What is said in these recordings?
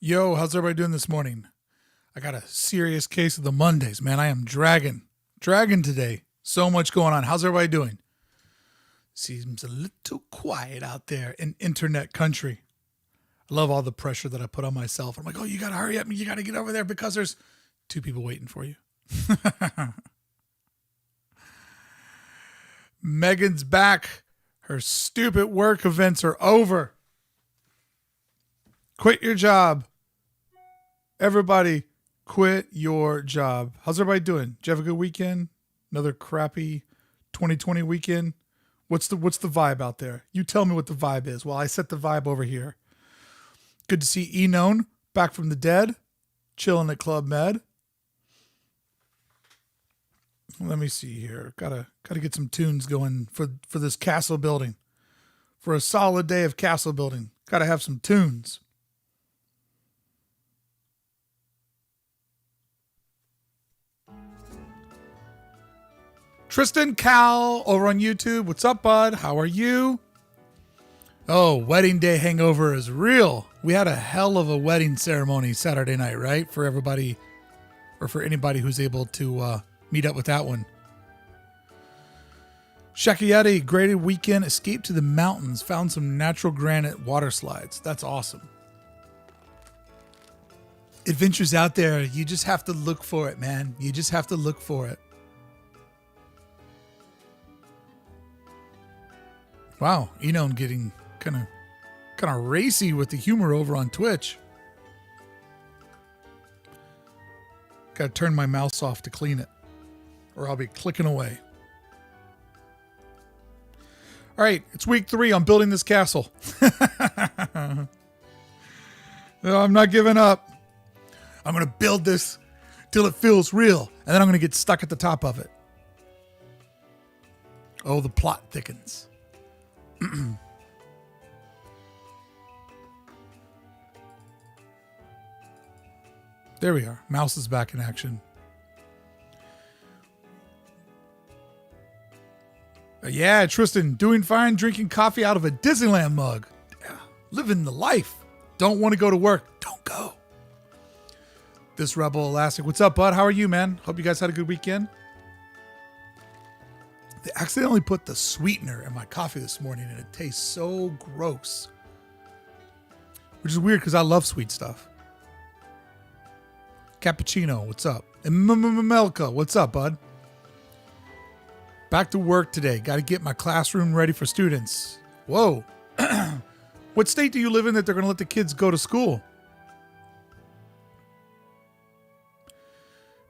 Yo, how's everybody doing this morning? I got a serious case of the Mondays, man. I am dragging today. So much going on. How's everybody doing? Seems a little quiet out there in internet country. I love all the pressure that I put on myself. I'm like, oh, you got to hurry up. You got to get over there because there's two people waiting for you. Megan's back. Her stupid work events are over. Quit your job. Everybody, quit your job. How's everybody doing? Did you have a good weekend? Another crappy 2020 weekend? What's the vibe out there? You tell me what the vibe is. Well, I set the vibe over here. Good to see Enon back from the dead, chilling at Club Med. Let me see here. Gotta get some tunes going for this castle building. For a solid day of castle building, gotta have some tunes. Tristan Cal over on YouTube. What's up, bud? How are you? Oh, wedding day hangover is real. We had a hell of a wedding ceremony Saturday night, right? For everybody, or for anybody who's able to meet up with that one. Shakayeti, graded weekend, escaped to the mountains, found some natural granite water slides. That's awesome. Adventures out there, you just have to look for it, man. You just have to look for it. Wow, Enon getting kind of racy with the humor over on Twitch. Got to turn my mouse off to clean it, or I'll be clicking away. All right, it's week 3. I'm building this castle. No, I'm not giving up. I'm going to build this till it feels real, and then I'm going to get stuck at the top of it. Oh, the plot thickens. There we are. Mouse is back in action. Yeah, Tristan, doing fine, drinking coffee out of a Disneyland mug. Yeah, living the life. Don't want to go to work. Don't go. This Rebel Elastic. What's up, bud? How are you, man? Hope you guys had a good weekend. They accidentally put the sweetener in my coffee this morning, and it tastes so gross. Which is weird because I love sweet stuff. Cappuccino, what's up? And Melka, what's up, bud? Back to work today. Got to get my classroom ready for students. Whoa. What state do you live in that they're going to let the kids go to school?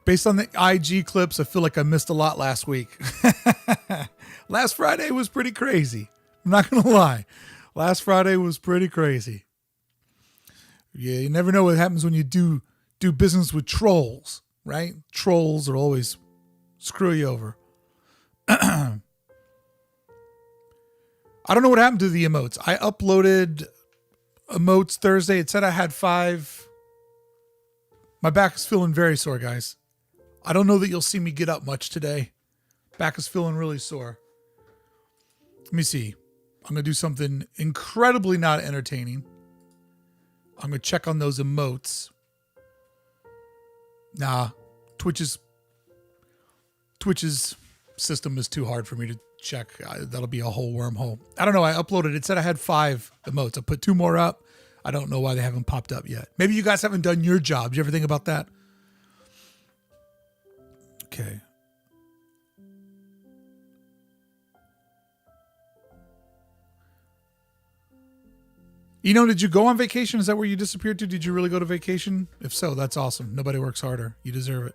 Based on the IG clips, I feel like I missed a lot last week. Last Friday was pretty crazy. I'm not going to lie. Last Friday was pretty crazy. Yeah, you never know what happens when you do business with trolls, right? Trolls are always screw you over. I don't know what happened to the emotes. I uploaded emotes Thursday. It said I had 5. My back is feeling very sore, guys. I don't know that you'll see me get up much today. Back is feeling really sore. Let me see. I'm going to do something incredibly not entertaining. I'm going to check on those emotes. Nah, Twitch's system is too hard for me to check. That'll be a whole wormhole. I don't know. I uploaded. It said I had 5 emotes. I put 2 more up. I don't know why they haven't popped up yet. Maybe you guys haven't done your job. Did you ever think about that? Okay. Did you go on vacation? Is that where you disappeared to? Did you really go to vacation? If so, that's awesome. Nobody works harder. You deserve it.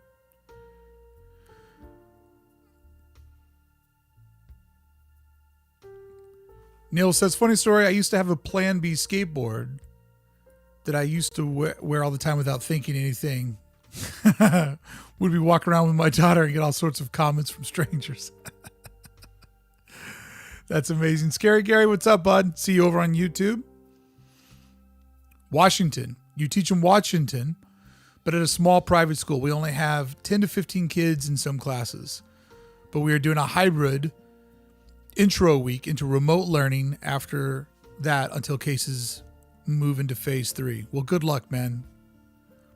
Neil says, funny story. I used to have a Plan B skateboard that I used to wear all the time without thinking anything. Would be walking around with my daughter and get all sorts of comments from strangers. That's amazing. Scary Gary, what's up, bud? See you over on YouTube. Washington. You teach in Washington, but at a small private school. We only have 10 to 15 kids in some classes. But we are doing a hybrid intro week into remote learning after that until cases move into phase 3. Well, good luck, man.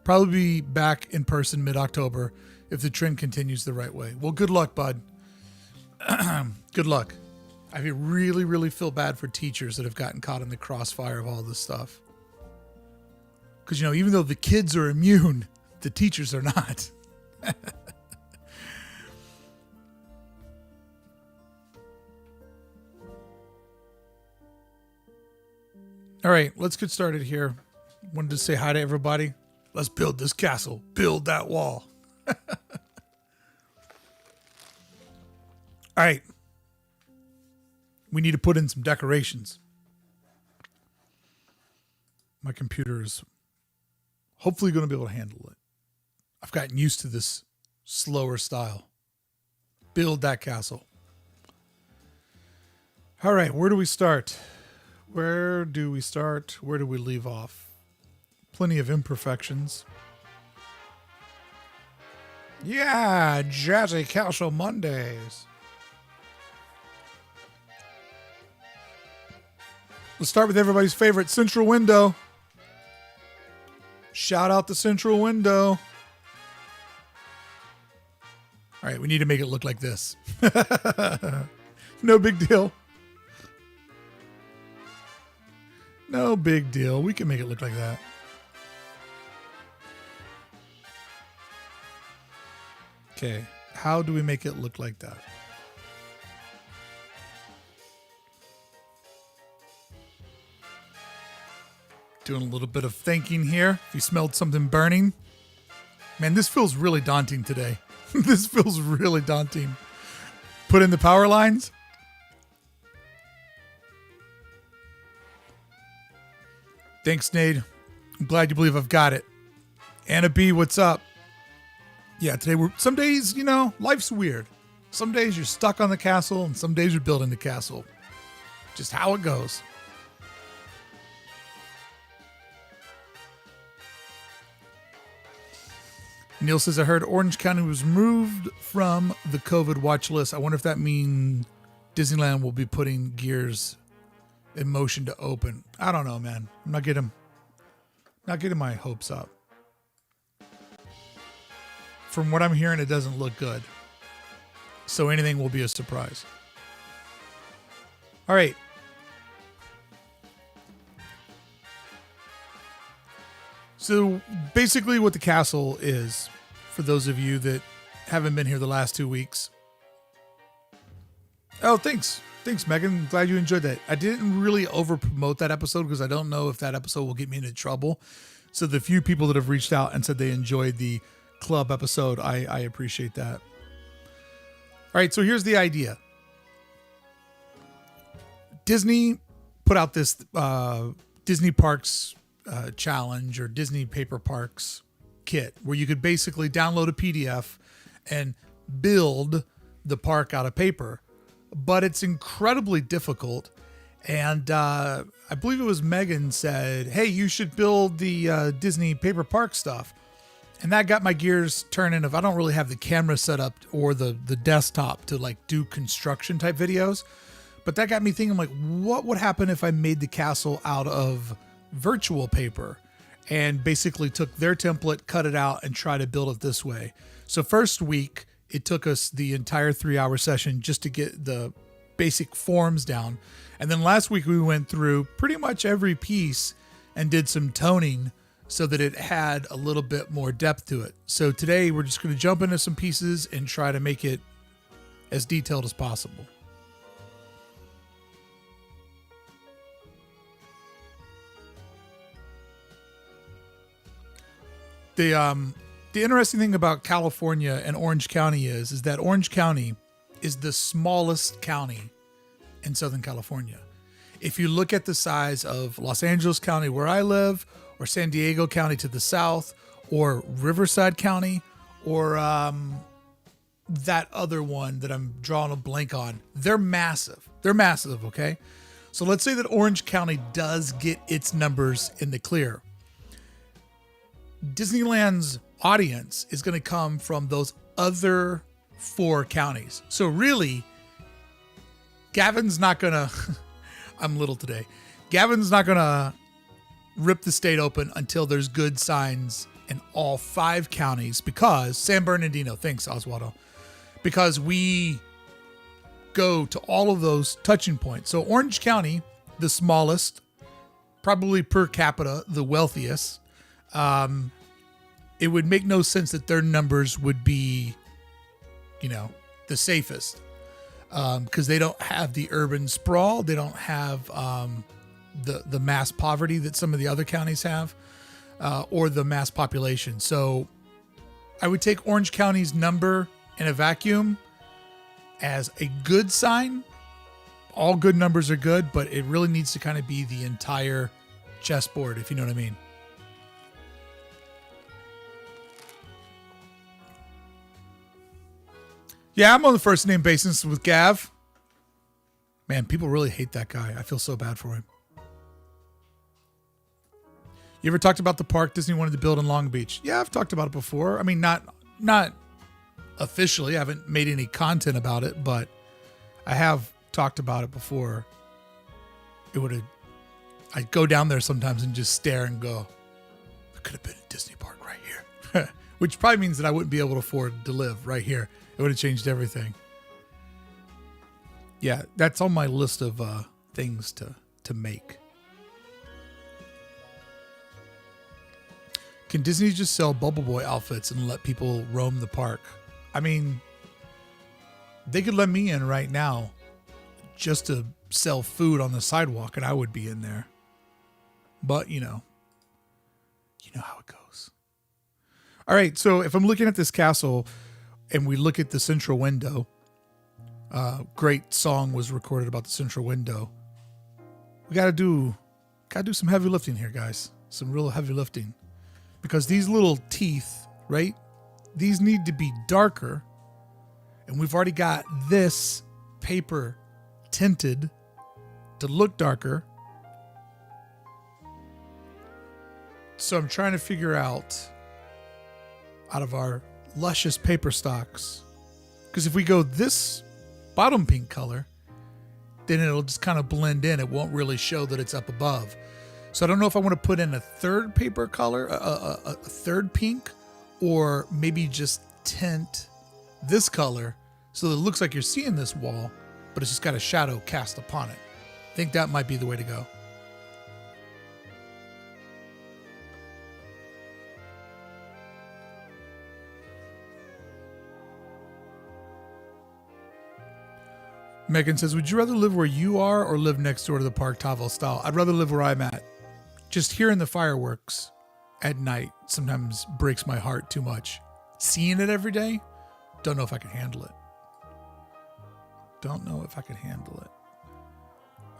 Probably be back in person mid-October if the trend continues the right way. Well, good luck, bud. Good luck. I really, really feel bad for teachers that have gotten caught in the crossfire of all this stuff. Because, even though the kids are immune, the teachers are not. All right, let's get started here. Wanted to say hi to everybody. Let's build this castle. Build that wall. All right. We need to put in some decorations. My computer is hopefully going to be able to handle it. I've gotten used to this slower style. Build that castle. All right, where do we start? Where do we start? Where do we leave off? Plenty of imperfections. Yeah, Jazzy Castle Mondays. Let's start with everybody's favorite central window. Shout out the central window. All right, we need to make it look like this. No big deal. No big deal. We can make it look like that. Okay, how do we make it look like that? Doing a little bit of thinking here. If you smelled something burning. Man, this feels really daunting today. This feels really daunting. Put in the power lines. Thanks, Nade. I'm glad you believe I've got it. Anna B, what's up? Yeah, today some days, life's weird. Some days you're stuck on the castle and some days you're building the castle. Just how it goes. Neil says, I heard Orange County was moved from the COVID watch list. I wonder if that means Disneyland will be putting gears in motion to open. I don't know, man. I'm not getting my hopes up. From what I'm hearing, it doesn't look good. So anything will be a surprise. All right. So basically what the castle is, for those of you that haven't been here the last 2 weeks. Oh, thanks. Thanks, Megan. Glad you enjoyed that. I didn't really over promote that episode because I don't know if that episode will get me into trouble. So the few people that have reached out and said they enjoyed the club episode, I appreciate that. All right, so here's the idea. Disney put out this Disney Parks challenge or Disney Paper Parks kit where you could basically download a PDF and build the park out of paper. But it's incredibly difficult. And I believe it was Megan said, hey, you should build the Disney Paper Park stuff. And that got my gears turning. If I don't really have the camera set up or the desktop to like do construction type videos. But that got me thinking, like, what would happen if I made the castle out of virtual paper and basically took their template, cut it out, and try to build it this way? So first week, it took us the entire 3-hour session just to get the basic forms down. And then last week we went through pretty much every piece and did some toning so that it had a little bit more depth to it. So today we're just going to jump into some pieces and try to make it as detailed as possible. The interesting thing about California and Orange County is that Orange County is the smallest county in Southern California. If you look at the size of Los Angeles County, where I live, or San Diego County to the south, or Riverside County, or that other one that I'm drawing a blank on, they're massive. They're massive, okay? So let's say that Orange County does get its numbers in the clear. Disneyland's audience is going to come from those other 4 counties. So really, Gavin's not going to, I'm little today. Gavin's not going to rip the state open until there's good signs in all 5 counties, because San Bernardino, thanks Oswaldo, because we go to all of those touching points. So Orange County, the smallest, probably per capita, the wealthiest, it would make no sense that their numbers would be, the safest, because they don't have the urban sprawl. They don't have the mass poverty that some of the other counties have, or the mass population. So I would take Orange County's number in a vacuum as a good sign. All good numbers are good, but it really needs to kind of be the entire chessboard, if you know what I mean. Yeah, I'm on the first name basis with Gav. Man, people really hate that guy. I feel so bad for him. You ever talked about the park Disney wanted to build in Long Beach? Yeah, I've talked about it before. I mean, not officially. I haven't made any content about it, but I have talked about it before. I'd go down there sometimes and just stare and go, there could have been a Disney park right here. Which probably means that I wouldn't be able to afford to live right here. It would have changed everything. Yeah, that's on my list of things to make. Can Disney just sell Bubble Boy outfits and let people roam the park? I mean, they could let me in right now just to sell food on the sidewalk and I would be in there. But, you know how it goes. All right, so if I'm looking at this castle and we look at the central window, great song was recorded about the central window. We gotta do some heavy lifting here, guys. Some real heavy lifting. Because these little teeth, right? These need to be darker. And we've already got this paper tinted to look darker. So I'm trying to figure out of our luscious paper stocks, because if we go this bottom pink color, then it'll just kind of blend in. It won't really show that it's up above. So I don't know if I want to put in a third paper color, a third pink, or maybe just tint this color so that it looks like you're seeing this wall, but it's just got a shadow cast upon it. I think that might be the way to go. Megan says, would you rather live where you are or live next door to the park, Tavel style? I'd rather live where I'm at. Just hearing the fireworks at night sometimes breaks my heart too much. Seeing it every day, don't know if I can handle it.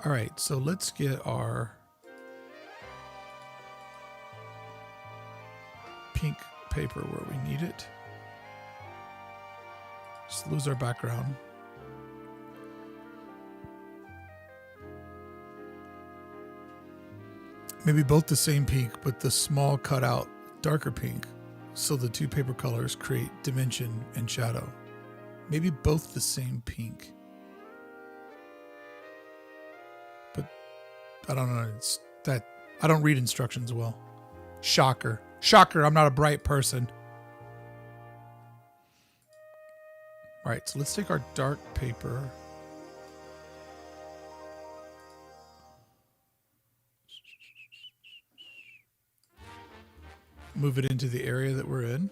All right, so let's get our pink paper where we need it. Just lose our background. Maybe both the same pink, but the small cutout darker pink, so the two paper colors create dimension and shadow. Maybe both the same pink. But I don't know. It's that I don't read instructions well. Shocker. I'm not a bright person. All right, so let's take our dark paper. Move it into the area that we're in.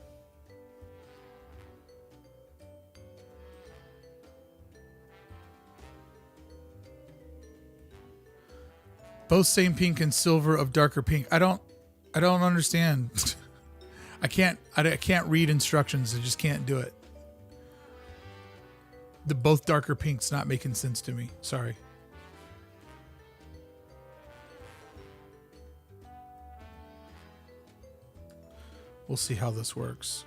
Both same pink and silver of darker pink. I don't understand. I can't read instructions. I just can't do it. The both darker pink's not making sense to me. Sorry. We'll see how this works.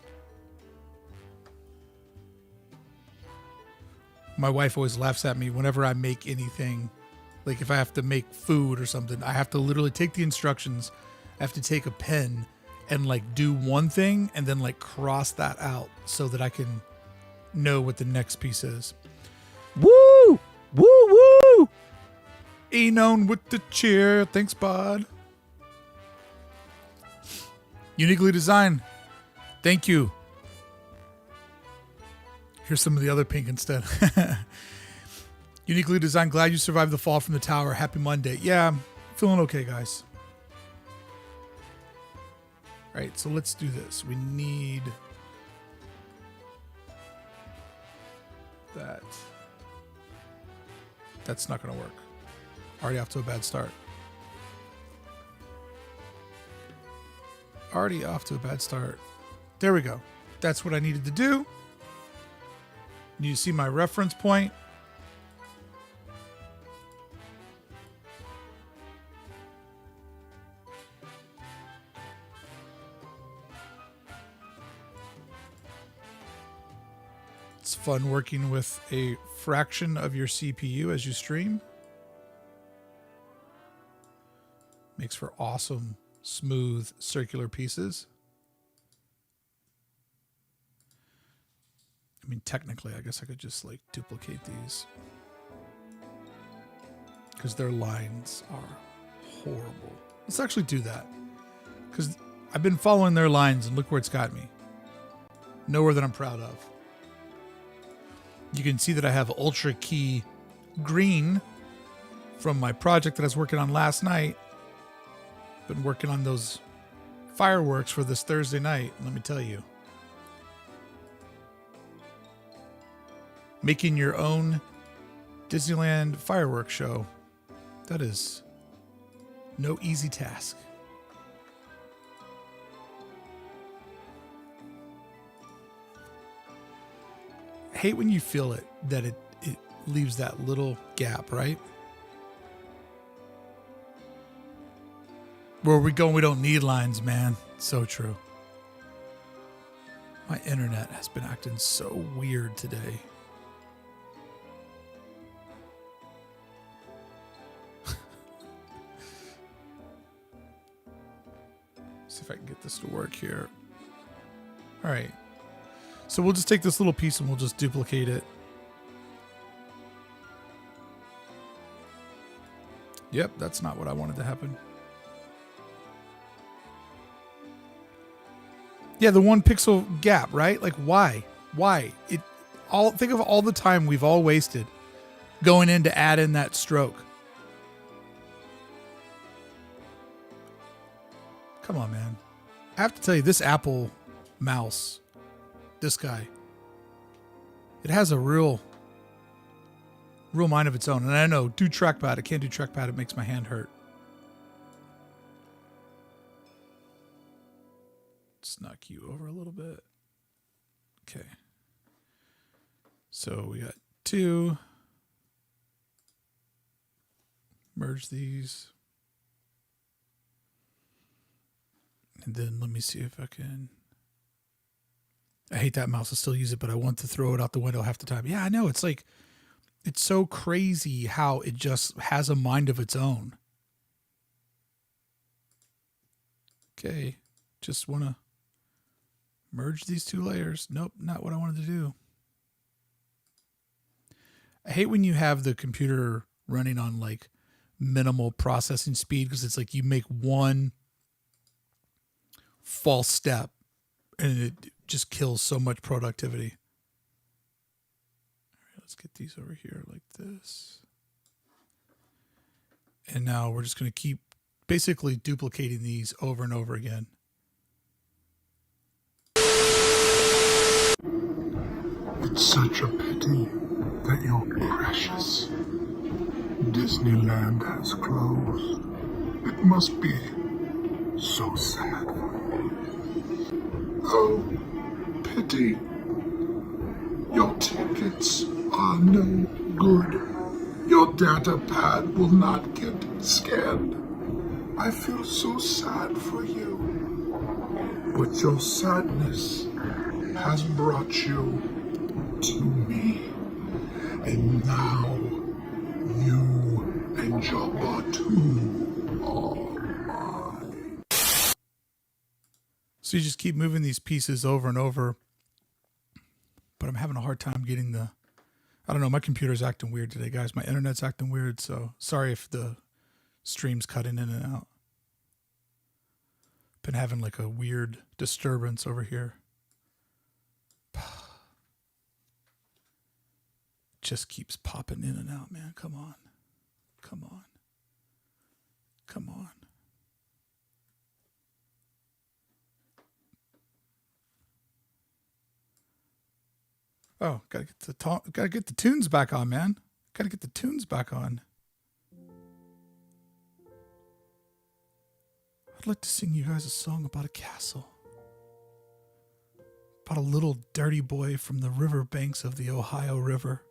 My wife always laughs at me whenever I make anything. Like if I have to make food or something, I have to literally take the instructions. I have to take a pen and like do one thing and then like cross that out so that I can know what the next piece is. Woo! Woo woo! Enon with the cheer. Thanks, bud. Uniquely designed. Thank you. Here's some of the other pink instead. Uniquely designed. Glad you survived the fall from the tower. Happy Monday. Yeah, I'm feeling okay, guys. All right, so let's do this. We need that. That's not going to work. Already off to a bad start. Already off to a bad start. There we go. That's what I needed to do. You see my reference point. It's fun working with a fraction of your CPU as you stream. Makes for awesome, smooth, circular pieces. I mean, technically, I guess I could just like duplicate these because their lines are horrible. Let's actually do that because I've been following their lines and look where it's got me. Nowhere that I'm proud of. You can see that I have Ultra Key green from my project that I was working on last night. Been working on those fireworks for this Thursday night. Let me tell you. Making your own Disneyland fireworks show. That is no easy task. I hate when you feel it, that it leaves that little gap, right? Where we go, we don't need lines, man. So true. My internet has been acting so weird today. See if I can get this to work here. All right. So we'll just take this little piece and we'll just duplicate it. Yep, that's not what I wanted to happen. Yeah, the 1 pixel gap, right? Like why? Why? Think of all the time we've all wasted going in to add in that stroke. Come on, man. I have to tell you, this Apple mouse, this guy, it has a real mind of its own. And I know, do trackpad. I can't do trackpad. It makes my hand hurt. Let's knock you over a little bit. Okay. So we got 2. Merge these. And then let me see if I can. I hate that mouse. I still use it, but I want to throw it out the window half the time. Yeah, I know. It's like, it's so crazy how it just has a mind of its own. Okay. Just want to merge these 2 layers. Nope, not what I wanted to do. I hate when you have the computer running on like minimal processing speed because it's like you make one false step and it just kills so much productivity. All right, let's get these over here like this. And now we're just going to keep basically duplicating these over and over again. It's such a pity that your precious Disneyland has closed. It must be so sad for you. Oh, pity. Your tickets are no good. Your data pad will not get scanned. I feel so sad for you. But your sadness has brought you to me. And now you and Jabba too are mine. So you just keep moving these pieces over and over. But I'm having a hard time getting I don't know, my computer's acting weird today, guys. My internet's acting weird, so sorry if the stream's cutting in and out. Been having like a weird disturbance over here. Just keeps popping in and out, man. Come on. Come on. Come on. Oh, gotta get the tunes back on, man. Gotta get the tunes back on. I'd like to sing you guys a song about a castle. About a little dirty boy from the river banks of the Ohio River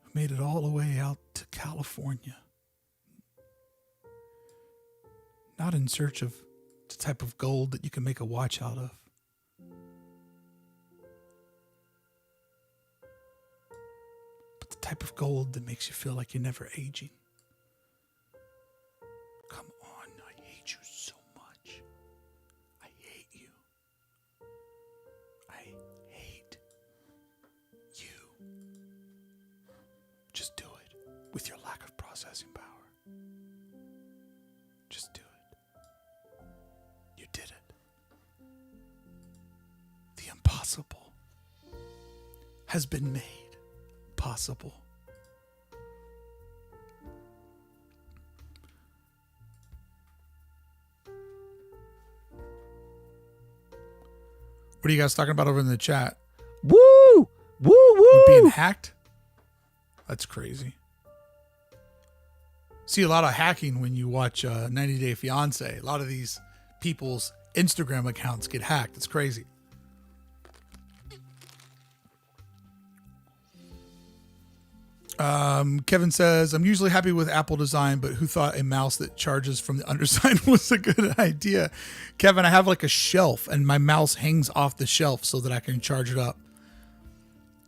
who made it all the way out to California. Not in search of the type of gold that you can make a watch out of. But the type of gold that makes you feel like you're never aging. Come on, I hate you so much. I hate you. I hate you. Just do it with your lack of processing power. Just do it. You did it. The impossible has been made possible. What are you guys talking about over in the chat? Woo! Woo woo! We're being hacked? That's crazy. See a lot of hacking when you watch 90 Day Fiance. A lot of these people's Instagram accounts get hacked. It's crazy. Kevin says, I'm usually happy with Apple design, but who thought a mouse that charges from the underside was a good idea? Kevin, I have like a shelf and my mouse hangs off the shelf so that I can charge it up.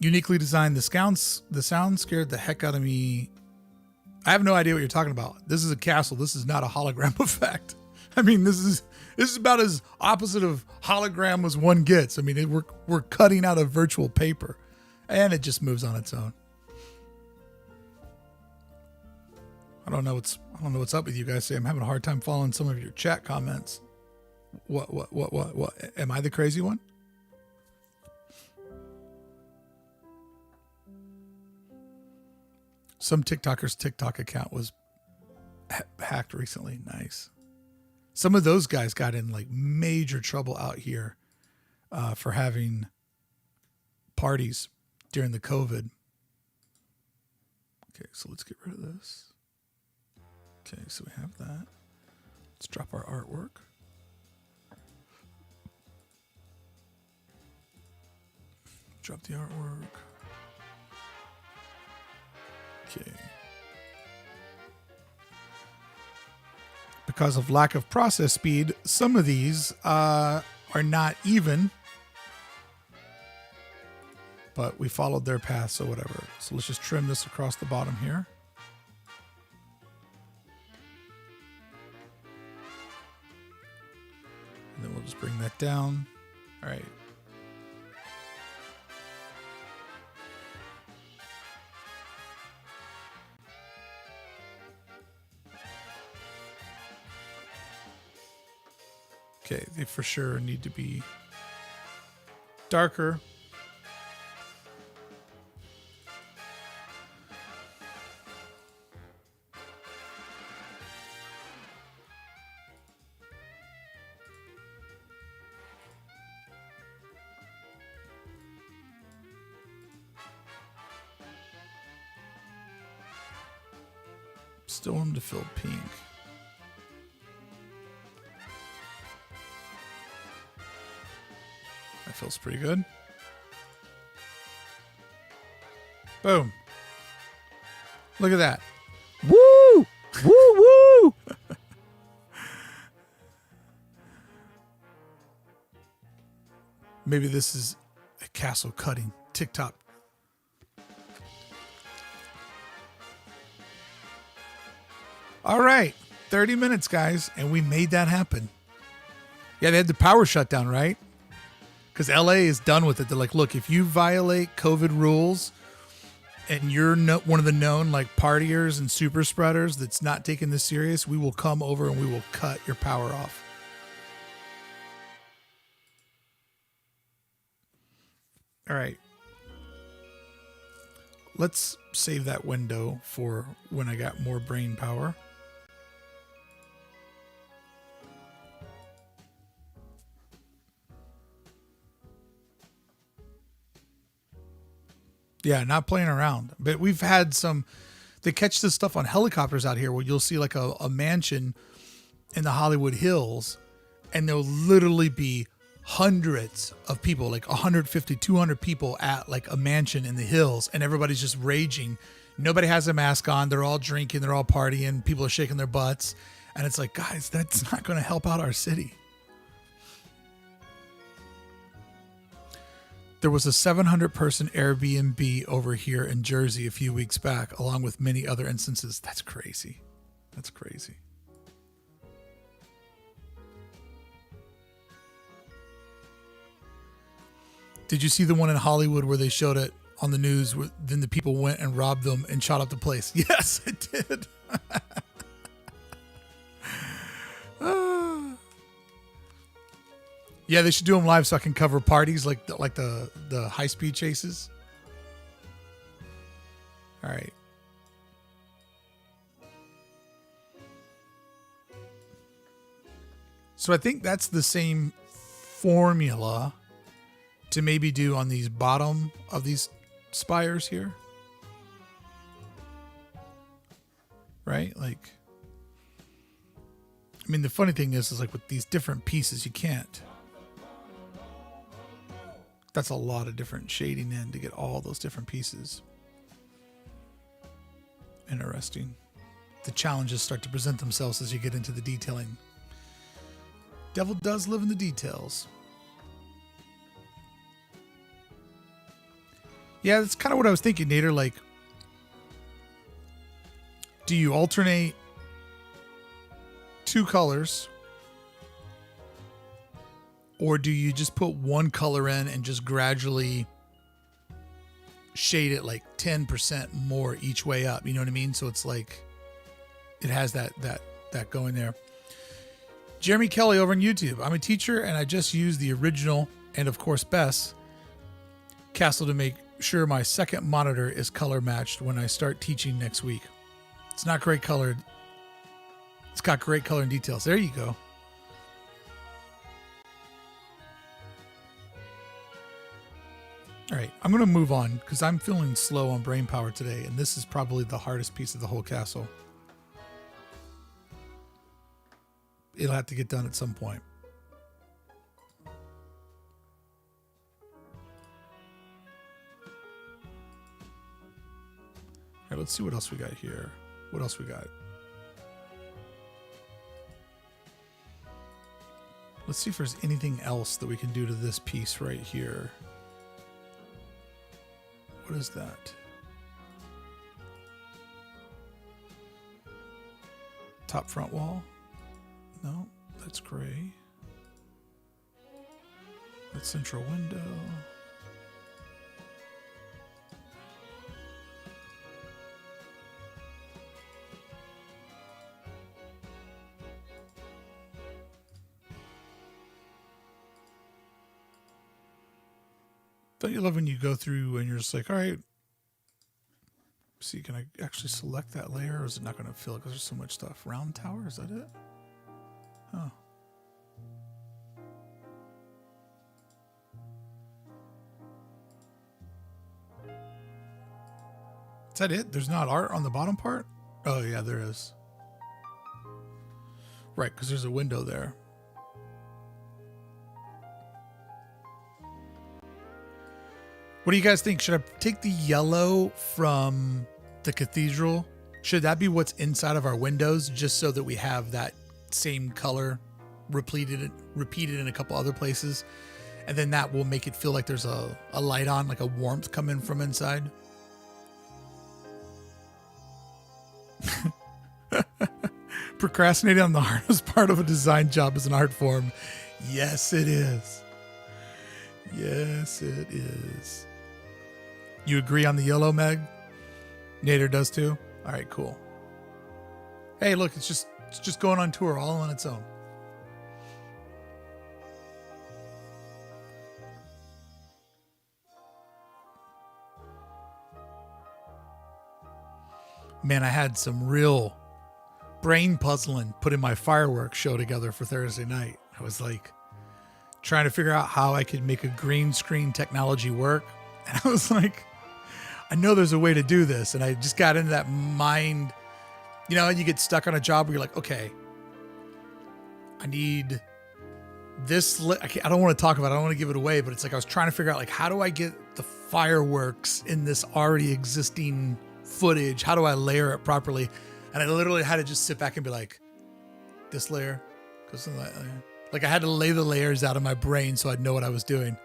Uniquely designed. The sound scared the heck out of me. I have no idea what you're talking about. This is a castle. This is not a hologram effect. I mean, this is about as opposite of hologram as one gets. I mean, we're cutting out a virtual paper and it just moves on its own. I don't know what's up with you guys. I'm having a hard time following some of your chat comments. What? Am I the crazy one? Some TikToker's TikTok account was hacked recently. Nice. Some of those guys got in like major trouble out here for having parties during the COVID. Okay, so let's get rid of this. Okay, so we have that. Let's drop our artwork. Drop the artwork. Okay. Because of lack of process speed, some of these are not even. But we followed their path, so whatever. So let's just trim this across the bottom here. And then we'll just bring that down. All right. Okay, they for sure need to be darker. Still want them to feel pink. That feels pretty good. Boom. Look at that. Woo! Woo woo! Maybe this is a castle cutting TikTok. All right, 30 minutes, guys, and we made that happen. Yeah, they had the power shutdown, right? Because LA is done with it. They're like, look, if you violate COVID rules, and you're one of the known like partiers and super spreaders that's not taking this serious, we will come over and we will cut your power off. All right. Let's save that window for when I got more brain power. Yeah, not playing around. But we've had some, they catch this stuff on helicopters out here where you'll see like a mansion in the Hollywood Hills, and there'll literally be hundreds of people, like 150, 200 people at like a mansion in the hills, and everybody's just raging. Nobody has a mask on. They're all drinking. They're all partying. People are shaking their butts. And it's like, guys, that's not going to help out our city. There was a 700-person Airbnb over here in Jersey a few weeks back, along with many other instances. That's crazy. That's crazy. Did you see the one in Hollywood where they showed it on the news? Then the people went and robbed them and shot up the place. Yes, it did. Yeah, they should do them live so I can cover parties like the high-speed chases. All right. So I think that's the same formula to maybe do on these bottom of these spires here. Right? Like, I mean, the funny thing is like with these different pieces, you can't. That's a lot of different shading in to get all those different pieces. Interesting. The challenges start to present themselves as you get into the detailing. Devil does live in the details. Yeah, that's kind of what I was thinking, Nader. Like, do you alternate two colors? Or do you just put one color in and just gradually shade it like 10% more each way up? You know what I mean? So it's like it has that going there. Jeremy Kelly over on YouTube. I'm a teacher and I just use the original and of course best Castle to make sure my second monitor is color matched when I start teaching next week. It's not great colored. It's got great color and details. There you go. All right, I'm going to move on because I'm feeling slow on brain power today, and this is probably the hardest piece of the whole castle. It'll have to get done at some point. All right, let's see what else we got here. What else we got? Let's see if there's anything else that we can do to this piece right here. What is that? Top front wall? No, that's gray. That's central window. Don't you love when you go through and you're just like, all right, see, can I actually select that layer or is it not going to fill it because there's so much stuff? Round tower, is that it? Oh. Is that it? There's not art on the bottom part? Oh, yeah, there is. Right, because there's a window there. What do you guys think? Should I take the yellow from the cathedral? Should that be what's inside of our windows just so that we have that same color repeated in a couple other places? And then that will make it feel like there's a light on, like a warmth coming from inside. Procrastinating on the hardest part of a design job is an art form. Yes, it is. Yes, it is. You agree on the yellow, Meg? Nader does too. All right, cool. Hey, look, it's just going on tour all on its own. Man, I had some real brain puzzling putting my fireworks show together for Thursday night. I was like trying to figure out how I could make a green screen technology work. And I was like, I know there's a way to do this. And I just got into that mind, you know, you get stuck on a job where you're like, okay, I need this. I don't want to talk about it. I don't want to give it away, but it's like I was trying to figure out, like, how do I get the fireworks in this already existing footage? How do I layer it properly? And I literally had to just sit back and be like, this layer goes in that layer. Like, I had to lay the layers out of my brain so I'd know what I was doing.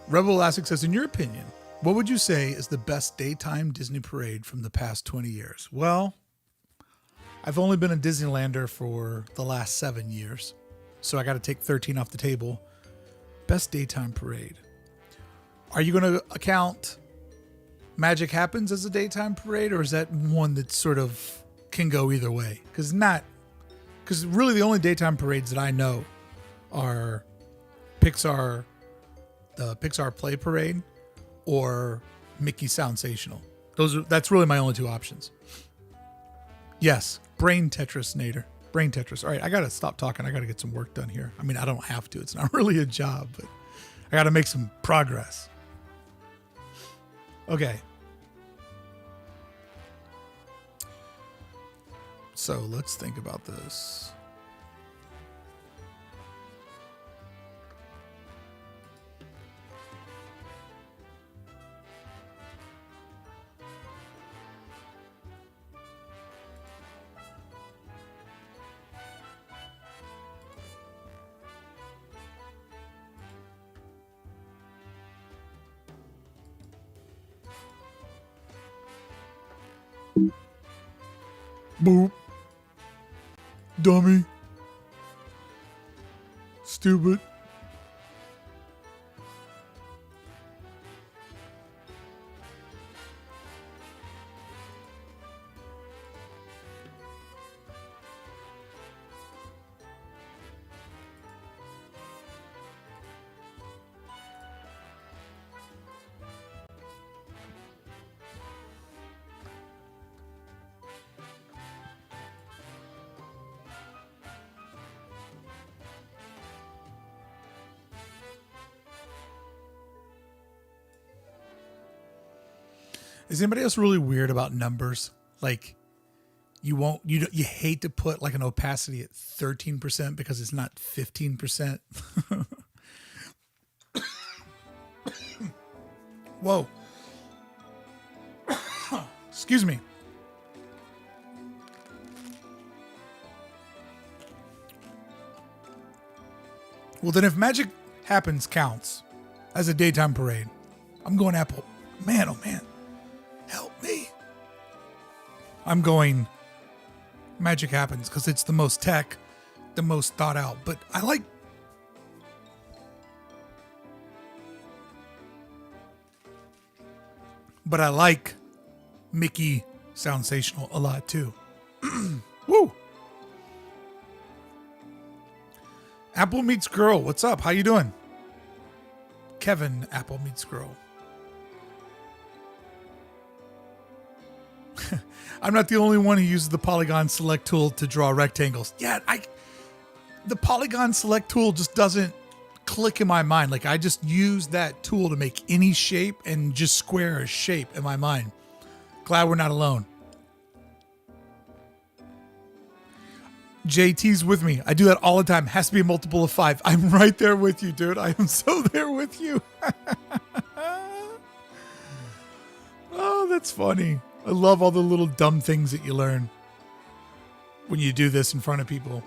Rebel Elastic says, in your opinion, what would you say is the best daytime Disney parade from the past 20 years? Well, I've only been a Disneylander for the last 7 years, so I got to take 13 off the table. Best daytime parade. Are you going to account Magic Happens as a daytime parade, or is that one that sort of can go either way? Because really the only daytime parades that I know are the Pixar Play Parade or Mickey Soundsational. That's really my only two options. Yes, Brain Tetris, Nader. Brain Tetris. All right, I got to stop talking. I got to get some work done here. I mean, I don't have to. It's not really a job, but I got to make some progress. Okay. So let's think about this. Boop. Dummy. Stupid. Is anybody else really weird about numbers? Like, you hate to put like an opacity at 13% because it's not 15%. Whoa. Excuse me. Well, then if Magic Happens counts as a daytime parade, I'm going Apple. Man, oh man. Help me. I'm going Magic Happens because it's the most tech, the most thought out. But I like Mickey Soundsational a lot too. Woo. Apple Meets Girl. What's up? How you doing? Kevin Apple Meets Girl. I'm not the only one who uses the Polygon Select tool to draw rectangles. Yeah, the Polygon Select tool just doesn't click in my mind. Like, I just use that tool to make any shape and just square a shape in my mind. Glad we're not alone. JT's with me. I do that all the time. Has to be a multiple of 5. I'm right there with you, dude. I am so there with you. Oh, that's funny. I love all the little dumb things that you learn when you do this in front of people.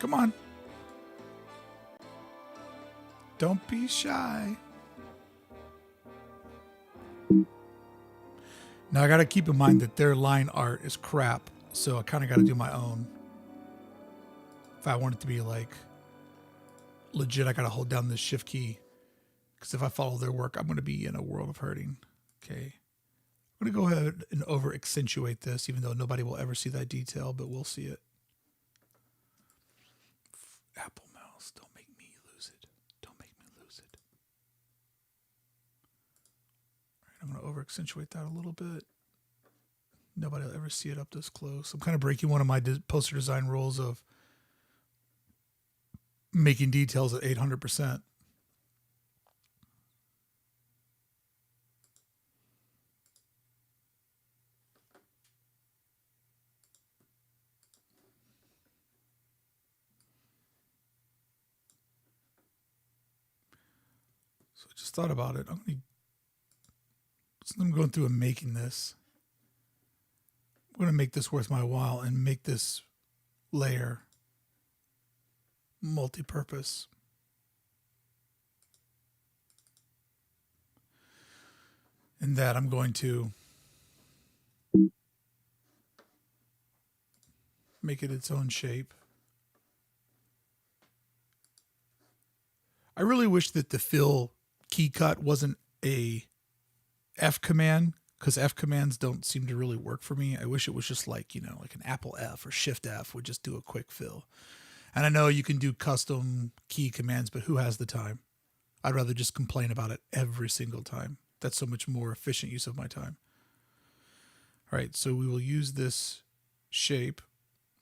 Come on. Don't be shy. Now I got to keep in mind that their line art is crap, so I kind of got to do my own. If I want it to be like legit, I got to hold down this shift key, because if I follow their work, I'm going to be in a world of hurting. Okay. I'm going to go ahead and over accentuate this, even though nobody will ever see that detail, but we'll see it. Apple mouse, don't make me lose it. Don't make me lose it. All right, I'm going to over accentuate that a little bit. Nobody will ever see it up this close. I'm kind of breaking one of my poster design rules of making details at 800%. So I just thought about it. Since I'm going through and making this, I'm going to make this worth my while and make this layer multi-purpose. In that I'm going to make it its own shape. I really wish that the fill key cut wasn't a F command, because F commands don't seem to really work for me. I wish it was just like, like an Apple F or Shift F would just do a quick fill. And I know you can do custom key commands, but who has the time? I'd rather just complain about it every single time. That's so much more efficient use of my time. All right, so we will use this shape.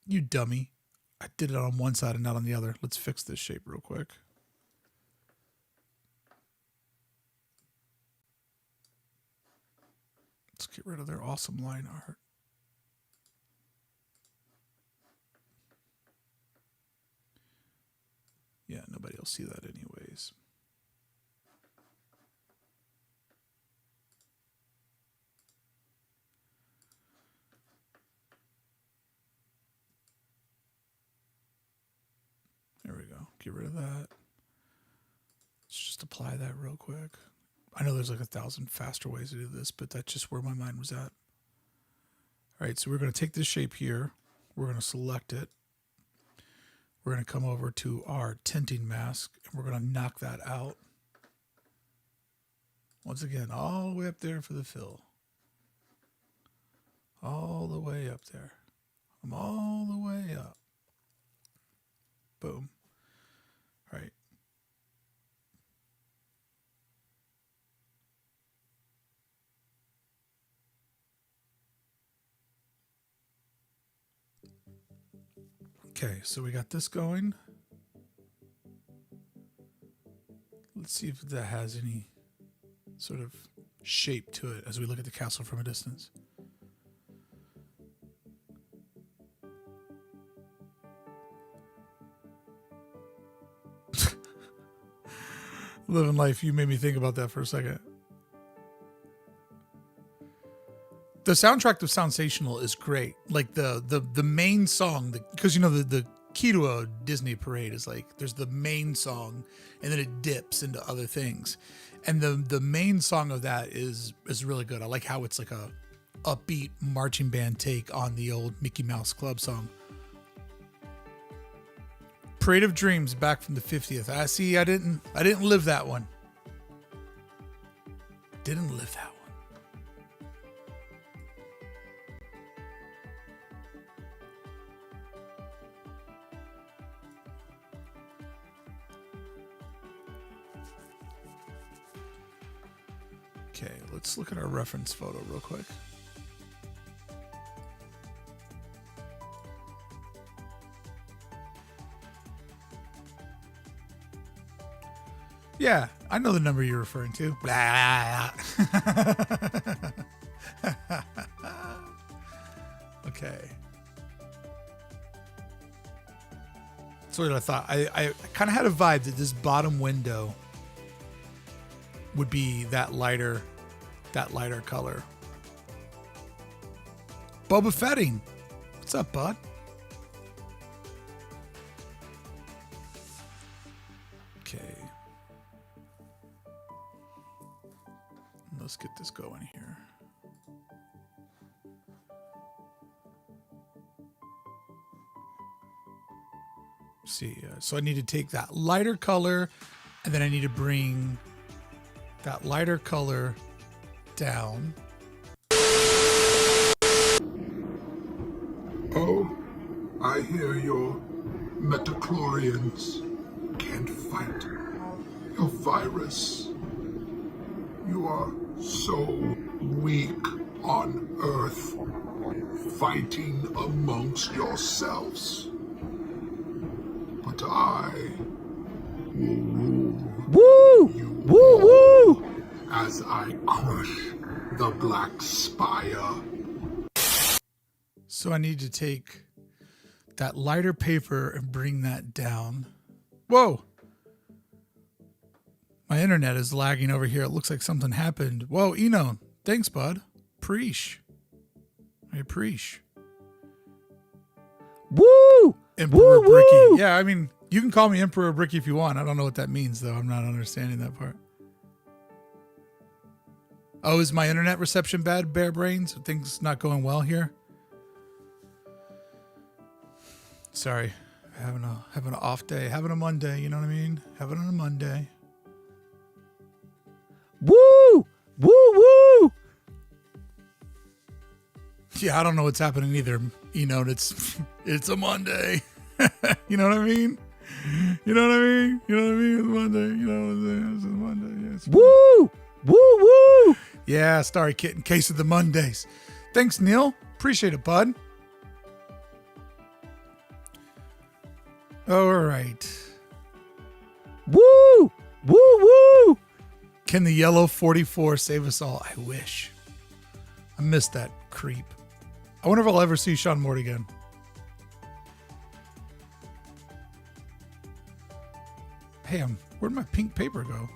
You dummy. I did it on one side and not on the other. Let's fix this shape real quick. Let's get rid of their awesome line art. Yeah, nobody will see that anyways. There we go. Get rid of that. Let's just apply that real quick. I know there's like 1,000 faster ways to do this, but that's just where my mind was at. All right, so we're going to take this shape here. We're going to select it. We're going to come over to our tinting mask, and we're going to knock that out. Once again, all the way up there for the fill. All the way up there. I'm all the way up. Boom. All right. Okay, so we got this going. Let's see if that has any sort of shape to it as we look at the castle from a distance. Living life, you made me think about that for a second. The soundtrack of Soundsational is great. Like the main song, because the key to a Disney parade is like there's the main song and then it dips into other things. And the main song of that is really good. I like how it's like a upbeat marching band take on the old Mickey Mouse Club song. Parade of Dreams back from the 50th. I see I didn't live that one. Didn't live that one. Okay, let's look at our reference photo real quick. Yeah, I know the number you're referring to. Blah. Okay. That's what I thought. I kind of had a vibe that this bottom window would be that lighter color. Boba Fetting. What's up, bud? Okay. Let's get this going here. see, so I need to take that lighter color, and then I need to bring that lighter color down. Oh, I hear your metachlorians can't fight your virus. You are so weak on Earth, fighting amongst yourselves. But I will rule Woo! you Woo woo! as I crush the Black Spire. So I need to take that lighter paper and bring that down. Whoa! My internet is lagging over here. It looks like something happened. Whoa, Eno. Thanks, bud. Preach. I preach. Woo! Emperor Woo, Bricky. woo! Yeah, I mean, you can call me Emperor Bricky if you want. I don't know what that means, though. I'm not understanding that part. Oh, is my internet reception bad, Bear Brains? Are things not going well here? Sorry. Having an off day. Having a Monday, you know what I mean? Having a Monday. Woo! Woo woo! Yeah, I don't know what's happening either. You know, it's a Monday. You know what I mean? You know what I mean? You know what I mean? It's Monday. You know what I'm saying? It's a Monday. Yes. Woo! Woo woo! Yeah, Starry Kit in case of the Mondays. Thanks, Neil. Appreciate it, bud. All right. Woo! Woo woo! Can the yellow 44 save us all? I wish. I missed that creep. I wonder if I'll ever see Sean Mort again. Hey, where'd my pink paper go?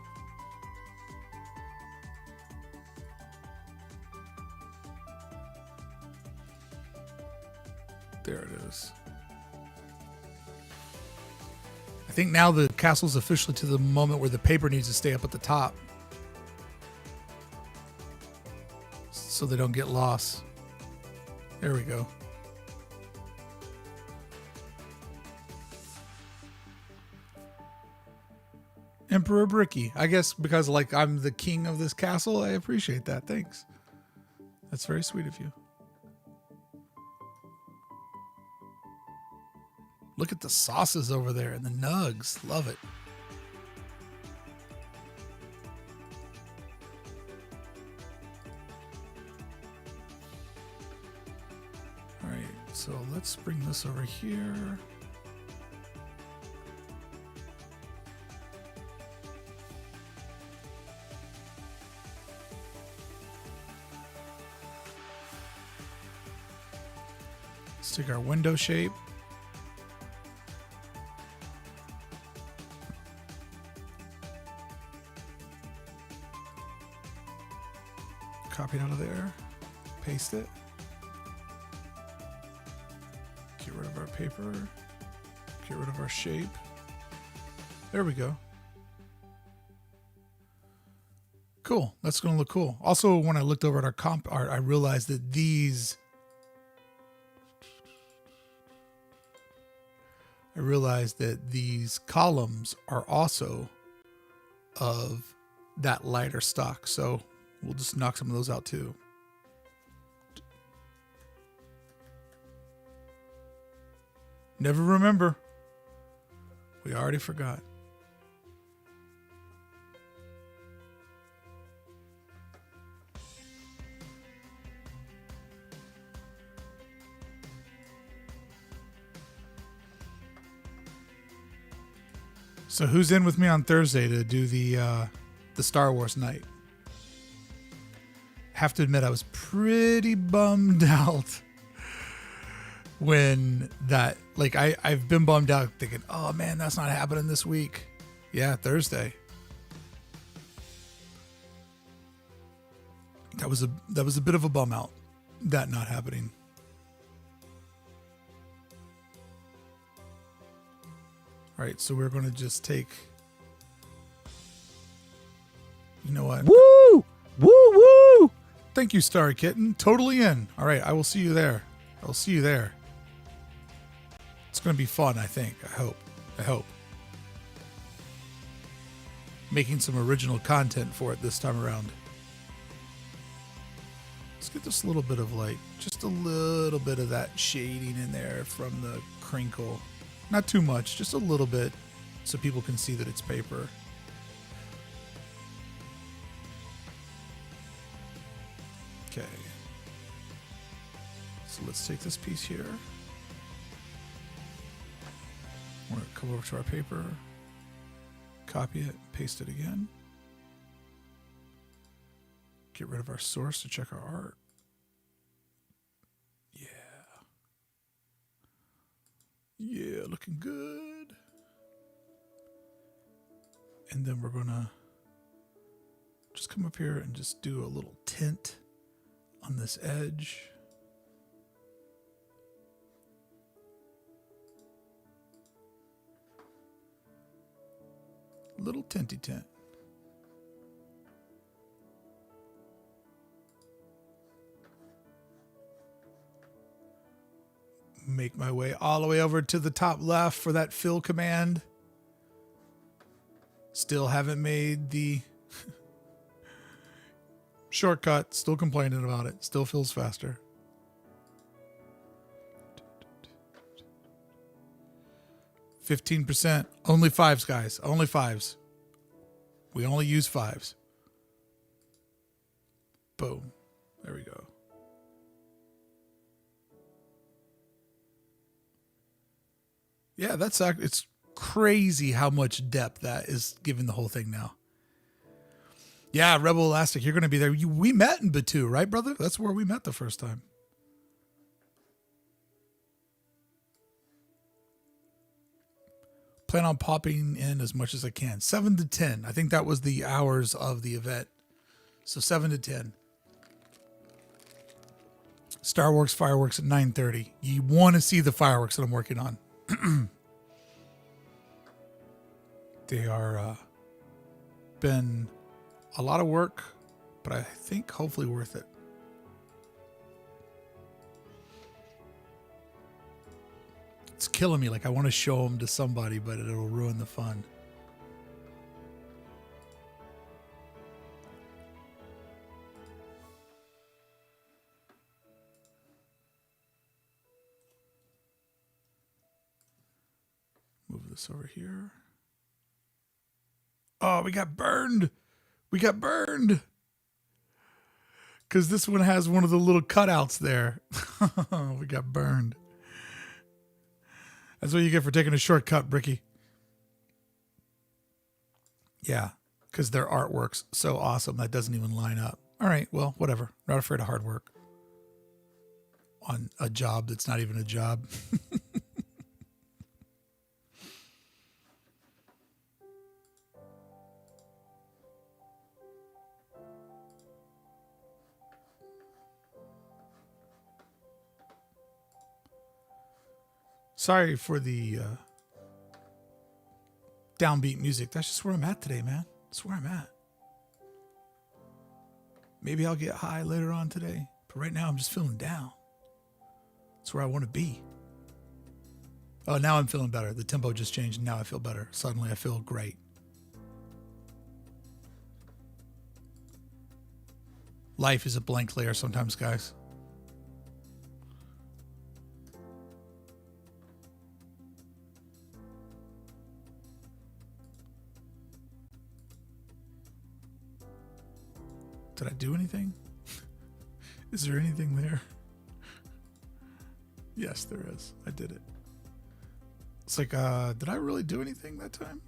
There it is. I think now the castle's officially to the moment where the paper needs to stay up at the top, so they don't get lost. There we go. Emperor Bricky. I guess because like I'm the king of this castle, I appreciate that. Thanks. That's very sweet of you. Look at the sauces over there and the nugs. Love it. All right, so let's bring this over here. Let's take our window shape. Copy it out of there. Paste it. Get rid of our paper. Get rid of our shape. There we go. Cool. That's going to look cool. Also, when I looked over at our comp art, I realized that these columns are also of that lighter stock. So we'll just knock some of those out too. Never remember. We already forgot. So who's in with me on Thursday to do the Star Wars night? Have to admit, I was pretty bummed out when that, like, I've been bummed out thinking, oh man, that's not happening this week. Yeah, Thursday. That was a bit of a bum out, that not happening. All right, so we're going to just take, you know what? Woo! Woo woo! Thank you, Starry Kitten. Totally in. All right, I will see you there. I'll see you there. It's going to be fun, I think. I hope. I hope. Making some original content for it this time around. Let's get this little bit of light, just a little bit of that shading in there from the crinkle. Not too much, just a little bit so people can see that it's paper. Okay. So let's take this piece here. We're going to come over to our paper, copy it, paste it again. Get rid of our source to check our art. Yeah. Yeah, looking good. And then we're going to just come up here and just do a little tint on this edge. Little tinty tint. Make my way all the way over to the top left for that fill command. Still haven't made the shortcut. Still complaining about it. Still feels faster. %. Only fives, guys. Only fives. We only use fives. Boom. There we go. Yeah, it's crazy how much depth that is giving the whole thing now. Yeah, Rebel Elastic, you're going to be there. We met in Batu, right, brother? That's where we met the first time. Plan on popping in as much as I can. 7 to 10. I think that was the hours of the event. So 7 to 10. Star Wars fireworks at 9:30. You want to see the fireworks that I'm working on. They are been a lot of work, but I think hopefully worth it. It's killing me. Like I want to show them to somebody, but it'll ruin the fun. Move this over here. Oh, we got burned. We got burned. Because this one has one of the little cutouts there. We got burned. That's what you get for taking a shortcut, Bricky. Yeah, because their artwork's so awesome that doesn't even line up. All right, well, whatever. Not afraid of hard work. On a job that's not even a job. Sorry for the downbeat music. That's just where I'm at today, man. That's where I'm at. Maybe I'll get high later on today. But right now I'm just feeling down. That's where I want to be. Oh, now I'm feeling better. The tempo just changed and now I feel better. Suddenly I feel great. Life is a blank layer sometimes, guys. Did I do anything? Is there anything there? Yes, there is. I did it. It's like, did I really do anything that time?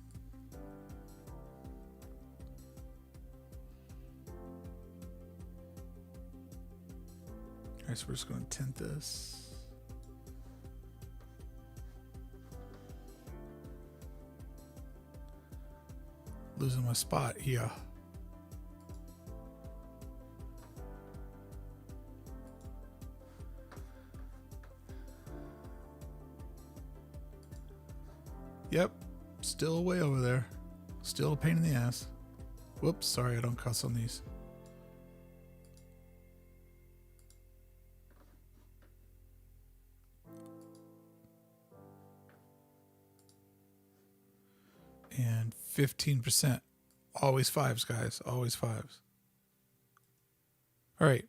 All right, so we're just going to tint this. Losing my spot here. Yep, still way over there. Still a pain in the ass. Whoops, sorry, I don't cuss on these. And 15%. Always fives, guys. Always fives. All right.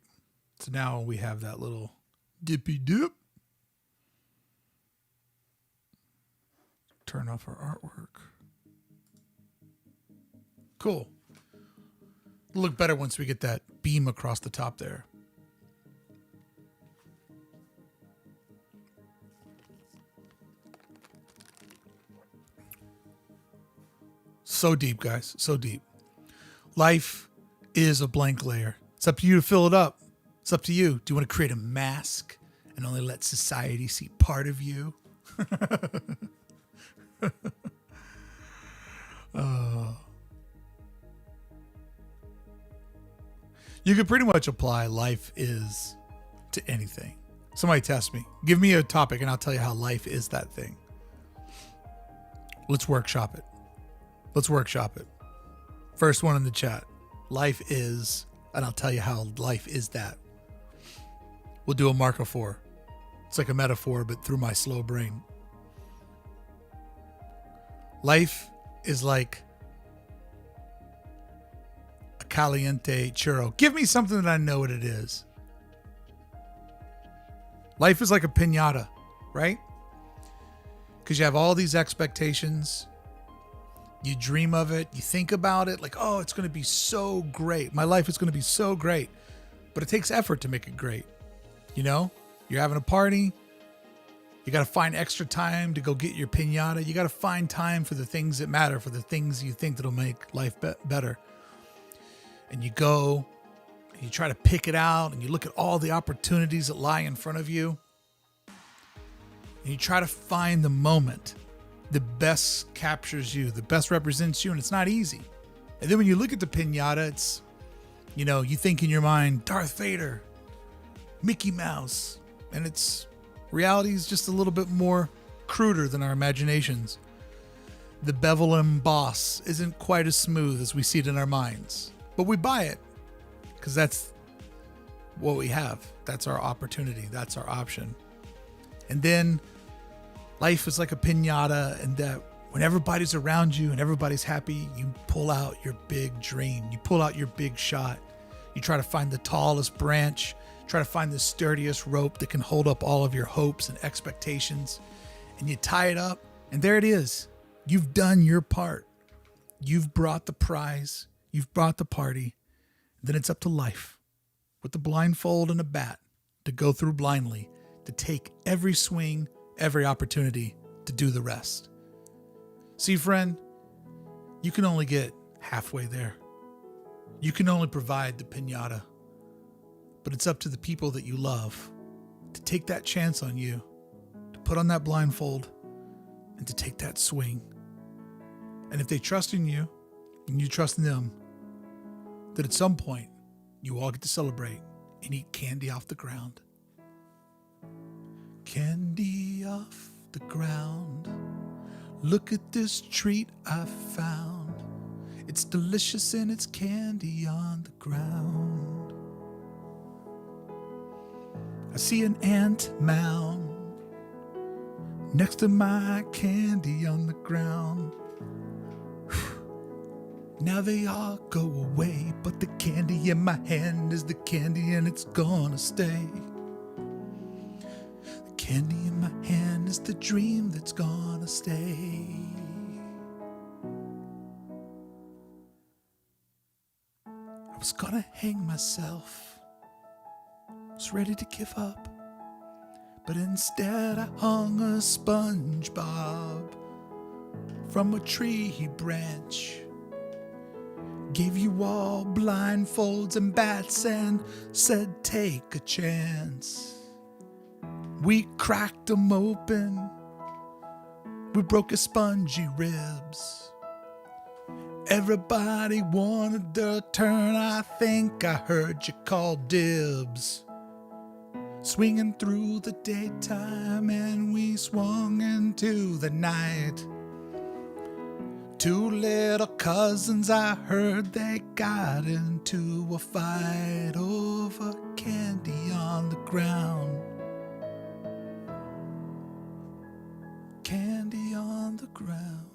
So now we have that little dippy dip. Turn off our artwork. Cool. It'll look better once we get that beam across the top there. So deep, guys. So deep. Life is a blank layer. It's up to you to fill it up. It's up to you. Do you want to create a mask and only let society see part of you? You could pretty much apply life is to anything. Somebody test me. Give me a topic and I'll tell you how life is that thing. Let's workshop it. Let's workshop it. First one in the chat. Life is, and I'll tell you how life is that. We'll do a marker for. It's like a metaphor, but through my slow brain. Life is like a caliente churro. Give me something that I know what it is. Life is like a piñata, right? Because you have all these expectations. You dream of it. You think about it like, oh, it's going to be so great. My life is going to be so great. But it takes effort to make it great. You know, you're having a party. You got to find extra time to go get your piñata. You got to find time for the things that matter, for the things you think that'll make life better. And you go and you try to pick it out and you look at all the opportunities that lie in front of you. And you try to find the moment that best captures you, that best represents you. And it's not easy. And then when you look at the piñata, it's, you know, you think in your mind, Darth Vader, Mickey Mouse, and it's reality is just a little bit more cruder than our imaginations. The bevel and emboss isn't quite as smooth as we see it in our minds, but we buy it because that's what we have. That's our opportunity. That's our option. And then life is like a piñata, and that when everybody's around you and everybody's happy, you pull out your big dream. You pull out your big shot. You try to find the tallest branch. Try to find the sturdiest rope that can hold up all of your hopes and expectations. And you tie it up, and there it is. You've done your part. You've brought the prize. You've brought the party. Then it's up to life, with the blindfold and a bat, to go through blindly, to take every swing, every opportunity to do the rest. See, friend, you can only get halfway there. You can only provide the piñata. But it's up to the people that you love to take that chance on you, to put on that blindfold, and to take that swing. And if they trust in you, and you trust in them, that at some point, you all get to celebrate and eat candy off the ground. Candy off the ground. Look at this treat I found. It's delicious and it's candy on the ground. I see an ant mound next to my candy on the ground. Now they all go away, but the candy in my hand is the candy and it's gonna stay. The candy in my hand is the dream that's gonna stay. I was gonna hang myself, was ready to give up, but instead I hung a SpongeBob from a tree branch. Gave you all blindfolds and bats and said take a chance. We cracked them open, we broke his spongy ribs. Everybody wanted their turn, I think I heard you call dibs. Swinging through the daytime and we swung into the night. Two little cousins, I heard they got into a fight over candy on the ground. Candy on the ground.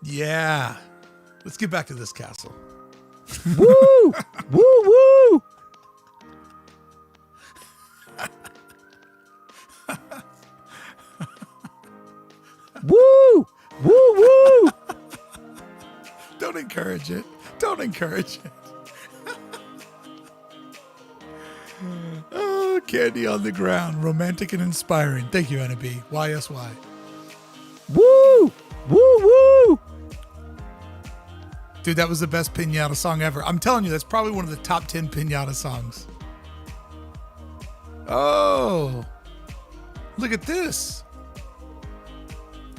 Yeah. Let's get back to this castle. Woo! Woo woo! Woo! Woo woo! Don't encourage it. Don't encourage it. Oh, candy on the ground. Romantic and inspiring. Thank you, Anna B. YSY. Woo! Woo woo! Dude, that was the best pinata song ever. I'm telling you, that's probably one of the top 10 pinata songs. Oh, look at this.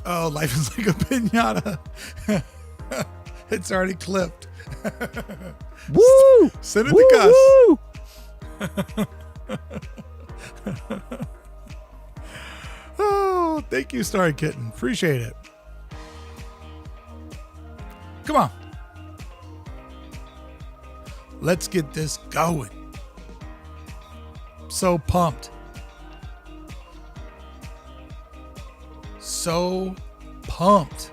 Oh, life is like a pinata. It's already clipped. Woo! Send it Woo to Gus. woo! Oh, thank you, Starry Kitten. Appreciate it. Come on. Let's get this going. So pumped. So pumped.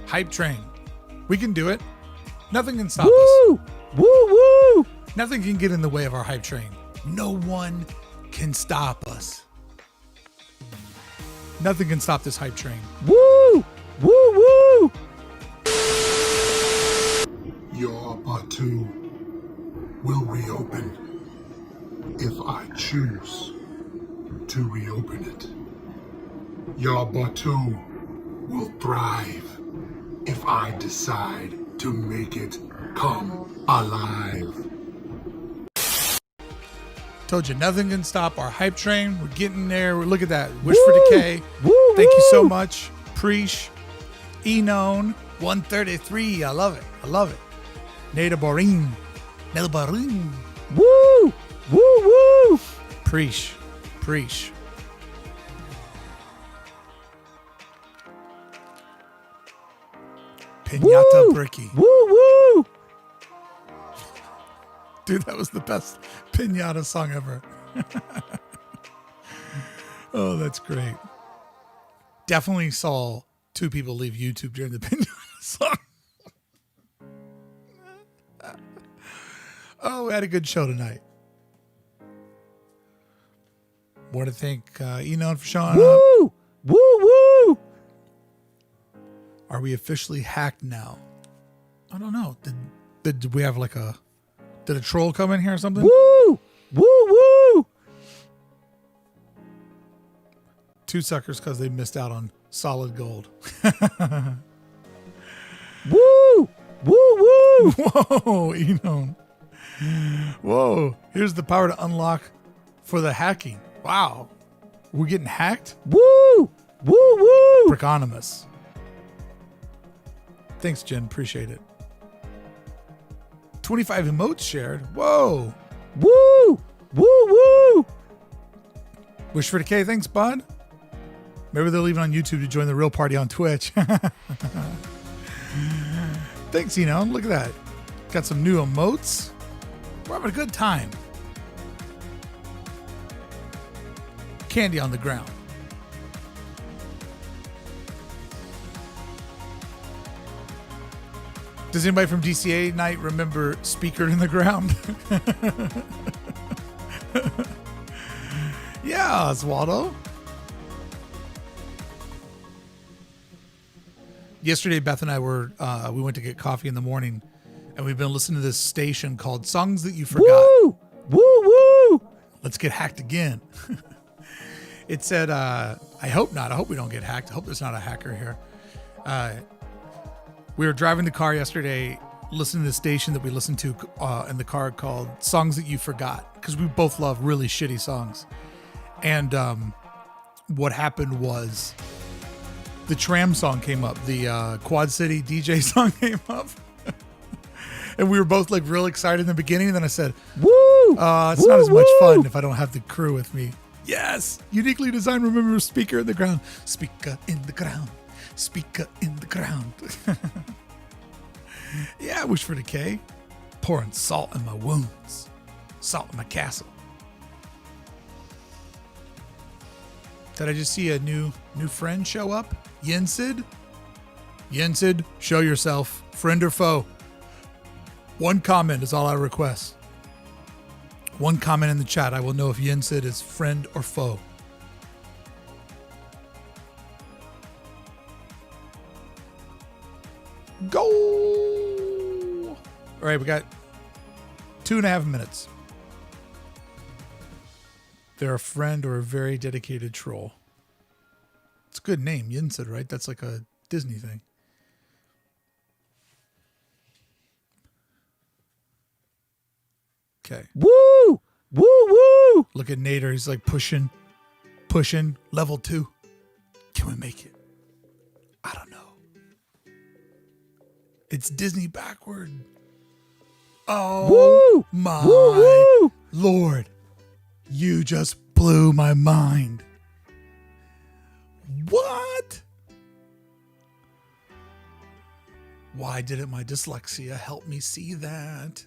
Hype train. We can do it. Nothing can stop us. Woo! Woo woo! Nothing can get in the way of our hype train. No one can stop us. Nothing can stop this hype train. Woo! Woo woo! Your Batu will reopen if I choose to reopen it. Your Batu will thrive if I decide to make it come alive. Told you, nothing can stop our hype train. We're getting there. Look at that. Wish Woo! for Decay. Woo, Thank you so woo! much. Preach. Enon 133. I love it. I love it. Nada Borin. Nada Borin. Woo! Woo woo! Preach. Preach. Pinata Woo! Bricky. Woo woo! Dude, that was the best pinata song ever. Oh, that's great. Definitely saw two people leave YouTube during the pinata song. Oh, we had a good show tonight. Want to thank Enon for showing up. Woo! Woo woo! Are we officially hacked now? I don't know. Did we have like a... Did a troll come in here or something? Woo! Woo woo! Two suckers because they missed out on solid gold. Woo! Woo woo! Whoa, Enon. Whoa. Here's the power to unlock for the hacking. Wow. We're getting hacked? Woo! Woo woo! Briconomus. Thanks, Jen. Appreciate it. 25 emotes shared. Whoa. Woo! Woo woo! Wish for Decay. Thanks, bud. Maybe they're leaving on YouTube to join the real party on Twitch. Thanks, Enon. Look at that. Got some new emotes. We're having a good time. Candy on the ground. Does anybody from DCA night remember Speaker in the Ground? Yeah, Oswaldo. Yesterday, Beth and I we went to get coffee in the morning, and we've been listening to this station called Songs That You Forgot. Woo! Woo woo! Let's get hacked again. It said, I hope not. I hope we don't get hacked. I hope there's not a hacker here. We were driving the car yesterday, listening to the station that we listened to in the car called Songs That You Forgot, because we both love really shitty songs. And what happened was the Tram song came up. The Quad City DJ song came up. And we were both like real excited in the beginning. And then I said, Woo! it's not as much fun if I don't have the crew with me. Yes. Uniquely designed. Remember, speaker in the ground. Speaker in the ground. Speaker in the ground. Yeah, Wish for Decay. Pouring salt in my wounds. Salt in my castle. Did I just see a new friend show up? Yensid? Yensid, show yourself. Friend or foe? One comment is all I request. One comment in the chat. I will know if Yensid is friend or foe. Go! All right, we got 2.5 minutes. They're a friend or a very dedicated troll. It's a good name, Yensid, right? That's like a Disney thing. Okay. Woo! Woo woo! Look at Nader. He's like pushing. Level 2. Can we make it? I don't know. It's Disney backward. Oh, Woo! my Woo woo! Lord. You just blew my mind. What? Why didn't my dyslexia help me see that?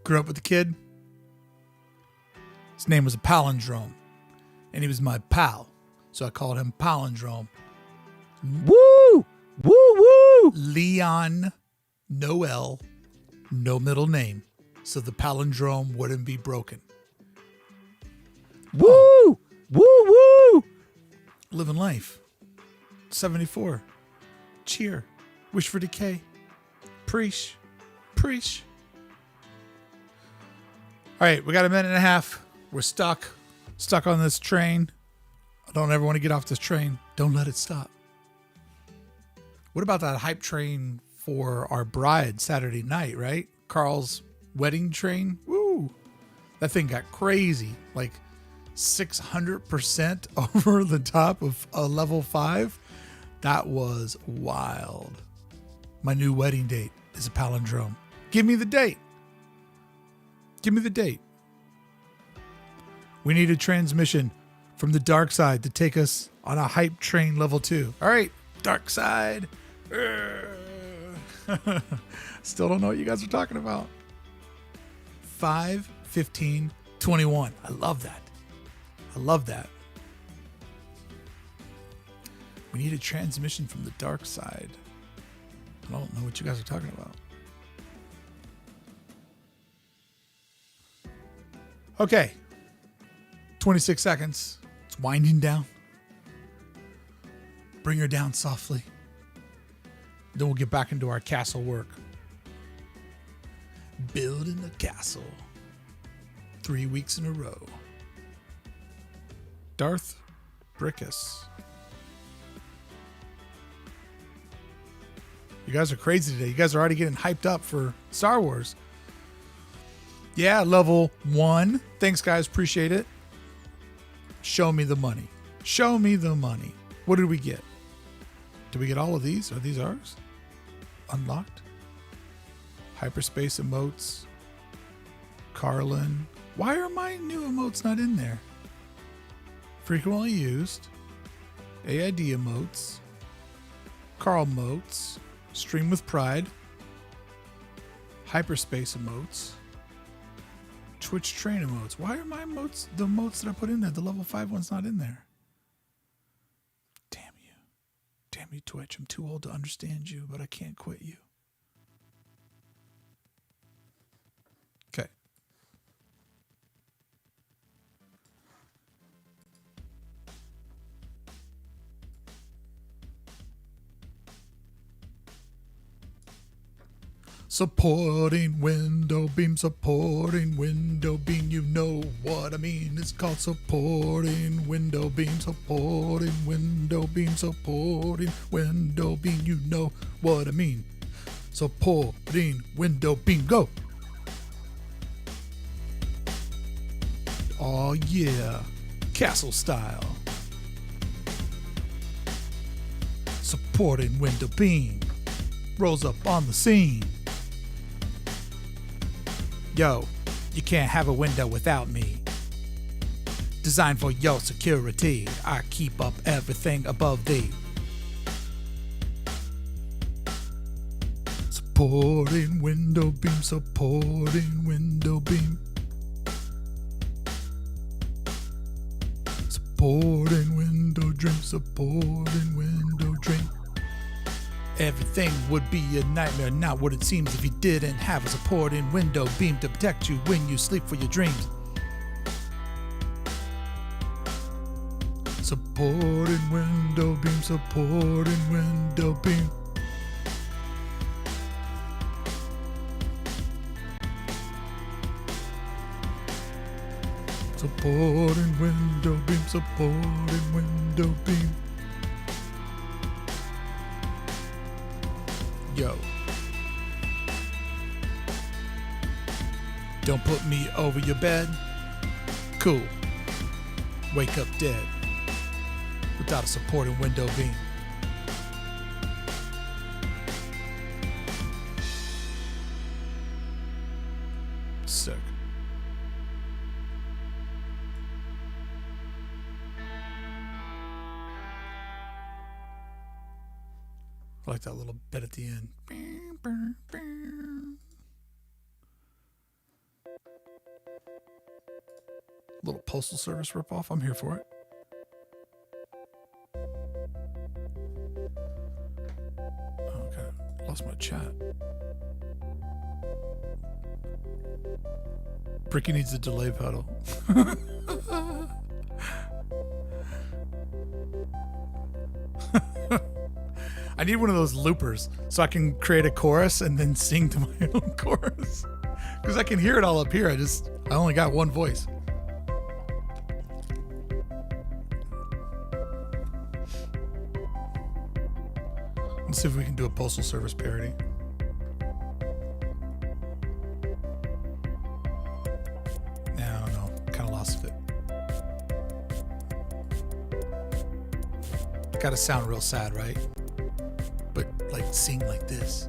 Grew up with a kid. His name was a palindrome. And he was my pal. So I called him Palindrome. Woo! Woo woo! Leon Noel, no middle name. So the palindrome wouldn't be broken. Woo! Woo woo! Living life. 74. Cheer. Wish for decay. Preach. Preach. All right, we got a minute and a half. We're stuck on this train. I don't ever want to get off this train. Don't let it stop. What about that hype train for our bride Saturday night, right? Carl's wedding train. Woo. That thing got crazy. Like 600% over the top of a level 5. That was wild. My new wedding date is a palindrome. Give me the date. Give me the date. We need a transmission from the dark side to take us on a hype train level 2. All right, dark side. Still don't know what you guys are talking about. 5, 15, 21. I love that. I love that. We need a transmission from the dark side. I don't know what you guys are talking about. Okay. 26 seconds. It's winding down. Bring her down softly. Then we'll get back into our castle work. Building a castle. 3 weeks in a row. Darth Brickus. You guys are crazy today. You guys are already getting hyped up for Star Wars. Yeah, level 1. Thanks, guys. Appreciate it. Show me the money. Show me the money. What did we get? Did we get all of these? Are these ours? Unlocked. Hyperspace emotes. Carlin. Why are my new emotes not in there? Frequently used. AID emotes. Carl emotes. Stream with pride. Hyperspace emotes. Twitch train emotes. Why are my emotes, the emotes that I put in there, the level 5 one's not in there? Damn you. Damn you, Twitch. I'm too old to understand you, but I can't quit you. Okay. Supporting window beam, you know what I mean. It's called supporting window beam, you know what I mean. Supporting window beam, go. Oh yeah, castle style. Supporting window beam, rolls up on the scene. Yo, you can't have a window without me. Designed for your security, I keep up everything above thee. Supporting window beam, supporting window beam. Supporting window drink, supporting window drink. Everything would be a nightmare, not what it seems if you didn't have a supporting window beam to protect you when you sleep for your dreams. Supporting window beam, supporting window beam. Supporting window beam, supporting window beam. Yo. Don't put me over your bed. Cool. Wake up dead without a supporting window beam. Sick. I like that little bit at the end. Little Postal Service ripoff. I'm here for it. Okay. Lost my chat. Bricky needs a delay pedal. I need one of those loopers so I can create a chorus and then sing to my own chorus. Because I can hear it all up here. I only got one voice. Let's see if we can do a Postal Service parody. I don't know. Kind of lost it. Gotta sound real sad, right? But like sing like this.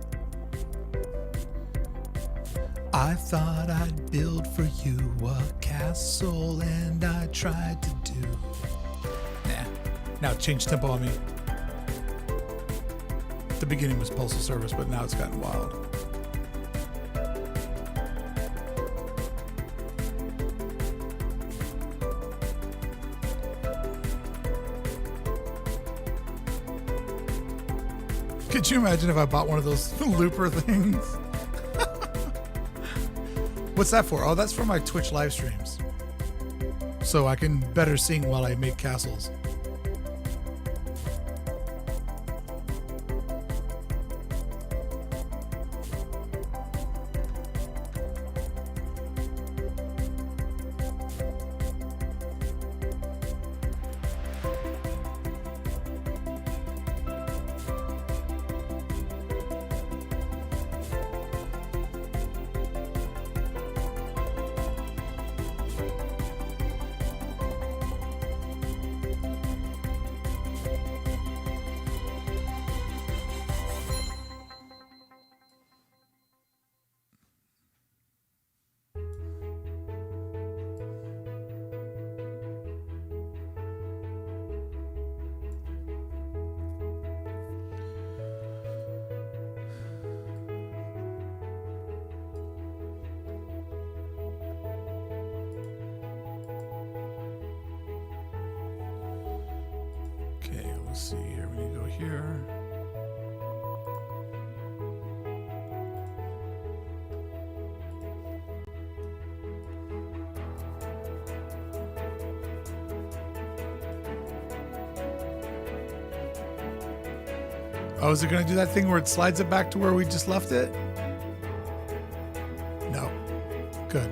I thought I'd build for you a castle, and I tried to do. Nah. Now change tempo on me. The beginning was Postal Service, but now it's gotten wild. Could you imagine if I bought one of those looper things? What's that for? Oh, that's for my Twitch live streams. So I can better sing while I make castles. Let's see here. We need to go here. Oh, is it going to do that thing where it slides it back to where we just left it? No. Good.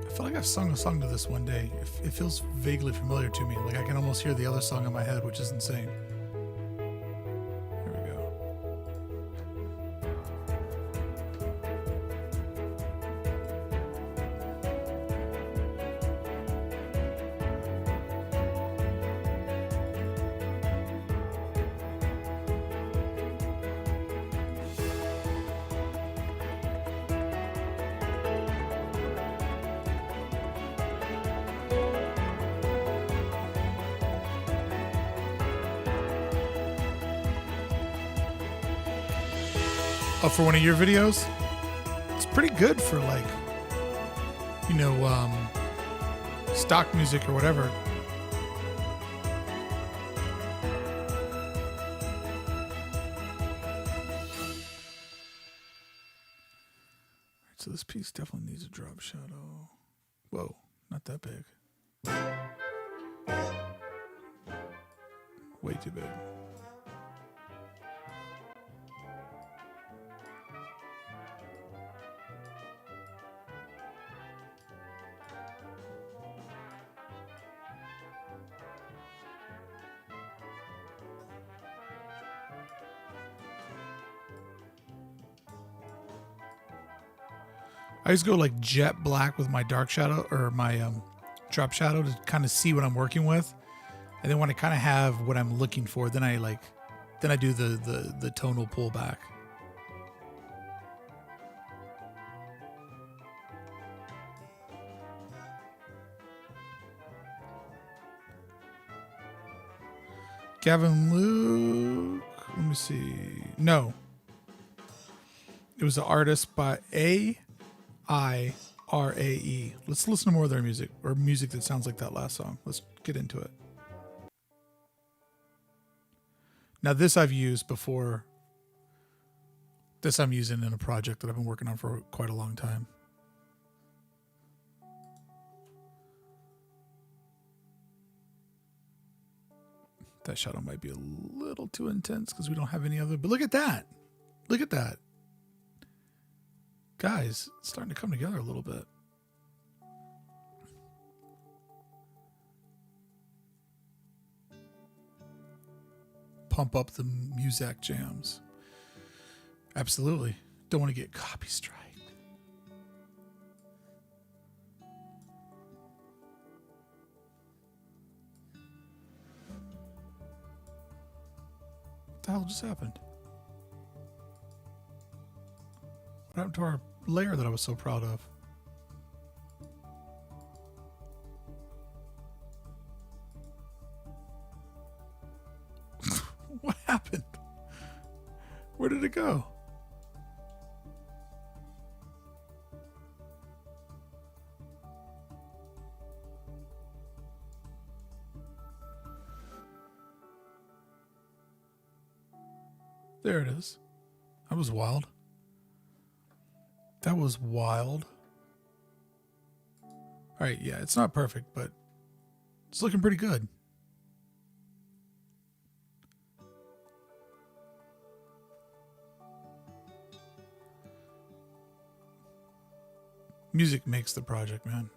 I feel like I've sung a song to this one day. It feels vaguely familiar to me. Like I can almost hear the other song in my head, which is insane. Here we go. Oh, for one of your videos? It's pretty good for like, you know, stock music or whatever. So this piece definitely needs a drop shadow. Whoa, not that big. Way too big. I just go like jet black with my dark shadow or my drop shadow to kind of see what I'm working with. And then when I kind of have what I'm looking for, then I do the tonal pullback. Gavin Luke, let me see. No. It was an artist by AIRAE. Let's listen to more of their music, or music that sounds like that last song. Let's get into it. Now this I've used before. This I'm using in a project that I've been working on for quite a long time. That shadow might be a little too intense because we don't have any other, but look at that. Look at that. Guys, it's starting to come together a little bit. Pump up the Muzak jams. Absolutely. Don't want to get copy striked. What the hell just happened? What happened to our layer that I was so proud of? What happened? Where did it go? There it is. That was wild. That was wild. All right, yeah, it's not perfect, but it's looking pretty good. Music makes the project, man.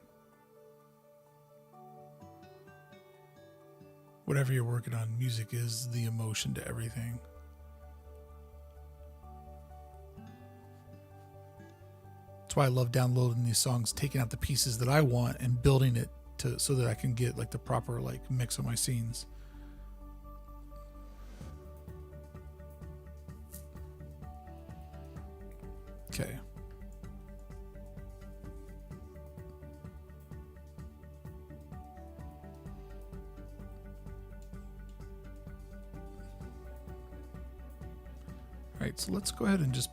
Whatever you're working on, music is the emotion to everything. That's why I love downloading these songs, taking out the pieces that I want and building it to so that I can get like the proper like mix of my scenes. Okay. All right, so let's go ahead and just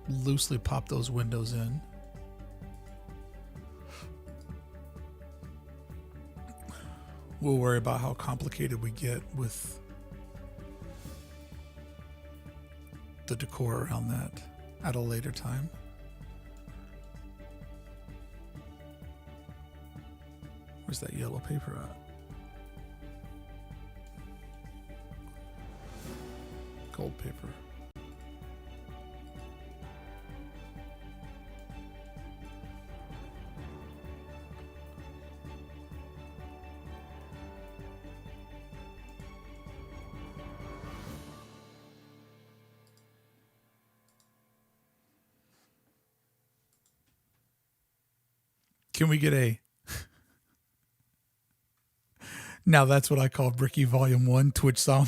loosely pop those windows in. We'll worry about how complicated we get with the decor around that at a later time. Where's that yellow paper at? Gold paper. Can we get a... Now that's what I call Bricky Volume 1 Twitch song.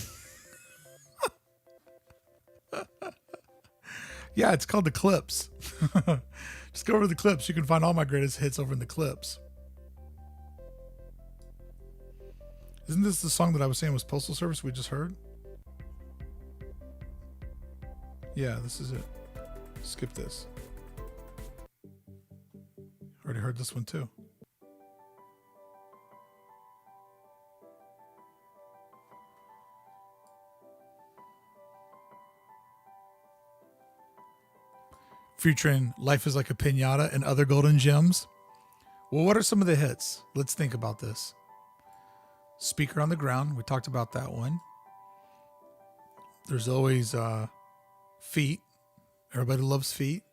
Yeah, it's called The Clips. Just go over the clips. You can find all my greatest hits over in the clips. Isn't this the song that I was saying was Postal Service we just heard? Yeah, this is it. Skip this. Already heard this one too. Featuring Life is Like a Pinata and Other Golden Gems. Well, what are some of the hits? Let's think about this. Speaker on the Ground. We talked about that one. There's always Feet. Everybody loves Feet.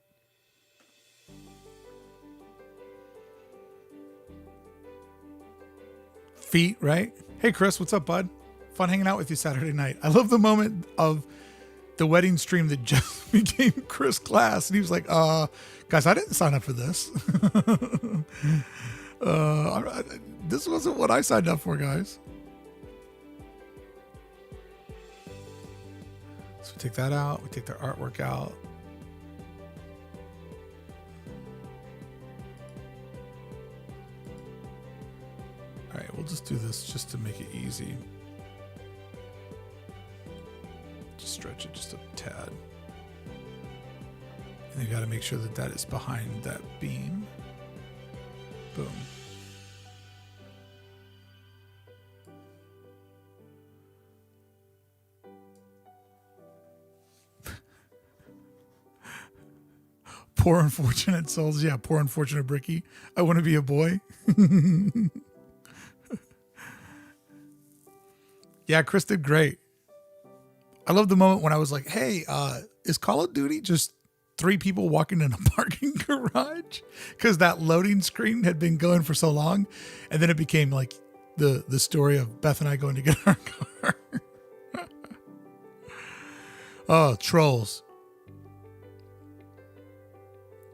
Feet, right? Hey, Chris, what's up, bud? Fun hanging out with you Saturday night. I love the moment of the wedding stream that just became Chris Glass. And he was like, guys, I didn't sign up for this. This wasn't what I signed up for, guys. So we take that out. We take their artwork out. All right, we'll just do this just to make it easy. Just stretch it just a tad. And you got to make sure that that is behind that beam. Boom. Poor unfortunate souls. Yeah, poor unfortunate Bricky. I want to be a boy. Yeah, Chris did great. I love the moment when I was like, hey, is Call of Duty just 3 people walking in a parking garage? Because that loading screen had been going for so long. And then it became like the story of Beth and I going to get our car. Oh, trolls.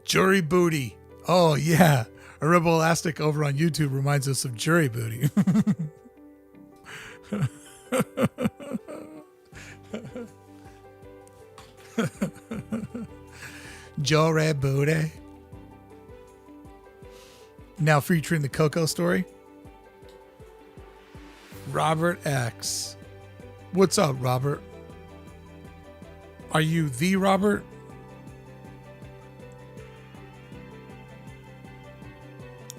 Jury Booty. Oh, yeah. A Rebel Elastic over on YouTube reminds us of Jury Booty. Jury Booty. Now featuring the Coco story. Robert X. What's up, Robert? Are you the Robert?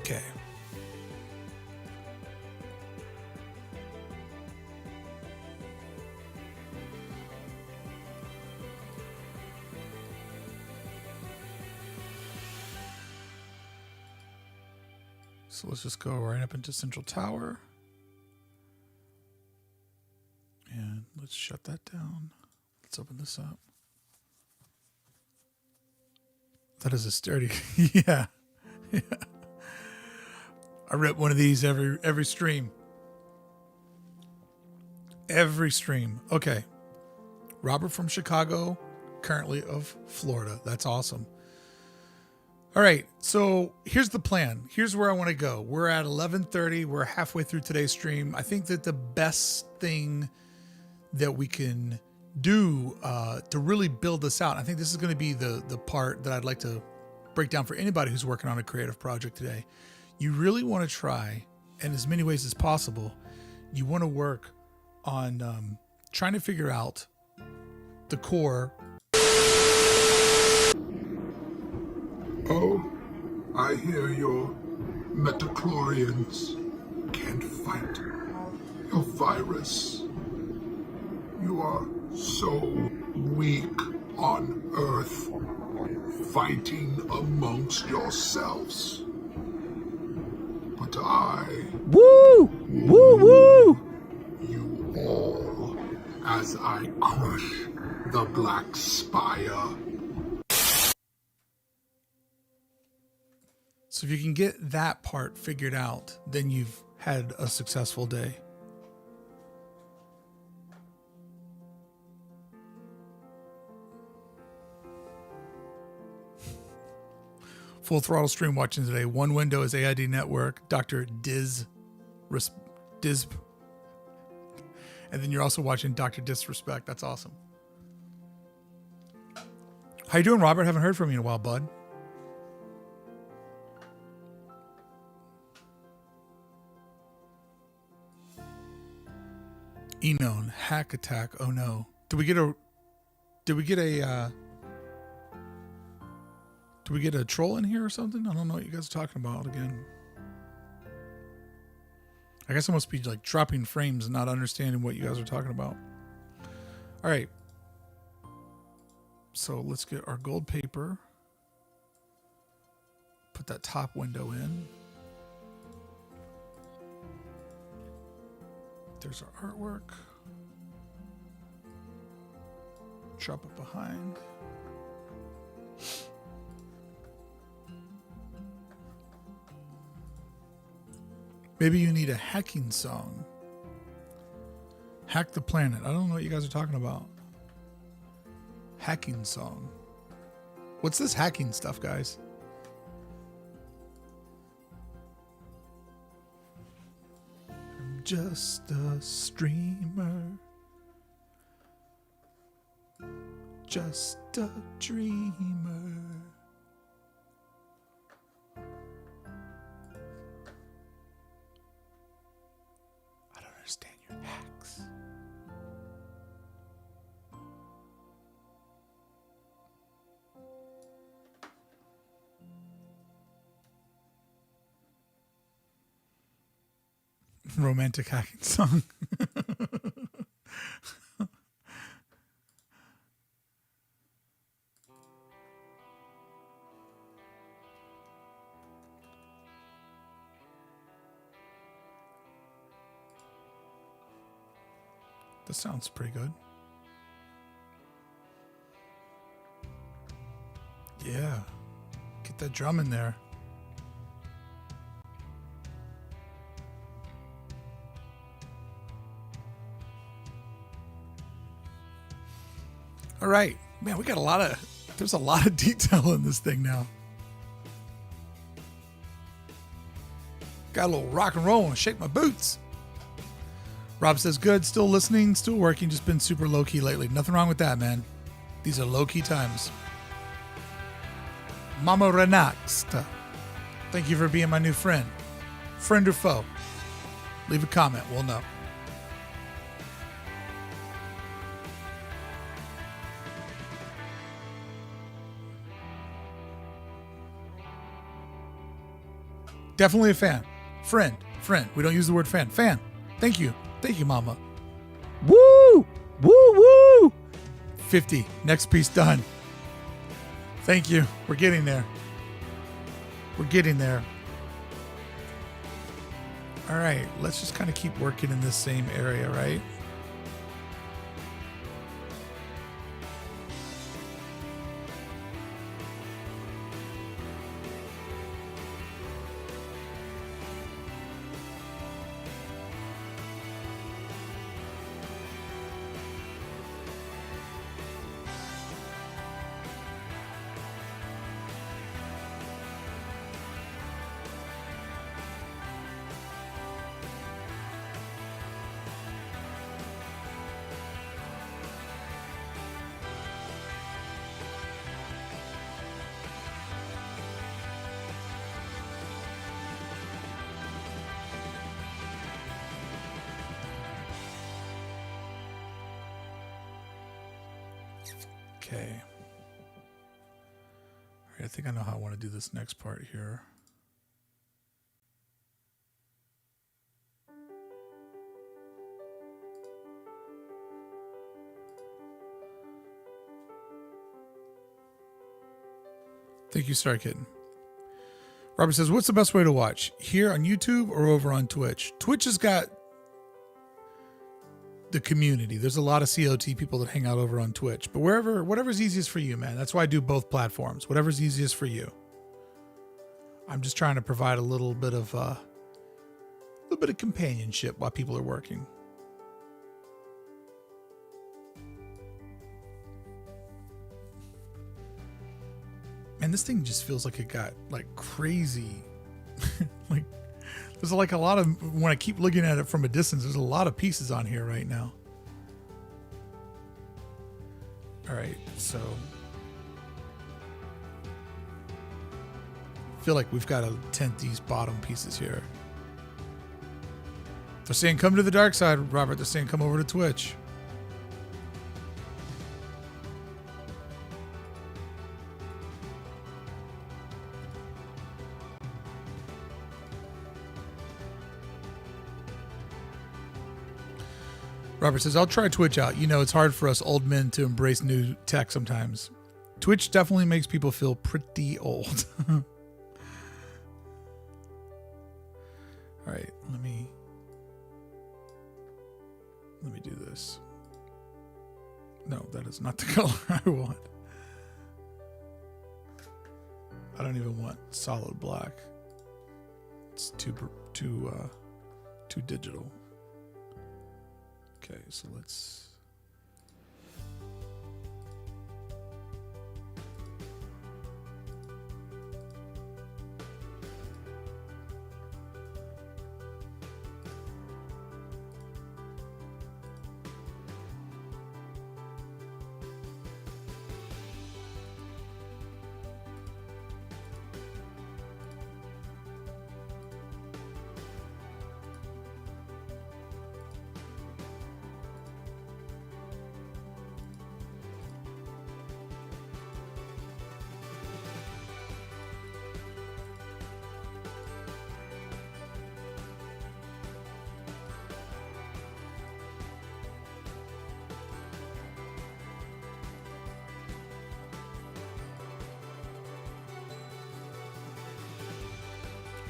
Okay. So let's just go right up into Central Tower. And let's shut that down. Let's open this up. That is a sturdy. Yeah. Yeah. I rip one of these every stream. Every stream. Okay. Robert from Chicago, currently of Florida. That's awesome. All right. So here's the plan. Here's where I want to go. We're at 11:30. We're halfway through today's stream. I think that the best thing that we can do to really build this out, I think this is going to be the part that I'd like to break down for anybody who's working on a creative project today. You really want to try, in as many ways as possible, you want to work on trying to figure out the core. Oh, I hear your metachlorians can't fight your virus. You are so weak on Earth, fighting amongst yourselves. But I, Woo! Woo woo! you all, as I crush the Black Spire. So if you can get that part figured out, then you've had a successful day. Full throttle stream watching today. One window is AID Network, Dr. Diz, and then you're also watching Dr. Disrespect. That's awesome. How you doing, Robert? Haven't heard from you in a while, bud. Enon, hack attack. Oh no. Did we get a Do we get a troll in here or something? I don't know what you guys are talking about again. I guess I must be like dropping frames and not understanding what you guys are talking about. All right. So let's get our gold paper. Put that top window in. There's our artwork. Drop it behind. Maybe you need a hacking song. Hack the planet. I don't know what you guys are talking about. Hacking song. What's this hacking stuff, guys? I'm just a streamer. Just a dreamer. I don't understand your hacks. Romantic hacking song. That sounds pretty good. Yeah. Get that drum in there. All right. Man, we got there's a lot of detail in this thing now. Got a little rock and roll and shake my boots. Rob says, good, still listening, still working, just been super low-key lately. Nothing wrong with that, man. These are low-key times. Mama Renaxt, thank you for being my new friend. Friend or foe? Leave a comment, we'll know. Definitely a fan. Friend. We don't use the word fan. Fan. Thank you. Thank you, Mama. Woo! Woo woo! 50. Next piece done. Thank you. We're getting there. We're getting there. All right. Let's just kind of keep working in this same area, right? Okay. All right, I think I know how I want to do this next part here. Thank you, Star Kitten. Robert says, what's the best way to watch? Here on YouTube or over on Twitch? Twitch has got the community. There's a lot of COT people that hang out over on Twitch, but whatever's easiest for you, man. That's why I do both platforms. Whatever's easiest for you. I'm just trying to provide a little bit of companionship while people are working. Man, this thing just feels like it got like crazy. Like there's like a lot of, when I keep looking at it from a distance, there's a lot of pieces on here right now. All right, so I feel like we've got to tent these bottom pieces here. They're saying come to the dark side, Robert. They're saying come over to Twitch. Robert says, I'll try Twitch out. You know, it's hard for us old men to embrace new tech sometimes. Twitch definitely makes people feel pretty old. All right, let me do this. No, that is not the color I want. I don't even want solid black. It's too digital. Okay, so let's.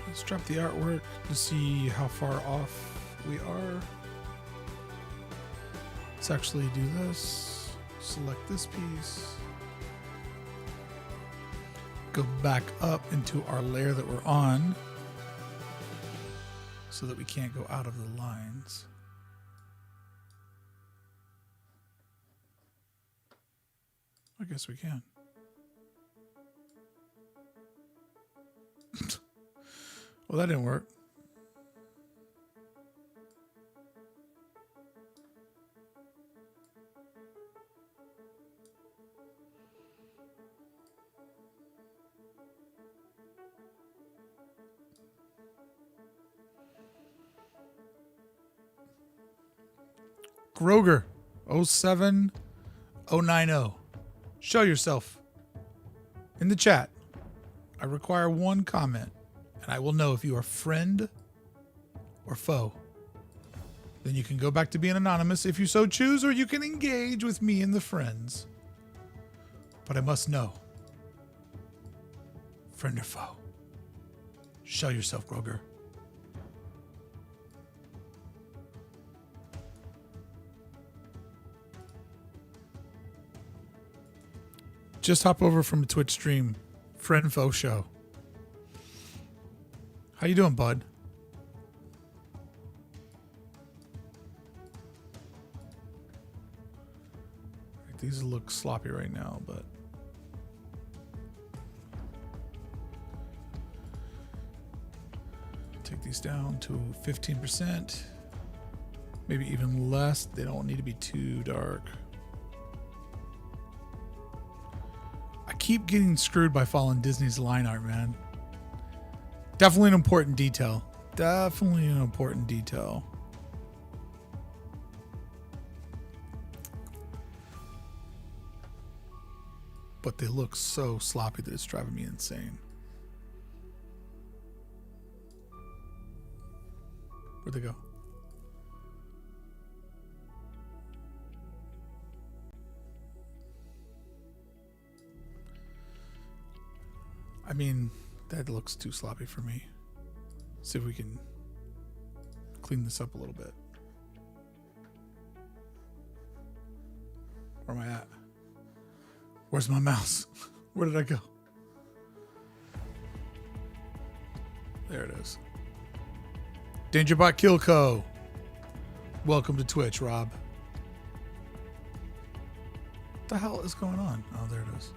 Let's drop the artwork to see how far off we are. Let's actually do this. Select this piece. Go back up into our layer that we're on so that we can't go out of the lines. I guess we can. Well, that didn't work. Groger 07090. Show yourself in the chat. I require one comment. And I will know if you are friend or foe. Then you can go back to being anonymous if you so choose, or you can engage with me and the friends. But I must know. Friend or foe. Show yourself, Groger. Just hop over from a Twitch stream. Friend foe show. How you doing, bud? These look sloppy right now, but take these down to 15%, maybe even less. They don't need to be too dark. I keep getting screwed by following Disney's line art, man. Definitely an important detail. Definitely an important detail. But they look so sloppy that it's driving me insane. Where'd they go? I mean, that looks too sloppy for me. See if we can clean this up a little bit. Where am I at? Where's my mouse? Where did I go? There it is. DangerBot Killco. Welcome to Twitch, Rob. What the hell is going on? Oh, there it is.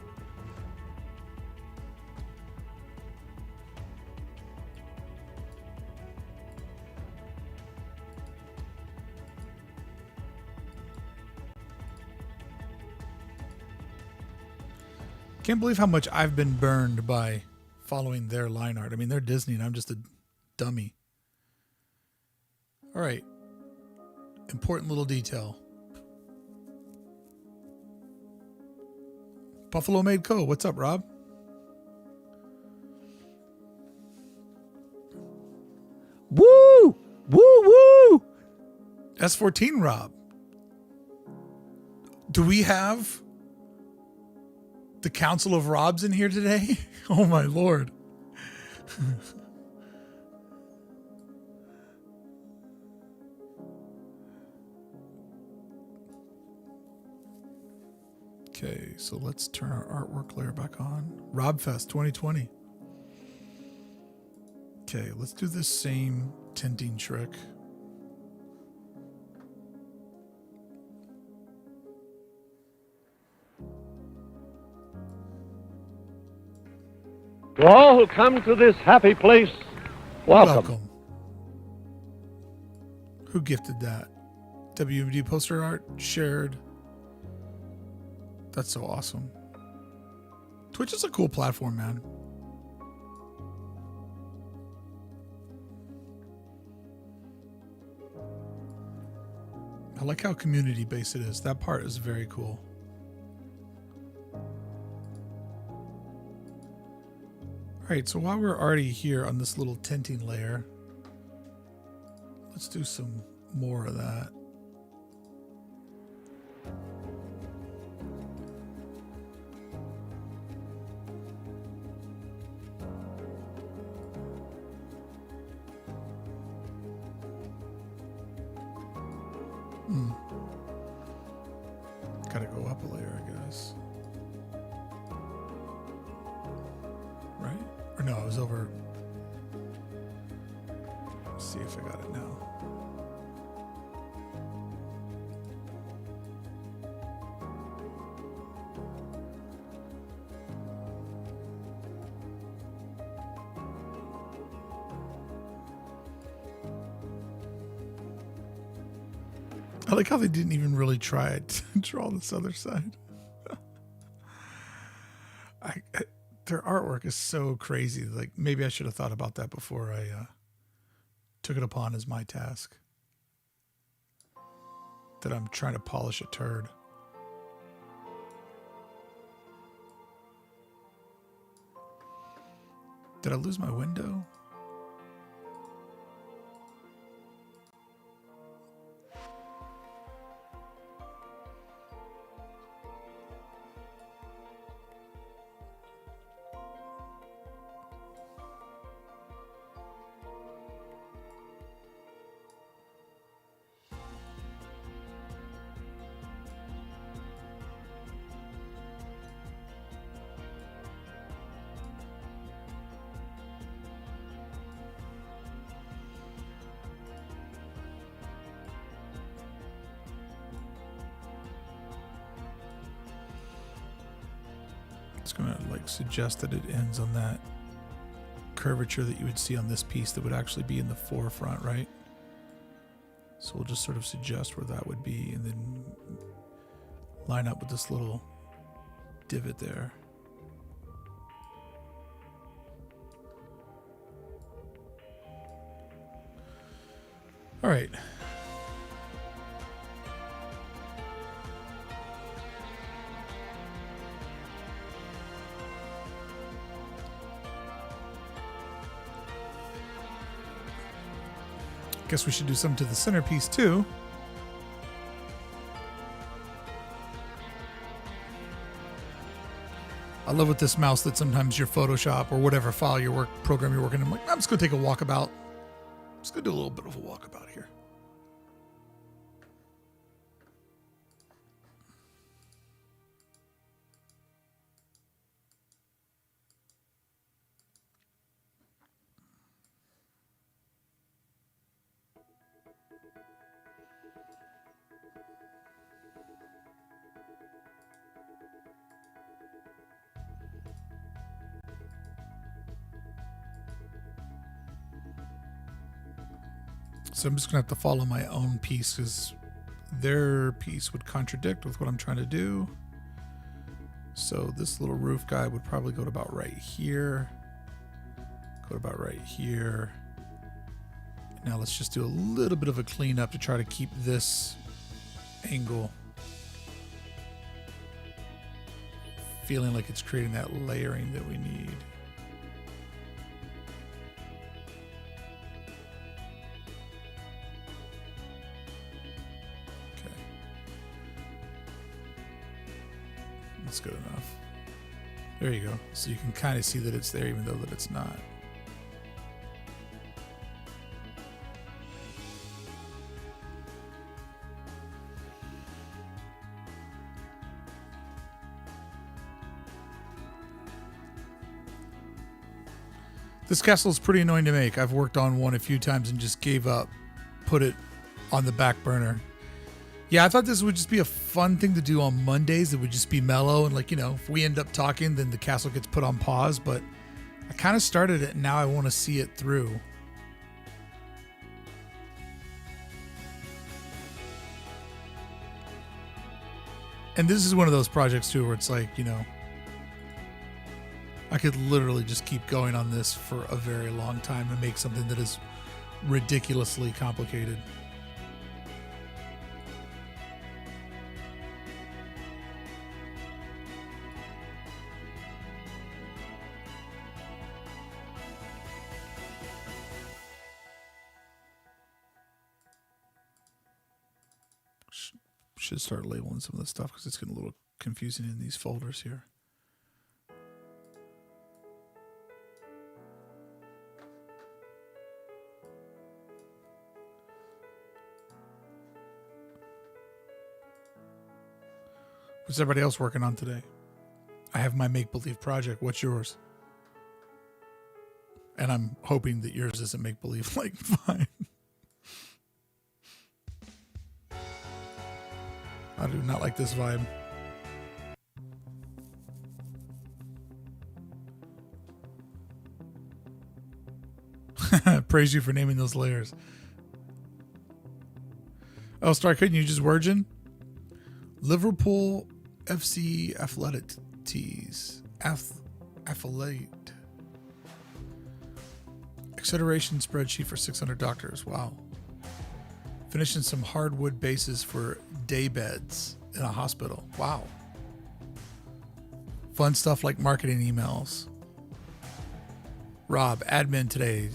Can't believe how much I've been burned by following their line art. I mean, they're Disney and I'm just a dummy. All right. Important little detail. Buffalo Made Co. What's up, Rob? Woo! Woo woo! S14 Rob. Do we have the Council of Robs in here today? Oh my lord. Okay, so let's turn our artwork layer back on. Robfest 2020. Okay, let's do this same tinting trick. To all who come to this happy place, welcome. Who gifted that? WMD poster art shared. That's so awesome. Twitch is a cool platform, man. I like how community based it is. That part is very cool. All right, so while we're already here on this little tinting layer, let's do some more of that. Gotta go up a layer, I guess. Right? Or no, it was over. Let's see if I got it now. I like how they didn't even really try to draw this other side. Their artwork is so crazy. Like, maybe I should have thought about that before I took it upon as my task. That I'm trying to polish a turd. Did I lose my window? It's going to like suggest that it ends on that curvature that you would see on this piece that would actually be in the forefront, right? So we'll just sort of suggest where that would be and then line up with this little divot there. All right. Guess we should do something to the centerpiece too. I love with this mouse that sometimes your Photoshop or whatever file program you're working in, I'm like, I'm just gonna take a walkabout. I'm just gonna do a little bit of a walkabout here. So I'm just gonna have to follow my own piece because their piece would contradict with what I'm trying to do. So this little roof guy would probably go to about right here. Go to about right here. Now let's just do a little bit of a cleanup to try to keep this angle feeling like it's creating that layering that we need. That's good enough. There you go. So you can kind of see that it's there even though that it's not. This castle is pretty annoying to make. I've worked on one a few times and just gave up, put it on the back burner. Yeah, I thought this would just be a fun thing to do on Mondays. It would just be mellow and like, you know, if we end up talking, then the castle gets put on pause. But I kind of started it and now I want to see it through. And this is one of those projects too where it's like, you know, I could literally just keep going on this for a very long time and make something that is ridiculously complicated. Should start labeling some of this stuff because it's getting a little confusing in these folders here. What's everybody else working on today? I have my make-believe project. What's yours? And I'm hoping that yours isn't make-believe like mine. I do not like this vibe. Praise you for naming those layers. Oh, Star, couldn't you just virgin? Liverpool FC Athletic Tees. Athlete. Acceleration spreadsheet for 600 doctors. Wow. Finishing some hardwood bases for day beds in a hospital. Wow. Fun stuff like marketing emails. Rob, admin today.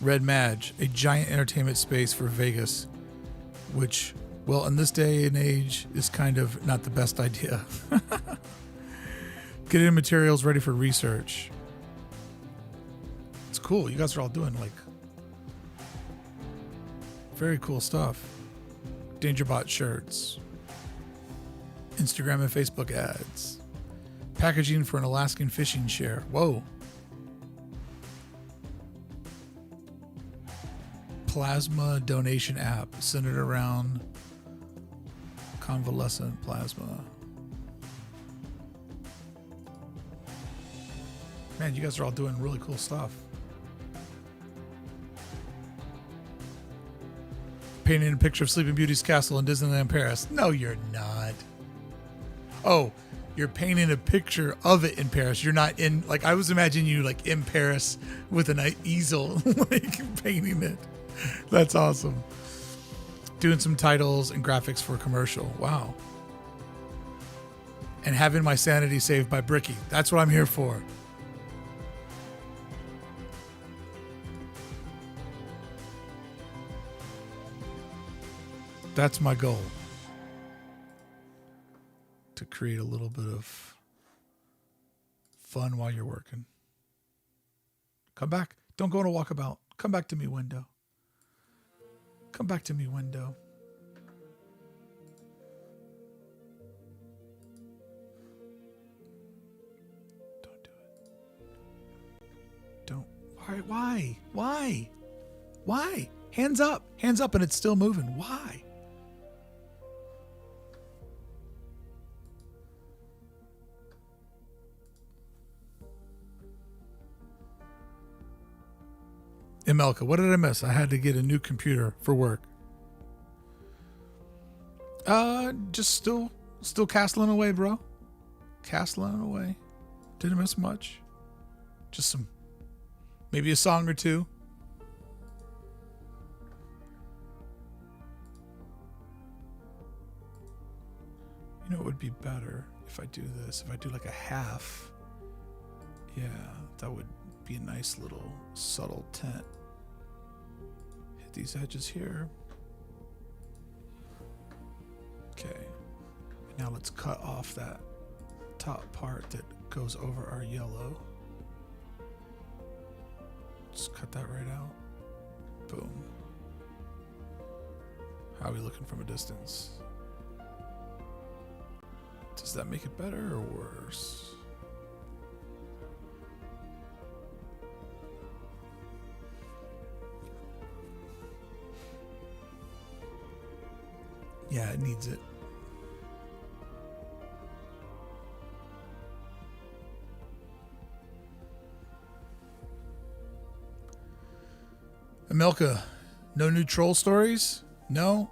Red Madge, a giant entertainment space for Vegas, which, well, in this day and age is kind of not the best idea. Getting materials ready for research. It's cool. You guys are all doing like very cool stuff. DangerBot shirts. Instagram and Facebook ads. Packaging for an Alaskan fishing share. Whoa. Plasma donation app centered around convalescent plasma. Man, you guys are all doing really cool stuff. Painting a picture of Sleeping Beauty's castle in Disneyland Paris. No, you're not. Oh, you're painting a picture of it in Paris. You're not in, like, I was imagining you like in Paris with an easel, like painting it. That's awesome. Doing some titles and graphics for a commercial. Wow. And having my sanity saved by Bricky. That's what I'm here for. That's my goal. To create a little bit of fun while you're working. Come back. Don't go on a walkabout. Come back to me, window. Come back to me, window. Don't do it. Don't. Why? Hands up and it's still moving. Why? Imelka, what did I miss? I had to get a new computer for work. Just still castling away, bro. Castling away. Didn't miss much. Just maybe a song or two. You know, it would be better if I do this. If I do like a half. Yeah, that would be a nice little subtle tint. Hit these edges here. Okay. Now let's cut off that top part that goes over our yellow. Just cut that right out. Boom. How are we looking from a distance? Does that make it better or worse? Yeah, it needs it. Amelka, no new troll stories? No?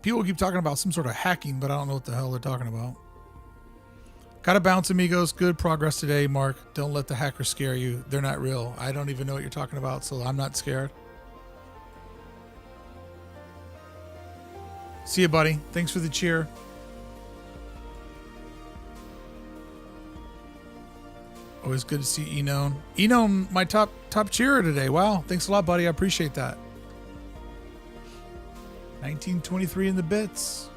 People keep talking about some sort of hacking, but I don't know what the hell they're talking about. Gotta bounce, amigos. Good progress today, Mark. Don't let the hackers scare you. They're not real. I don't even know what you're talking about, so I'm not scared. See you, buddy. Thanks for the cheer. Always good to see Enon. Enon, my top cheerer today. Wow. Thanks a lot, buddy. I appreciate that. 1923 in the bits.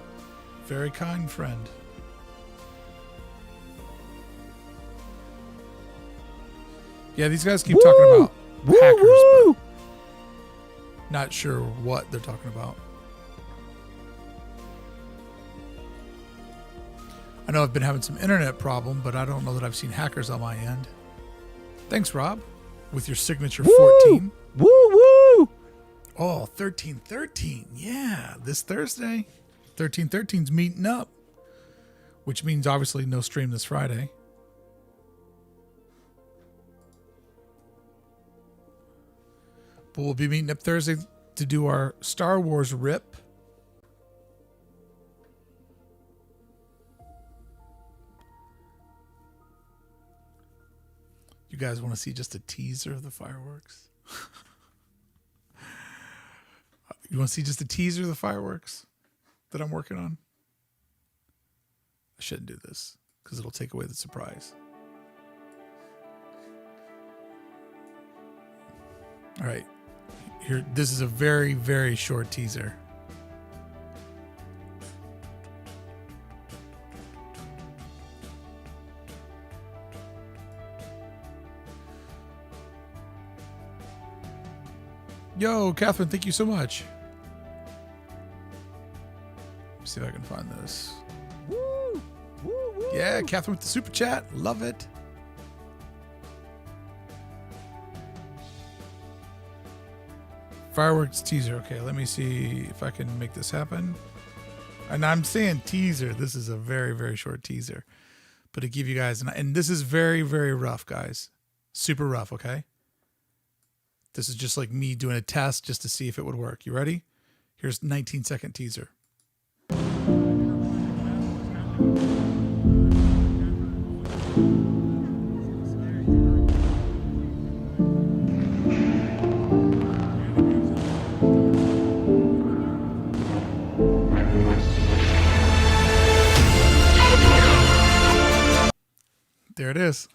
Very kind friend. Yeah, these guys keep talking about hackers, but not sure what they're talking about. I know I've been having some internet problem, but I don't know that I've seen hackers on my end. Thanks, Rob, with your signature 14. Woo, woo. Oh, 1313. Yeah, this Thursday. 1313's meeting up, which means obviously no stream this Friday. But we'll be meeting up Thursday to do our Star Wars rip. You guys want to see just a teaser of the fireworks? You want to see just a teaser of the fireworks that I'm working on? I shouldn't do this because it'll take away the surprise. All right. Here, this is a very, very short teaser. Yo, Catherine, thank you so much. Let's see if I can find this. Woo, woo, woo. Yeah, Catherine with the super chat. Love it. Fireworks teaser. Okay, let me see if I can make this happen. And I'm saying teaser. This is a very, very short teaser. But to give you guys, and this is very, very rough, guys. Super rough, okay? This is just like me doing a test just to see if it would work. You ready? Here's 19-second teaser. There it is.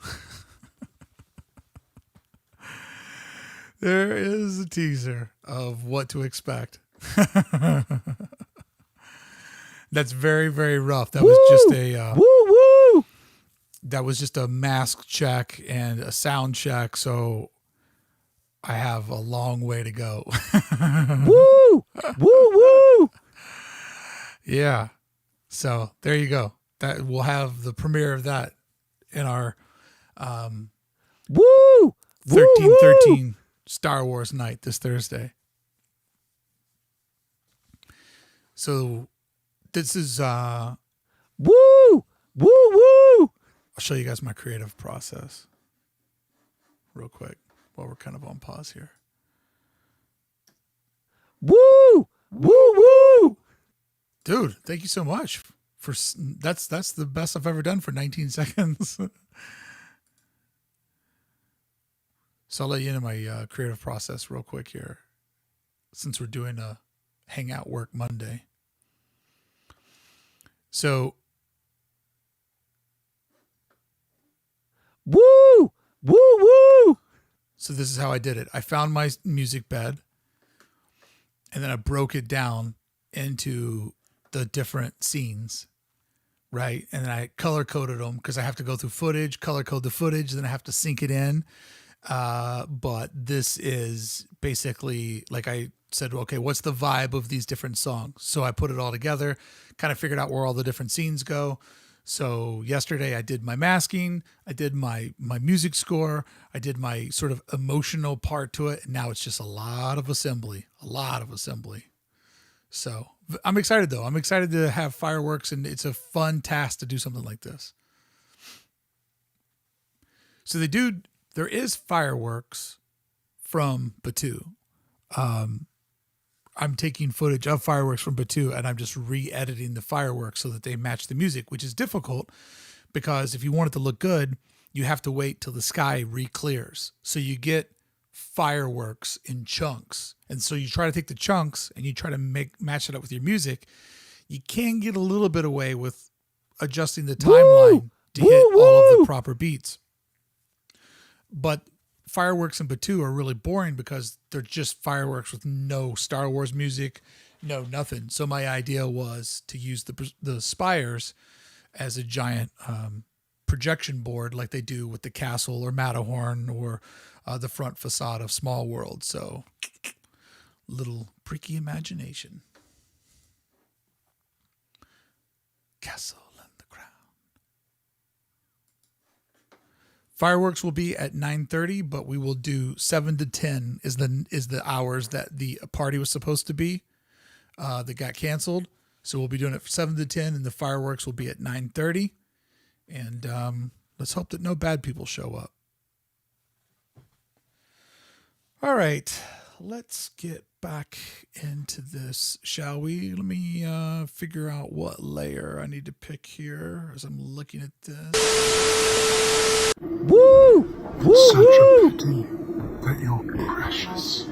There is a teaser of what to expect. That's very, very rough. That was just a that was just a mask check and a sound check. So I have a long way to go. Woo! Woo, woo! Yeah. So there you go. That we'll have the premiere of that in our Woo! 1313 Star Wars night this Thursday. So this is Woo! Woo, woo! I'll show you guys my creative process real quick while we're kind of on pause here. Woo! Woo, woo! Dude, thank you so much for that's the best I've ever done for 19 seconds. So I'll let you into my creative process real quick here, since we're doing a Hangout Work Monday. So, woo, woo, woo. So this is how I did it. I found my music bed, and then I broke it down into the different scenes. right? And then I color coded them because I have to go through footage, color code the footage, then I have to sync it in. But this is basically like I said, okay, what's the vibe of these different songs? So I put it all together, kind of figured out where all the different scenes go. So yesterday I did my masking, I did my music score, I did my sort of emotional part to it, and now it's just a lot of assembly. So I'm excited though. I'm excited to have fireworks, and it's a fun task to do something like this. So there is fireworks from Batu. I'm taking footage of fireworks from Batu, and I'm just re-editing the fireworks so that they match the music, which is difficult because if you want it to look good, you have to wait till the sky re-clears. So you get fireworks in chunks. And so you try to take the chunks and you try to match it up with your music. You can get a little bit away with adjusting the timeline to hit all of the proper beats. But fireworks in Batu are really boring because they're just fireworks with no Star Wars music, no nothing. So my idea was to use the spires as a giant projection board like they do with the castle or Matterhorn or the front facade of Small World. So little freaky imagination. Castle and the Crown. Fireworks will be at 9:30, but we will do 7 to 10 is the hours that the party was supposed to be that got canceled. So we'll be doing it from 7 to 10, and the fireworks will be at 9:30. And let's hope that no bad people show up. All right, let's get back into this, shall we? Let me figure out what layer I need to pick here as I'm looking at this. Woo! It's such Woo! a pity that you're precious.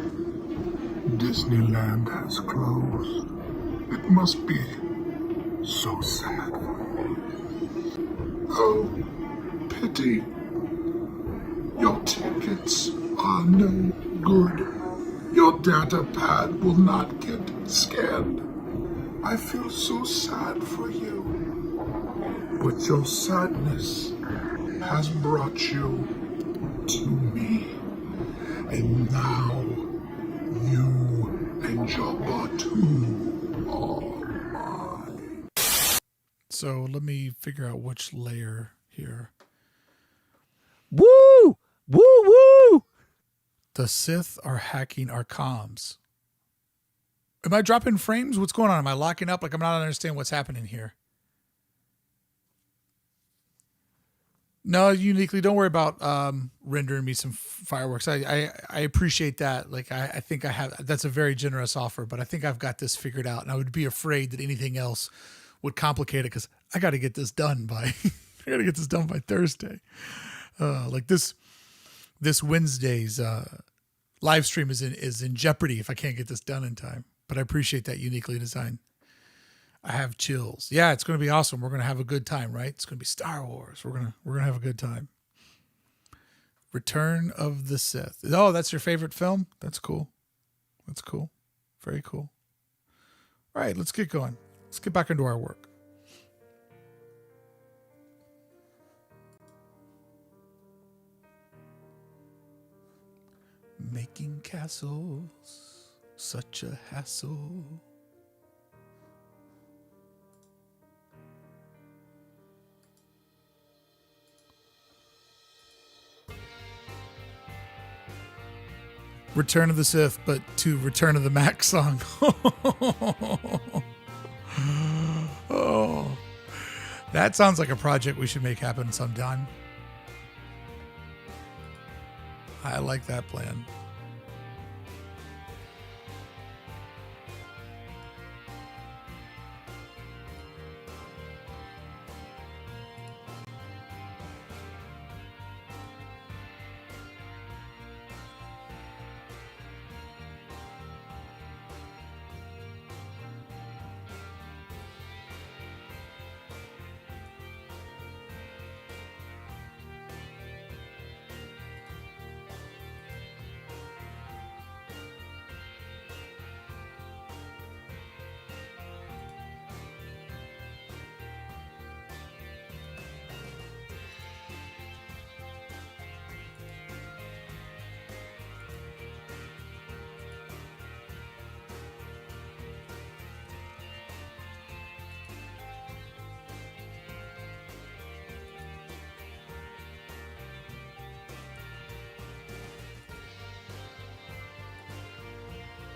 Disneyland has closed. It must be so sad for you. Oh, pity. Your tickets are no good. Your data pad will not get scanned. I feel so sad for you. But your sadness has brought you to me. And now you and your Batu are mine. So let me figure out which layer here. Woo! Woo woo! The Sith are hacking our comms. Am I dropping frames? What's going on? Am I locking up? Like I'm not understanding what's happening here. No, uniquely, don't worry about rendering me some fireworks. I appreciate that. Like I think I have. That's a very generous offer, but I think I've got this figured out, and I would be afraid that anything else would complicate it because I got to get this done by. I got to get this done by Thursday. Like this Wednesday's live stream is in jeopardy if I can't get this done in time. But I appreciate that uniquely designed. I have chills. Yeah, it's going to be awesome. We're going to have a good time, right? It's going to be Star Wars. We're going to have a good time. Return of the Sith. Oh, that's your favorite film? That's cool. That's cool. Very cool. All right, let's get going. Let's get back into our work. Making castles, such a hassle. Return of the Sith, but to Return of the Mac song. Oh, that sounds like a project we should make happen sometime. I like that plan.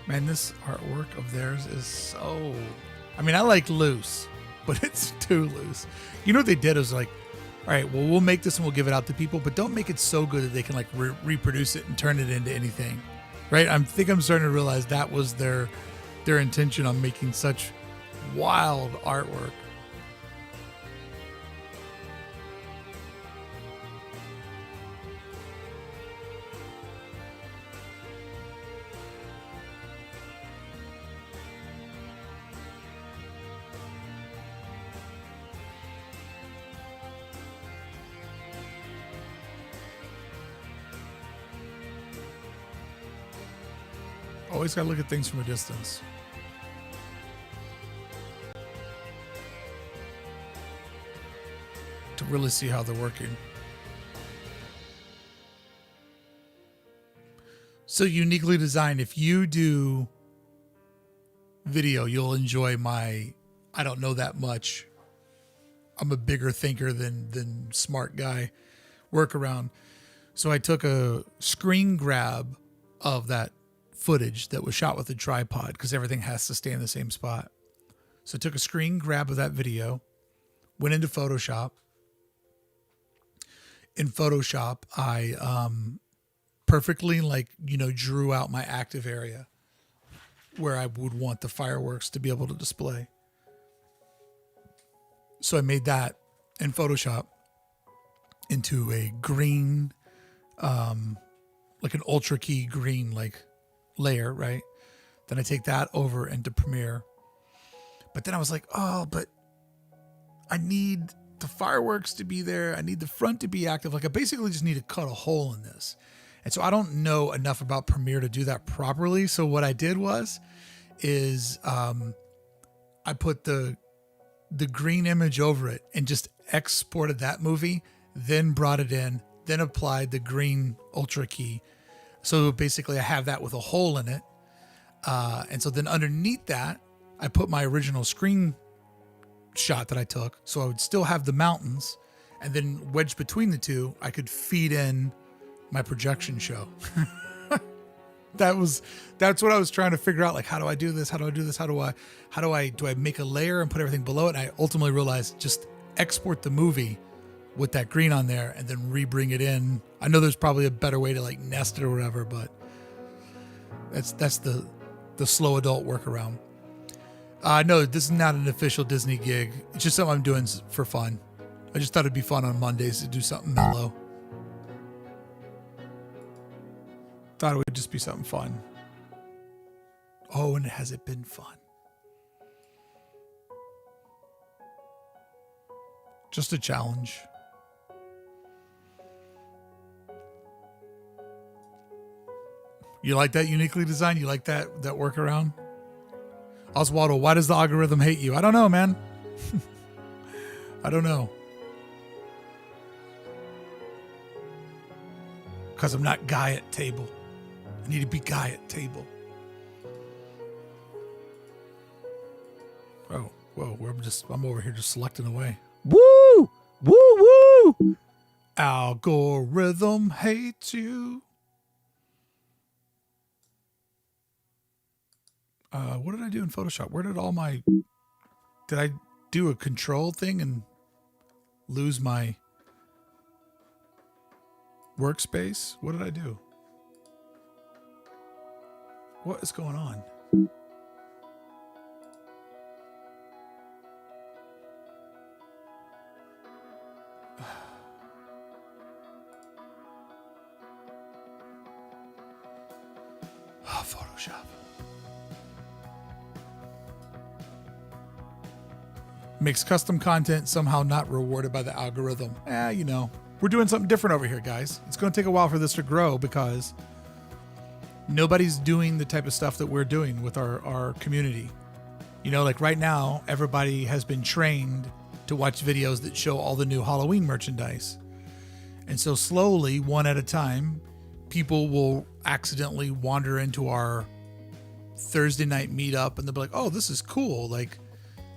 Man, this artwork of theirs is so... I mean, I like loose, but it's too loose. You know what they did is like, all right, well, we'll make this and we'll give it out to people, but don't make it so good that they can like reproduce it and turn it into anything, right? I think I'm starting to realize that was their intention on making such wild artwork. Always gotta look at things from a distance. To really see how they're working. So uniquely designed. If you do video, you'll enjoy my, I don't know that much, I'm a bigger thinker than smart guy workaround. So I took a screen grab of that footage that was shot with a tripod because everything has to stay in the same spot. So I took a screen grab of that video, went into Photoshop. In Photoshop, I perfectly drew out my active area where I would want the fireworks to be able to display. So I made that in Photoshop into a green, like an ultra key green, like layer, right? Then I take that over into Premiere. But then I was like, oh, but I need the fireworks to be there. I need the front to be active. Like I basically just need to cut a hole in this. And so I don't know enough about Premiere to do that properly. So what I did is I put the green image over it and just exported that movie, then brought it in, then applied the green ultra key. So basically I have that with a hole in it. And so then underneath that, I put my original screen shot that I took. So I would still have the mountains, and then wedged between the two, I could feed in my projection show. That's what I was trying to figure out. Like, how do I do this? How do I do this? Do I make a layer and put everything below it? And I ultimately realized just export the movie with that green on there and then re-bring it in. I know there's probably a better way to like nest it or whatever, but that's the slow adult workaround. No, this is not an official Disney gig. It's just something I'm doing for fun. I just thought it'd be fun on Mondays to do something mellow. Thought it would just be something fun. Oh, and has it been fun? Just a challenge. You like that uniquely designed? You like that workaround? Oswaldo, why does the algorithm hate you? I don't know, man. I don't know. Because I'm not guy at table. I need to be guy at table. Oh, whoa, I'm over here just selecting away. Woo! Woo woo! Algorithm hates you. What did I do in Photoshop? Where did did I do a control thing and lose my workspace? What did I do? What is going on? Photoshop. Makes custom content somehow not rewarded by the algorithm. We're doing something different over here, guys. It's going to take a while for this to grow because nobody's doing the type of stuff that we're doing with our community. Like right now, everybody has been trained to watch videos that show all the new Halloween merchandise. And so slowly, one at a time, people will accidentally wander into our Thursday night meetup and they'll be like, oh, this is cool. Like,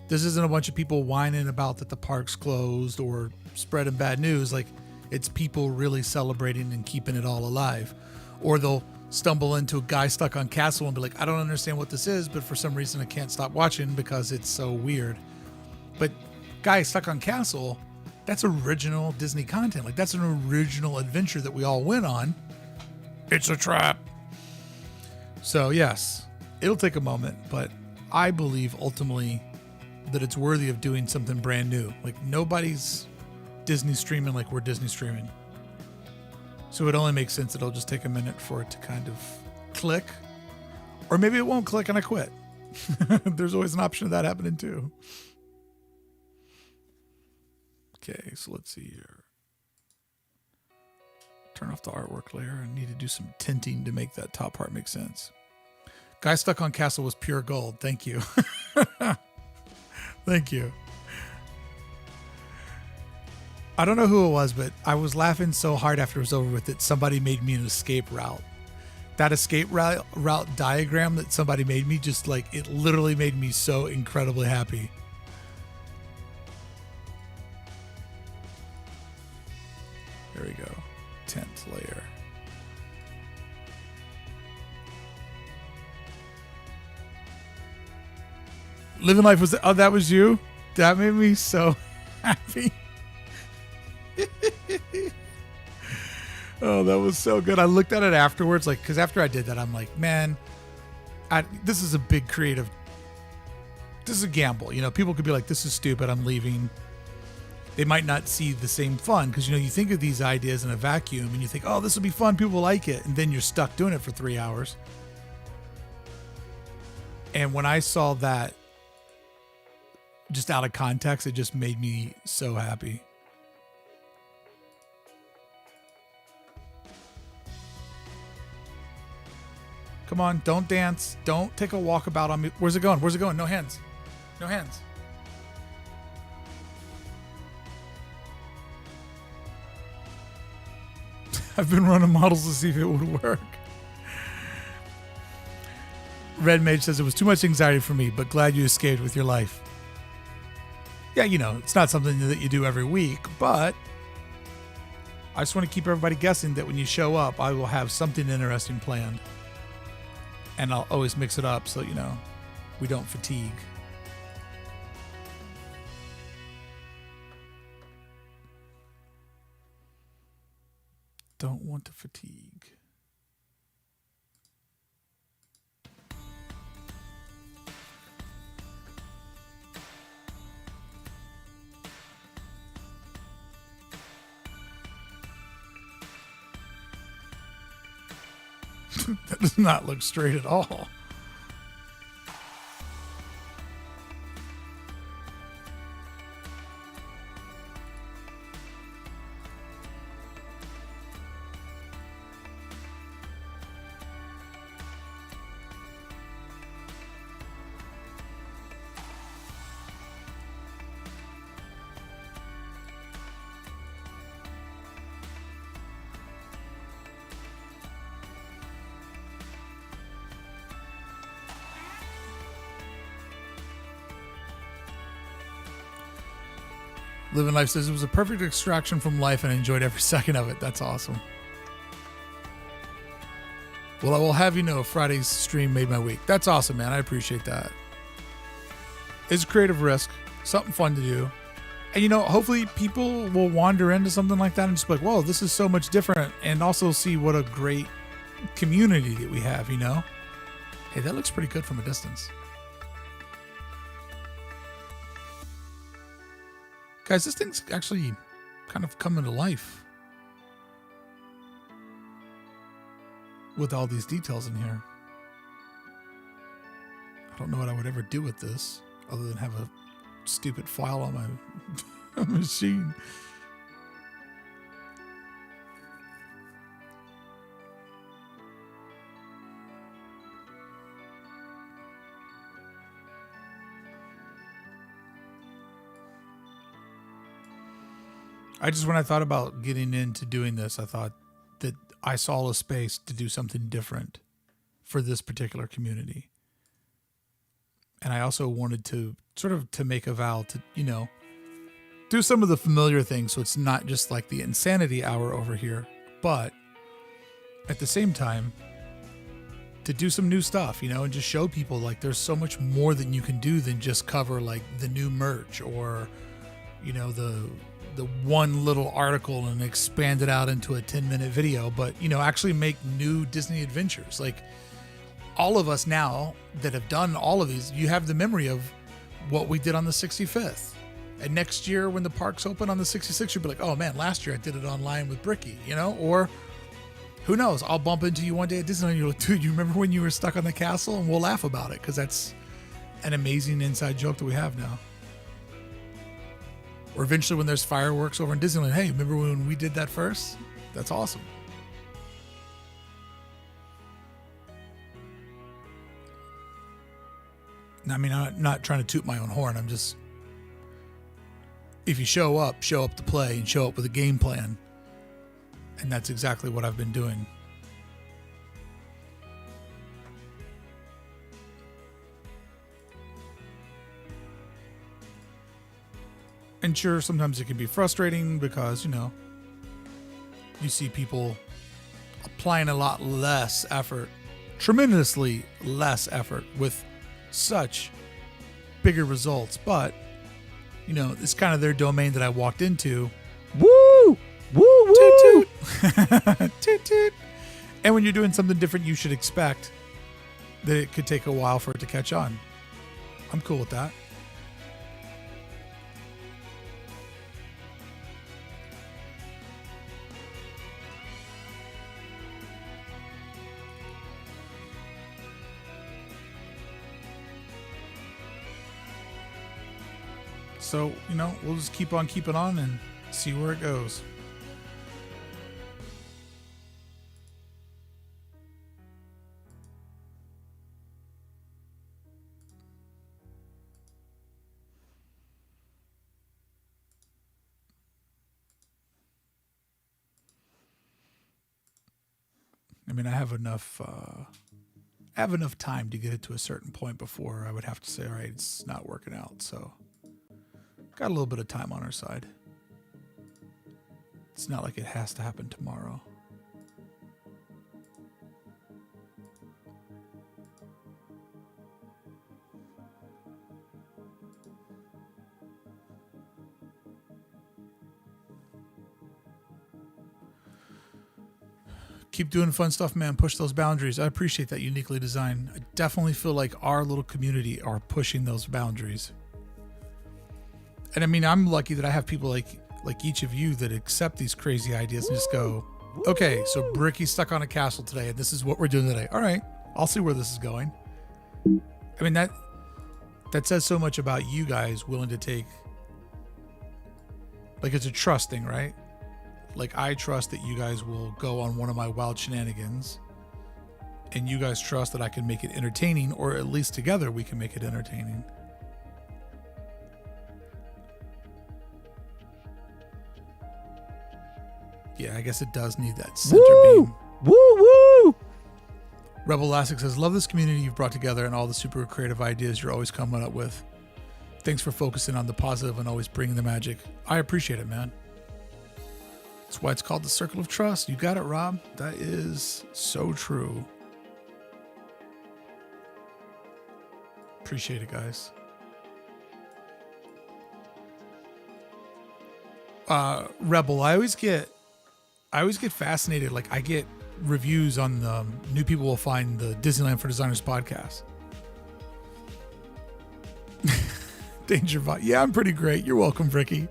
this isn't a bunch of people whining about that the park's closed or spreading bad news. Like, it's people really celebrating and keeping it all alive. Or they'll stumble into a Guy Stuck on Castle and be like, I don't understand what this is, but for some reason I can't stop watching because it's so weird. But Guy Stuck on Castle, that's original Disney content. Like, that's an original adventure that we all went on. It's a trap. So yes, it'll take a moment, but I believe ultimately that it's worthy of doing something brand new. Like, nobody's Disney streaming like we're Disney streaming. So it only makes sense that it'll just take a minute for it to kind of click. Or maybe it won't click and I quit. There's always an option of that happening too. Okay, so let's see here. Turn off the artwork layer. I need to do some tinting to make that top part make sense. Guy Stuck on Castle was pure gold. Thank you. Thank you. I don't know who it was, but I was laughing so hard after it was over with that somebody made me an escape route. That escape route diagram that somebody made me, just like, it literally made me so incredibly happy. There we go. 10th layer. Living Life was, oh, that was you? That made me so happy. Oh, that was so good. I looked at it afterwards, like, because after I did that, I'm like, man, this is a big creative, this is a gamble. You know, people could be like, this is stupid, I'm leaving. They might not see the same fun because, you know, you think of these ideas in a vacuum and you think, oh, this will be fun, people will like it. And then you're stuck doing it for 3 hours. And when I saw that just out of context, it just made me so happy. Come on, don't dance. Don't take a walkabout on me. Where's it going? Where's it going? No hands. No hands. I've been running models to see if it would work. Red Mage says it was too much anxiety for me, but glad you escaped with your life. Yeah, you know, it's not something that you do every week, but I just want to keep everybody guessing that when you show up, I will have something interesting planned. And I'll always mix it up so, you know, we don't fatigue. Don't want to fatigue. That does not look straight at all. Living Life says it was a perfect extraction from life and I enjoyed every second of it. That's awesome. Well, I will have you know Friday's stream made my week. That's awesome, man. I appreciate that. It's a creative risk, something fun to do. And, you know, hopefully people will wander into something like that and just be like, whoa, this is so much different. And also see what a great community that we have, you know? Hey, that looks pretty good from a distance. Guys, this thing's actually kind of coming to life with all these details in here. I don't know what I would ever do with this other than have a stupid file on my machine. When I thought about getting into doing this, I thought that I saw a space to do something different for this particular community. And I also wanted to sort of to make a vow to, you know, do some of the familiar things. So it's not just like the insanity hour over here, but at the same time, to do some new stuff, you know, and just show people like there's so much more that you can do than just cover like the new merch or, you know, the one little article and expand it out into a 10-minute video, but, you know, actually make new Disney adventures. Like all of us now that have done all of these, you have the memory of what we did on the 65th. And next year when the parks open on the 66th, you'll be like, oh man, last year I did it online with Bricky, you know, or who knows, I'll bump into you one day at Disneyland and you're like, dude, you remember when you were stuck on the castle? And we'll laugh about it because that's an amazing inside joke that we have now. Or eventually when there's fireworks over in Disneyland, hey, remember when we did that first? That's awesome. I mean, I'm not trying to toot my own horn. I'm just, if you show up to play and show up with a game plan. And that's exactly what I've been doing. And sure, sometimes it can be frustrating because, you know, you see people applying a lot less effort, tremendously less effort with such bigger results. But, you know, it's kind of their domain that I walked into. Woo! Woo woo! Toot toot. Toot toot. And when you're doing something different, you should expect that it could take a while for it to catch on. I'm cool with that. So, you know, we'll just keep on keeping on and see where it goes. I mean, I have enough time to get it to a certain point before I would have to say, all right, it's not working out. So got a little bit of time on our side. It's not like it has to happen tomorrow. Keep doing fun stuff, man. Push those boundaries. I appreciate that uniquely designed. I definitely feel like our little community are pushing those boundaries. And I mean, I'm lucky that I have people like each of you that accept these crazy ideas and just go, okay, so Bricky's stuck on a castle today, and this is what we're doing today. All right, I'll see where this is going. I mean, that says so much about you guys willing to take, like, it's a trust thing, right? Like, I trust that you guys will go on one of my wild shenanigans, and you guys trust that I can make it entertaining, or at least together we can make it entertaining. Yeah, I guess it does need that center beam. Woo woo! Rebel Elastic says, love this community you've brought together and all the super creative ideas you're always coming up with. Thanks for focusing on the positive and always bringing the magic. I appreciate it, man. That's why it's called the Circle of Trust. You got it, Rob. That is so true. Appreciate it, guys. Rebel, I always get fascinated. Like, I get reviews on the New People Will Find the Disneyland for Designers podcast. Danger Bot. Yeah, I'm pretty great. You're welcome, Ricky.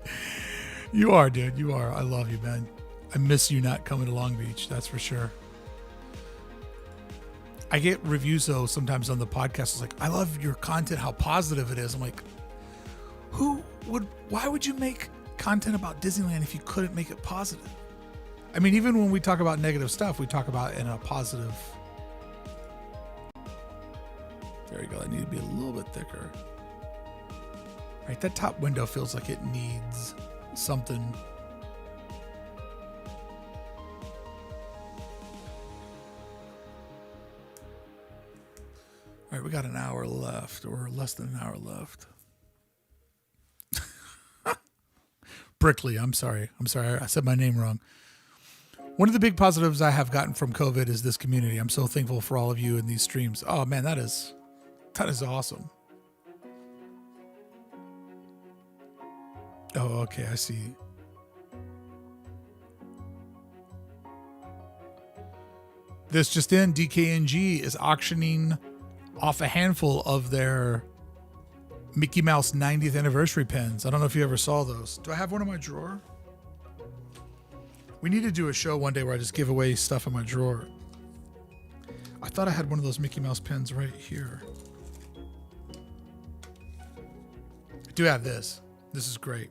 You are, dude. You are. I love you, man. I miss you not coming to Long Beach. That's for sure. I get reviews, though, sometimes on the podcast. It's like, I love your content, how positive it is. I'm like, why would you make content about Disneyland if you couldn't make it positive? I mean, even when we talk about negative stuff, we talk about it in a positive. There you go. I need to be a little bit thicker. Right, that top window feels like it needs something. All right, we got an hour left, or less than an hour left. Brickley, I'm sorry. I said my name wrong. One of the big positives I have gotten from COVID is this community. I'm so thankful for all of you in these streams. Oh man, that is awesome. Oh, okay, I see. This just in, DKNG is auctioning off a handful of their Mickey Mouse 90th anniversary pins. I don't know if you ever saw those. Do I have one in my drawer? We need to do a show one day where I just give away stuff in my drawer. I thought I had one of those Mickey Mouse pins right here. I do have this. This is great.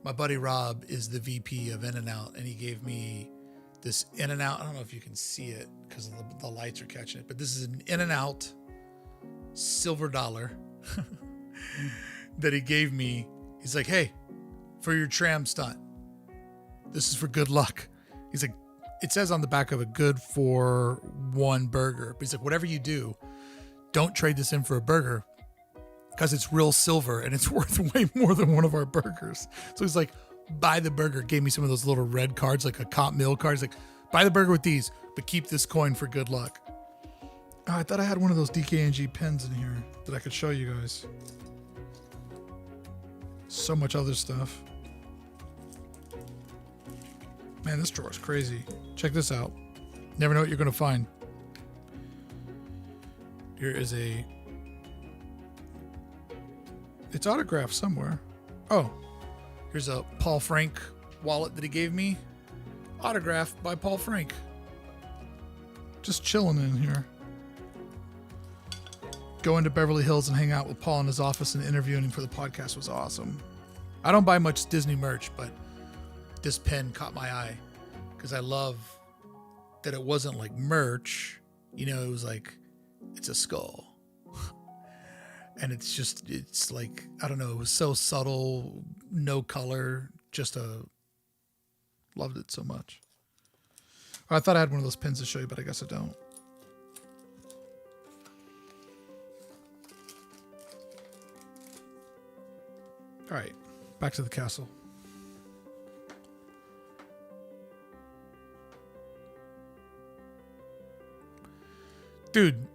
My buddy Rob is the VP of In-N-Out, and he gave me this In-N-Out. I don't know if you can see it because the lights are catching it, but this is an In-N-Out silver dollar that he gave me. He's like, hey, for your tram stunt, this is for good luck. He's like, it says on the back of it, good for one burger. But he's like, whatever you do, don't trade this in for a burger because it's real silver and it's worth way more than one of our burgers. So he's like, buy the burger. Gave me some of those little red cards, like a comp meal card. He's like, buy the burger with these, but keep this coin for good luck. Oh, I thought I had one of those DKNG pens in here that I could show you guys. So much other stuff. Man, this drawer is crazy. Check this out. Never know what you're going to find. Here is it's autographed somewhere. Oh, here's a Paul Frank wallet that he gave me. Autographed by Paul Frank. Just chilling in here. Going to Beverly Hills and hang out with Paul in his office and interviewing him for the podcast was awesome. I don't buy much Disney merch, but this pen caught my eye because I love that it wasn't like merch. You know, it was like, it's a skull. And it's like, I don't know, it was so subtle, no color, loved it so much. I thought I had one of those pins to show you, but I guess I don't. All right, back to the castle. Dude,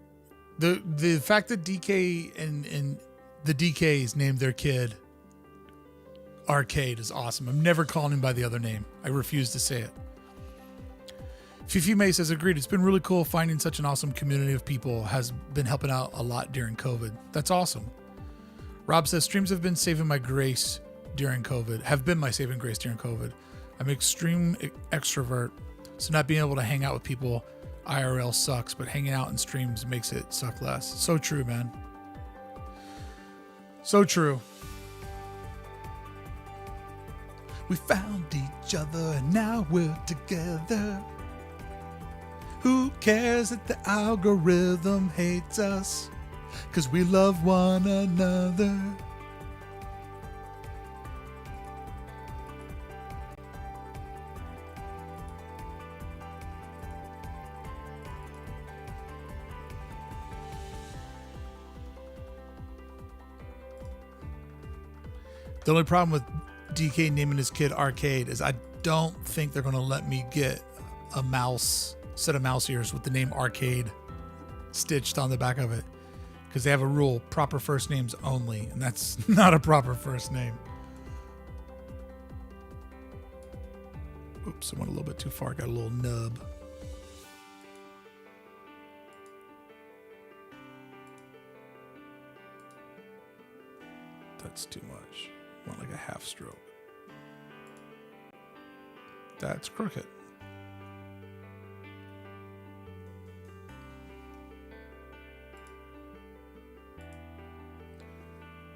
the fact that DK and the DKs named their kid Arcade is awesome. I'm never calling him by the other name. I refuse to say it. Fifi May says, agreed. It's been really cool finding such an awesome community of people. Has been helping out a lot during COVID. That's awesome. Rob says, streams have been saving my grace during COVID. Have been my saving grace during COVID. I'm an extreme extrovert, so not being able to hang out with people IRL sucks, but hanging out in streams makes it suck less. So true, man. So true. We found each other and now we're together. Who cares that the algorithm hates us? 'Cause we love one another. The only problem with DK naming his kid Arcade is I don't think they're going to let me get a set of mouse ears with the name Arcade stitched on the back of it. Because they have a rule, proper first names only, and that's not a proper first name. Oops, I went a little bit too far, got a little nub. That's too much. I want like a half stroke. That's crooked.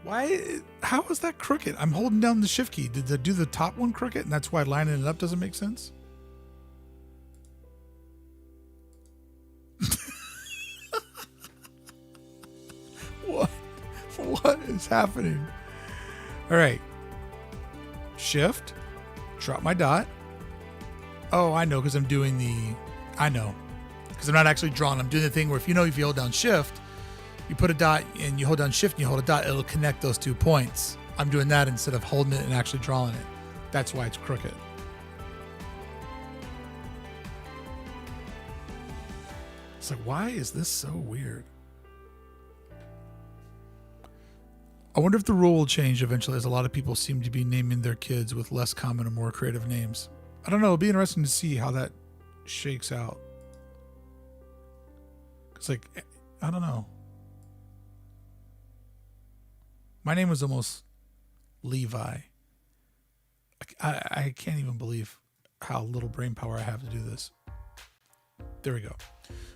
Why? How is that crooked? I'm holding down the shift key. Did I do the top one crooked? And that's why lining it up doesn't make sense? What is happening? All right. Shift. Drop my dot. Oh, I know, because I'm doing I know. Because I'm not actually drawing. I'm doing the thing where if you hold down shift, you put a dot and you hold down shift and you hold a dot, it'll connect those 2 points. I'm doing that instead of holding it and actually drawing it. That's why it's crooked. was like, why is this so weird? I wonder if the rule will change eventually, as a lot of people seem to be naming their kids with less common and more creative names. I don't know. It'll be interesting to see how that shakes out. It's like, I don't know. My name was almost Levi. I can't even believe how little brain power I have to do this. There we go.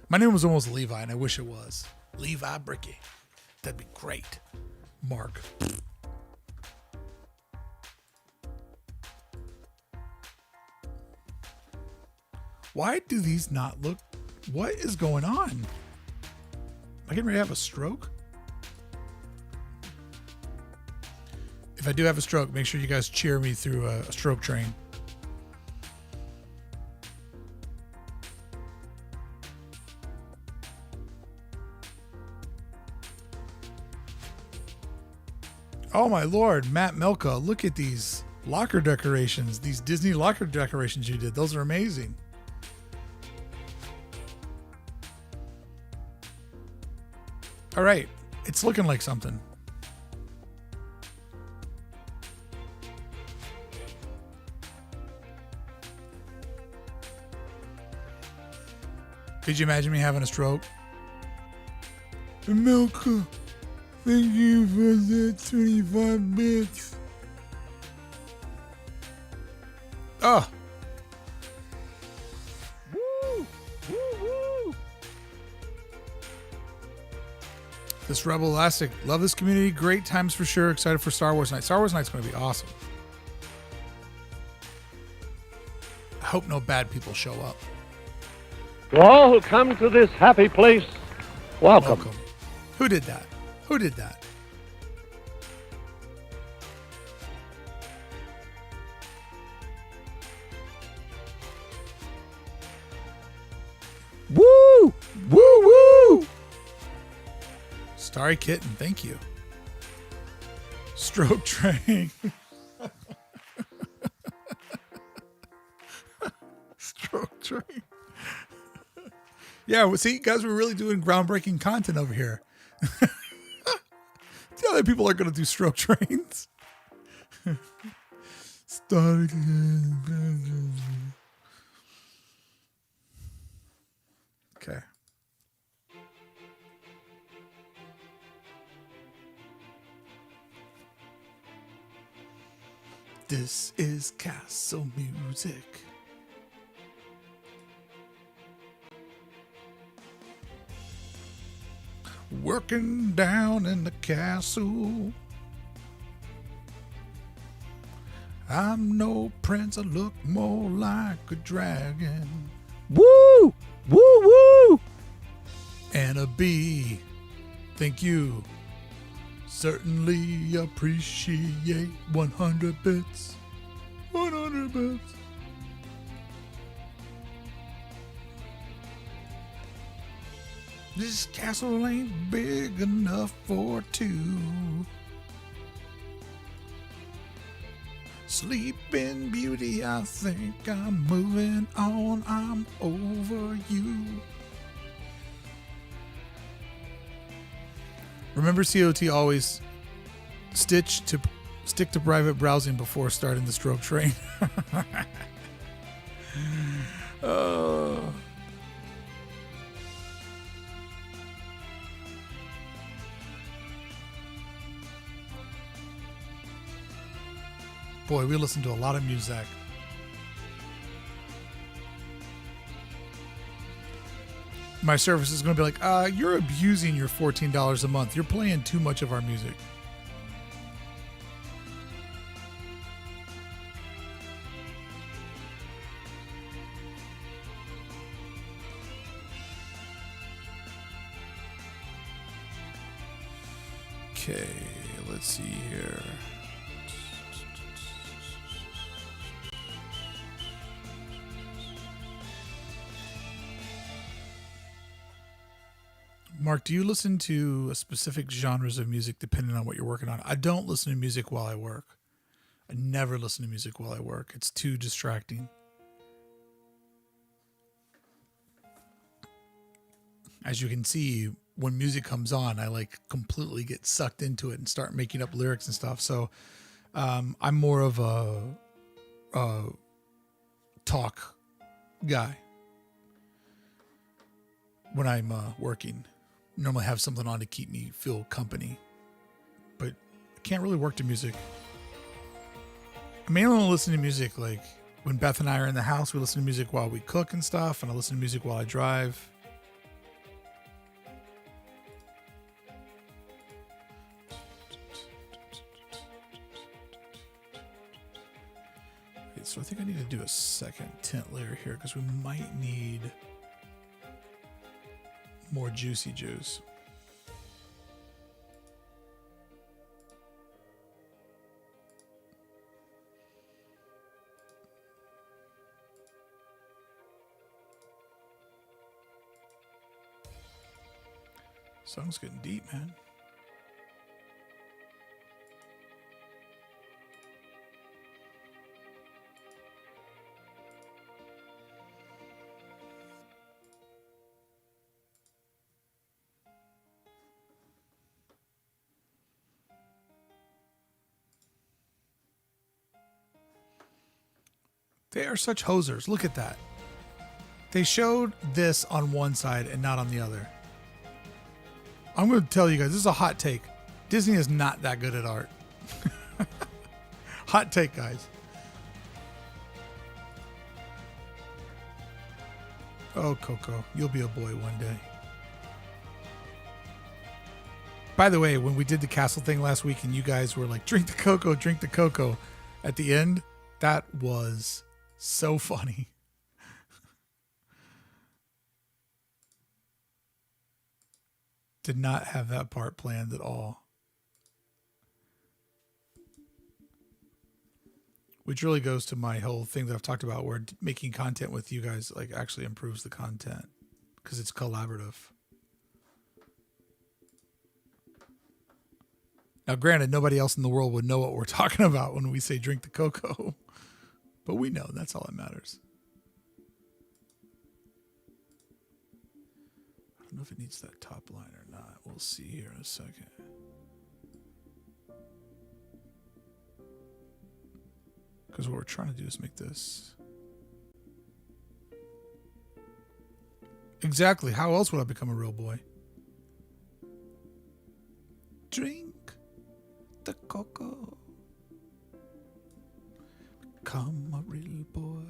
My name was almost Levi, and I wish it was. Levi Bricky. That'd be great. Mark. Why do these not look? What is going on? Am I getting ready to have a stroke? If I do have a stroke, make sure you guys cheer me through a stroke train. Oh my Lord, Matt Melka, look at these locker decorations, these Disney locker decorations you did. Those are amazing. All right, it's looking like something. Could you imagine me having a stroke? Melka, thank you for the 25 bits. Oh. Woo! Woo woo! This Rebel Elastic. Love this community. Great times for sure. Excited for Star Wars Night. Star Wars Night's going to be awesome. I hope no bad people show up. To all who come to this happy place, welcome. Welcome. Who did that? Who did that? Woo! Woo woo! Starry Kitten, thank you. Stroke Train. Stroke Train. Yeah, well, see, guys, we're really doing groundbreaking content over here. The other people are going to do stroke trains. Start again. Okay. This is castle music. Working down in the castle. I'm no prince, I look more like a dragon. Woo! Woo woo! And a bee. Thank you. Certainly appreciate 100 bits. 100 bits. This castle ain't big enough for two. Sleeping Beauty, I think I'm moving on. I'm over you. Remember, COT always stick to private browsing before starting the stroke train. Oh. Boy, we listen to a lot of music. My service is going to be like, you're abusing your $14 a month. You're playing too much of our music. Okay, let's see here. Mark, do you listen to specific genres of music depending on what you're working on? I don't listen to music while I work. I never listen to music while I work. It's too distracting. as you can see, when music comes on, I like completely get sucked into it and start making up lyrics and stuff. So I'm more of a talk guy when I'm working. Normally have something on to keep me feel company, but I can't really work to music. I mainly want to listen to music like when Beth and I are in the house. We listen to music while we cook and stuff, and I listen to music while I drive. Okay, so I think I need to do a second tint layer here because we might need more juicy juice. Song's getting deep, man. They are such hosers. Look at that. They showed this on one side and not on the other. I'm going to tell you guys, this is a hot take. Disney is not that good at art. Hot take, guys. Oh, Coco, you'll be a boy one day. By the way, when we did the castle thing last week and you guys were like, drink the cocoa at the end, that was so funny. Did not have that part planned at all. Which really goes to my whole thing that I've talked about where making content with you guys like actually improves the content because it's collaborative. Now, granted, nobody else in the world would know what we're talking about when we say drink the cocoa, but we know that's all that matters. I don't know if it needs that top line or not. We'll see here in a second. Because what we're trying to do is make this. Exactly. How else would I become a real boy? Drink the cocoa. Become a real boy.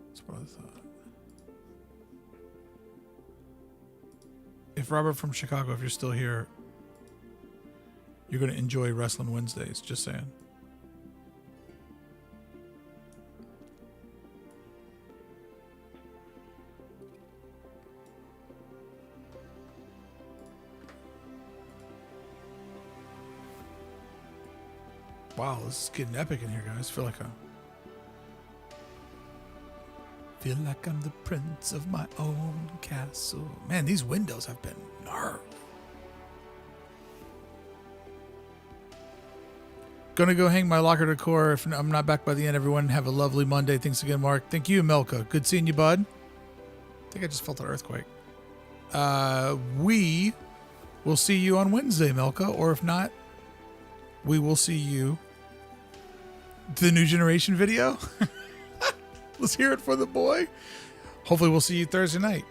That's what I thought. If Robert from Chicago, if you're still here, you're going to enjoy Wrestling Wednesdays. Just saying. Wow, this is getting epic in here, guys. Feel like I'm the prince of my own castle. Man, these windows have been gnarly. Gonna go hang my locker decor. If I'm not back by the end, everyone have a lovely Monday. Thanks again, Mark. Thank you, Melka. Good seeing you, bud. I think I just felt an earthquake. We will see you on Wednesday, Melka. Or if not, we will see you. The new generation video. Let's hear it for the boy. Hopefully we'll see you Thursday night.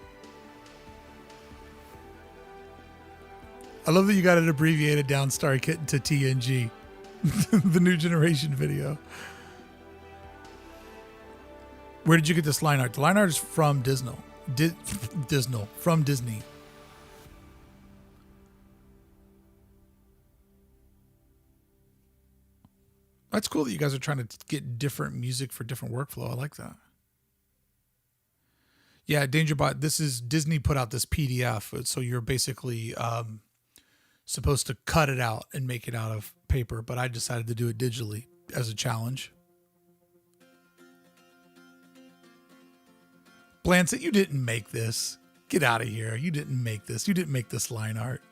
I love that you got it abbreviated down, Starry Kitten, to TNG. The new generation video. Where did you get this line art? The line art is from Disney. From Disney. That's cool that you guys are trying to get different music for different workflow. I like that. Yeah, DangerBot, this is Disney put out this PDF. So you're basically supposed to cut it out and make it out of paper, but I decided to do it digitally as a challenge. Blancet, you didn't make this. Get out of here. You didn't make this. You didn't make this line art.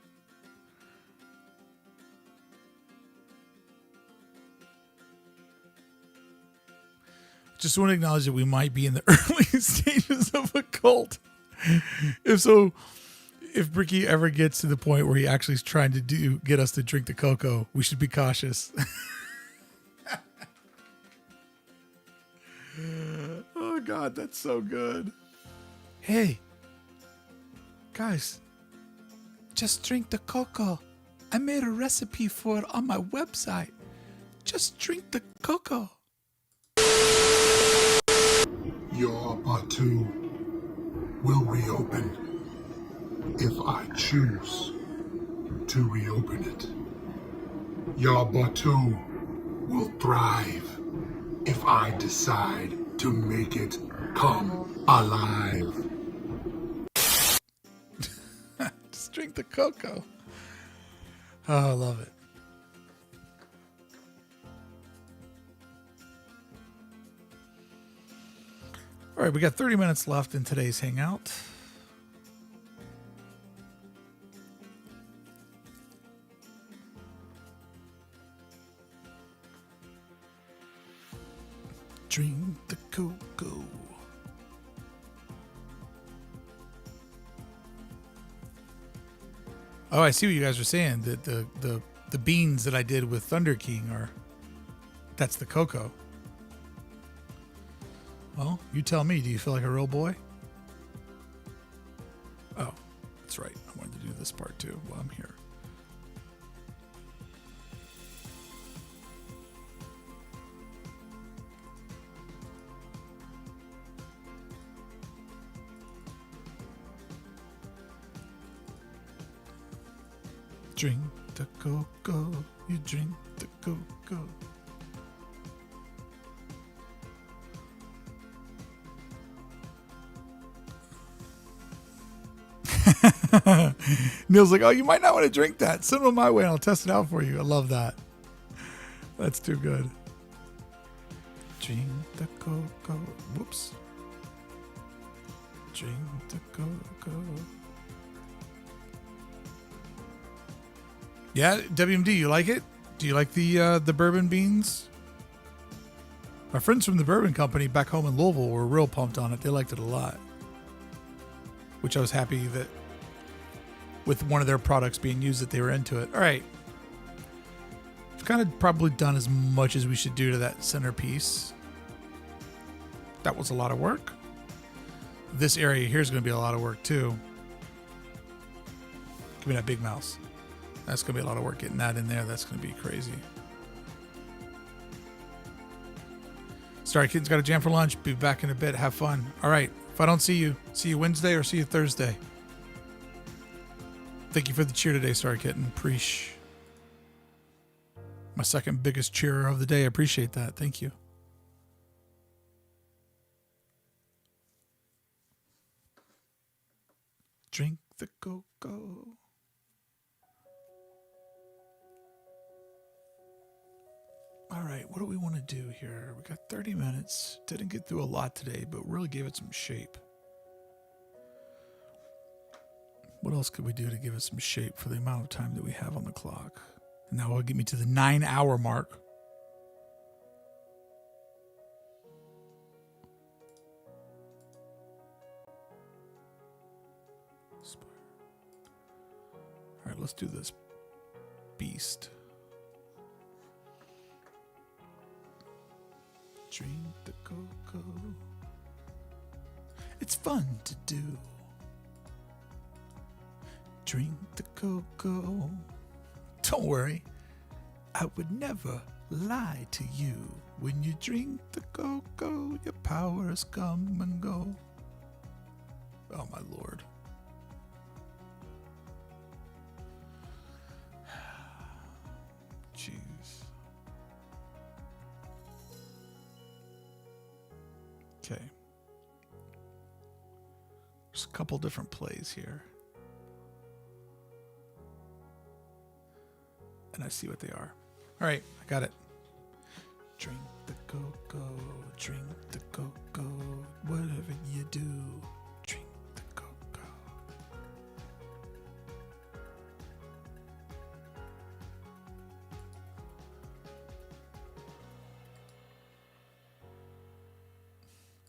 Just want to acknowledge that we might be in the early stages of a cult. If so, if Bricky ever gets to the point where he actually is trying to get us to drink the cocoa, we should be cautious. Oh God, that's so good. Hey, guys, just drink the cocoa. I made a recipe for it on my website. Just drink the cocoa. Your Batu will reopen if I choose to reopen it. Your Batu will thrive if I decide to make it come alive. Just drink the cocoa. Oh, I love it. All right, we got 30 minutes left in today's hangout. Drink the cocoa. Oh, I see what you guys are saying. That the beans that I did with Thunder King that's the cocoa. Well, you tell me. Do you feel like a real boy? Oh, that's right. I wanted to do this part too while I'm here. Drink the cocoa. You drink the cocoa. Neil's like, oh, you might not want to drink that. Send them my way and I'll test it out for you. I love that. That's too good. Drink the cocoa. Whoops. Drink the cocoa. Yeah, WMD, you like it? Do you like the bourbon beans? My friends from the bourbon company back home in Louisville were real pumped on it. They liked it a lot. Which I was happy that with one of their products being used that they were into it. All right. We've kind of probably done as much as we should do to that centerpiece. That was a lot of work. This area here is going to be a lot of work too. Give me that big mouse. That's going to be a lot of work getting that in there. That's going to be crazy. Sorry, kids, got a jam for lunch. Be back in a bit. Have fun. All right. If I don't see you Wednesday or see you Thursday. Thank you for the cheer today, Sorry Kitten. Preach. My second biggest cheerer of the day. I appreciate that. Thank you. Drink the cocoa. All right, what do we want to do here? We got 30 minutes. Didn't get through a lot today, but really gave it some shape. What else could we do to give it some shape for the amount of time that we have on the clock? And that will get me to the 9-hour mark. All right, let's do this beast. Drink the cocoa. It's fun to do. Drink the cocoa. Don't worry, I would never lie to you. When you drink the cocoa, your powers come and go. Oh my Lord. Jeez. Okay. There's a couple different plays here. And I see what they are. All right, I got it. Drink the cocoa, drink the cocoa, whatever you do, drink the cocoa.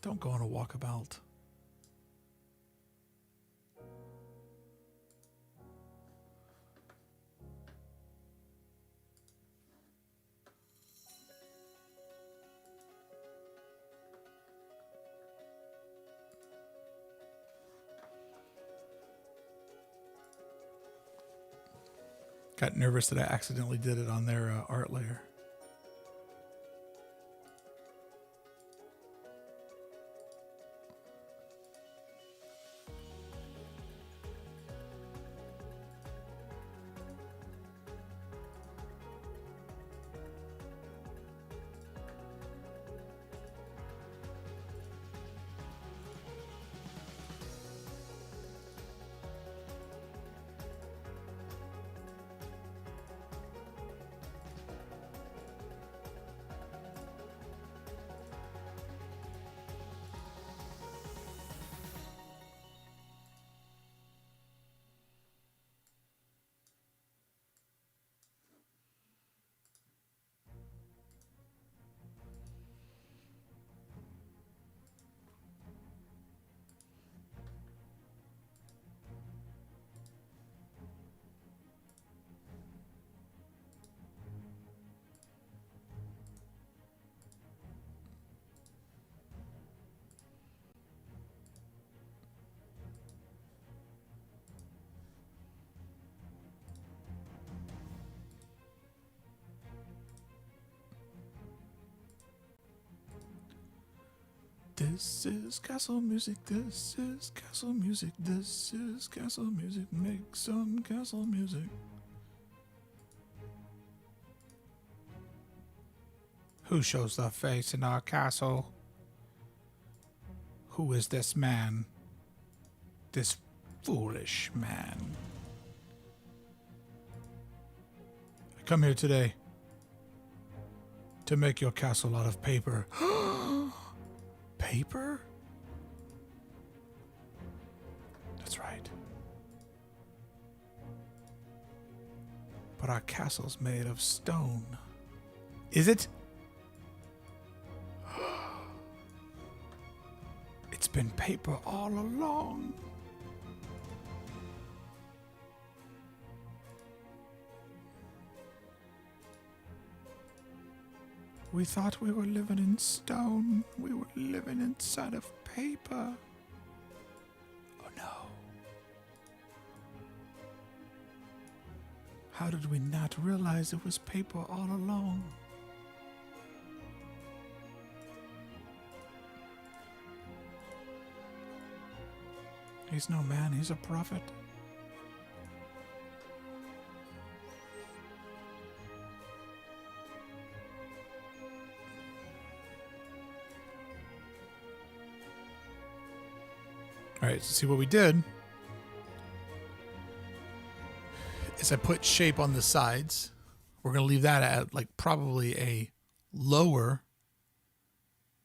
Don't go on a walkabout. Got nervous that I accidentally did it on their art layer. This is castle music, this is castle music, this is castle music, make some castle music. Who shows the face in our castle? Who is this man? This foolish man. I come here today to make your castle out of paper. Paper? That's right. But our castle's made of stone. Is it? It's been paper all along. We thought we were living in stone. We were living inside of paper. Oh no. How did we not realize it was paper all along? He's no man, he's a prophet. All right, so see what we did is I put shape on the sides. We're going to leave that at like probably a lower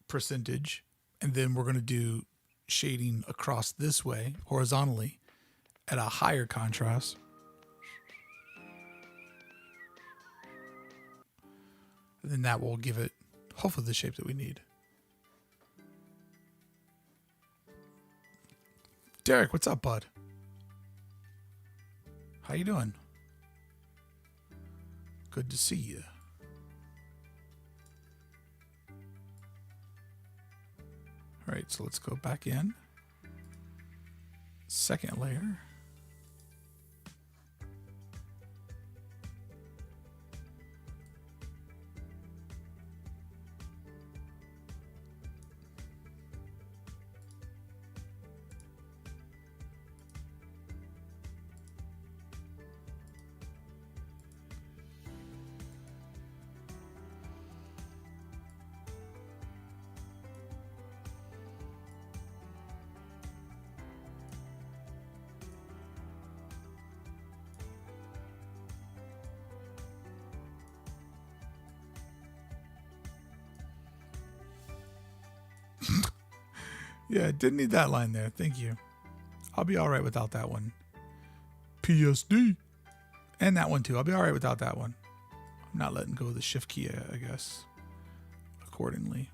percentage. And then we're going to do shading across this way horizontally at a higher contrast. And then that will give it hopefully the shape that we need. Derek, what's up, bud? How you doing? Good to see you. All right, so let's go back in. Second layer. Yeah, didn't need that line there. Thank you. I'll be all right without that one. PSD. And that one too. I'll be all right without that one. I'm not letting go of the shift key, I guess, accordingly.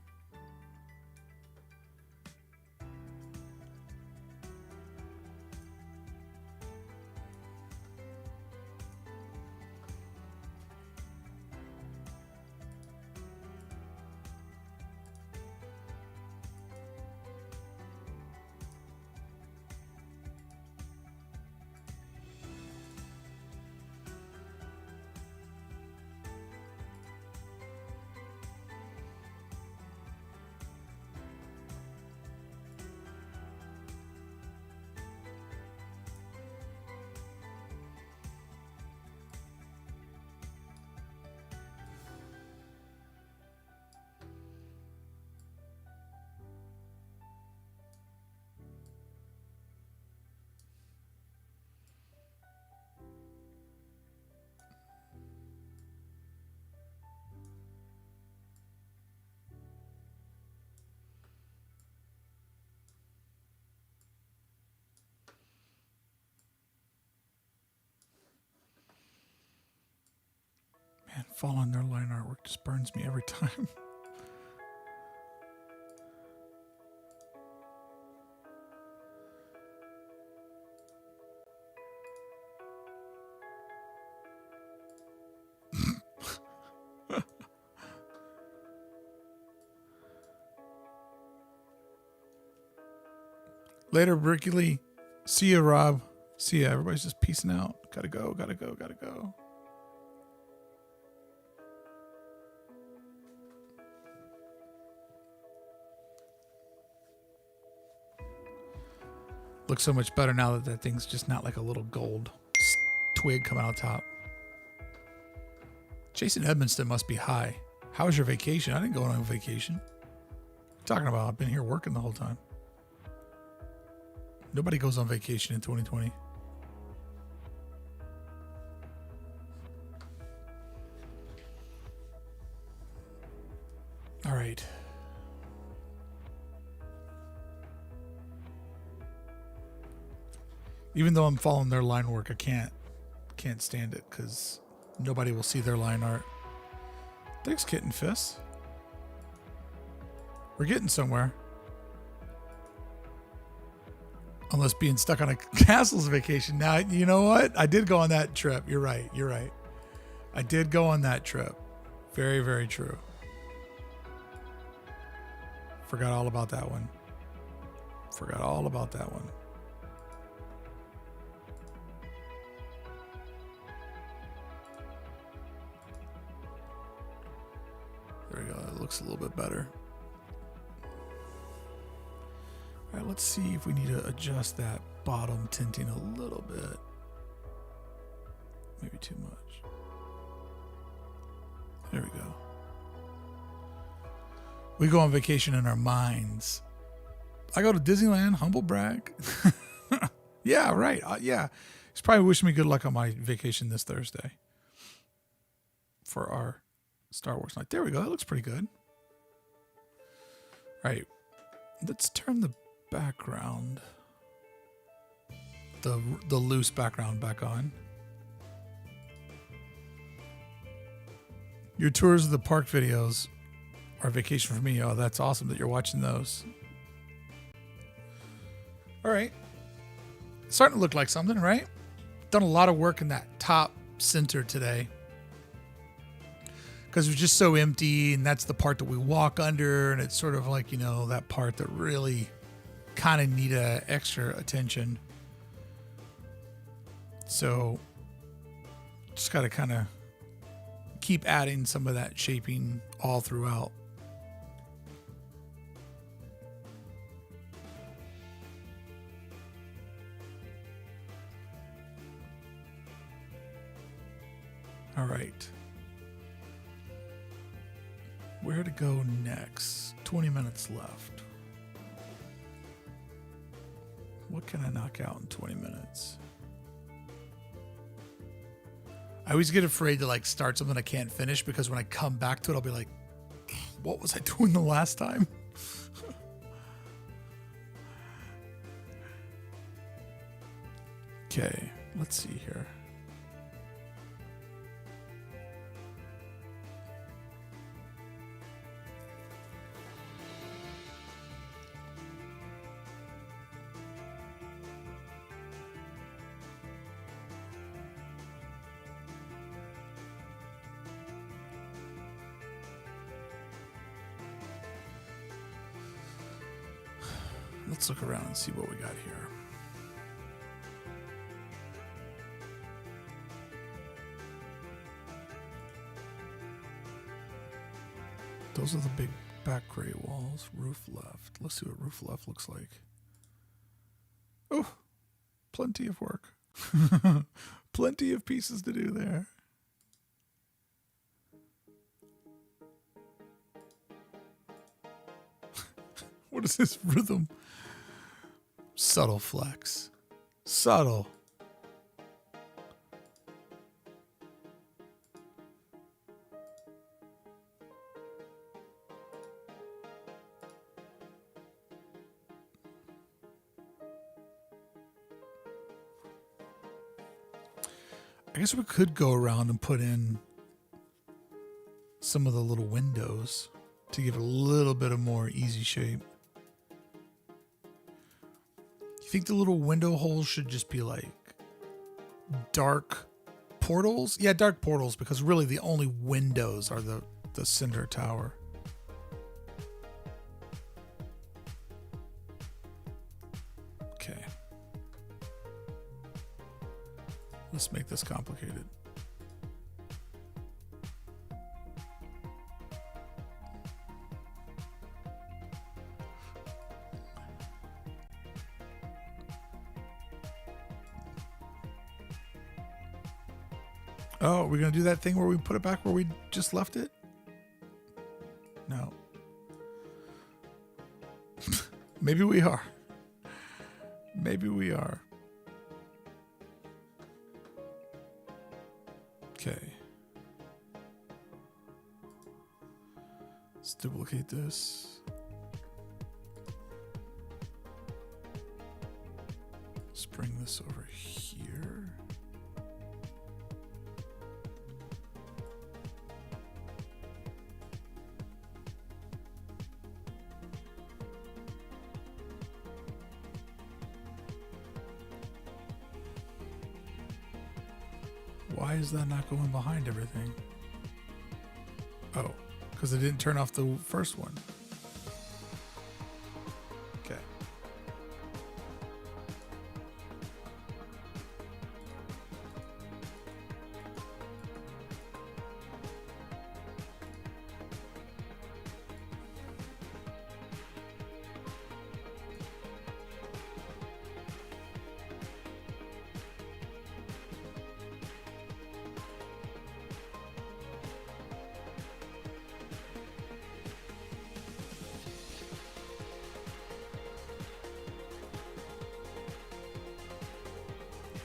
Following their line artwork just burns me every time. Later, Brickley. See ya, Rob. See ya. Everybody's just peacing out. Gotta go, gotta go, gotta go. Looks so much better now that that thing's just not like a little gold twig coming out top. Jason Edmonston must be high. How was your vacation? I didn't go on a vacation. What are you talking about? I've been here working the whole time. Nobody goes on vacation in 2020. All right. Even though I'm following their line work, I can't stand it because nobody will see their line art. Thanks, Kitten Fist. We're getting somewhere. Unless being stuck on a castle's vacation. Now, you know what? I did go on that trip. You're right. You're right. I did go on that trip. Very, very true. Forgot all about that one. Forgot all about that one. There we go. It looks a little bit better. All right, let's see if we need to adjust that bottom tinting a little bit. Maybe too much. There we go. We go on vacation in our minds. I go to Disneyland, humble brag. Yeah, right. Yeah. He's probably wishing me good luck on my vacation this Thursday for our Star Wars night. There we go. That looks pretty good. All right. Let's turn the background, the loose background back on. Your tours of the park videos are vacation for me. Oh, that's awesome that you're watching those. All right. Starting to look like something, right? Done a lot of work in that top center today because it was just so empty, and that's the part that we walk under, and it's sort of like, you know, that part that really kind of need extra attention. So just got to kind of keep adding some of that shaping all throughout. All right. Where to go next? 20 minutes left. What can I knock out in 20 minutes? I always get afraid to like start something I can't finish because when I come back to it, I'll be like, what was I doing the last time? Okay, let's see here. Let's look around and see what we got here. Those are the big back gray walls. Roof left. Let's see what roof left looks like. Oh, plenty of work. Plenty of pieces to do there. What is this rhythm? Subtle flex. Subtle. I guess we could go around and put in some of the little windows to give it a little bit of more easy shape. You think the little window holes should just be like dark portals? Yeah, dark portals, because really the only windows are the cinder tower. Okay. Let's make this complicated. Oh, we're going to do that thing where we put it back where we just left it? No. Maybe we are. Maybe we are. Okay. Let's duplicate this. Let's bring this over here. Why is that not going behind everything? Oh, because it didn't turn off the first one. Okay.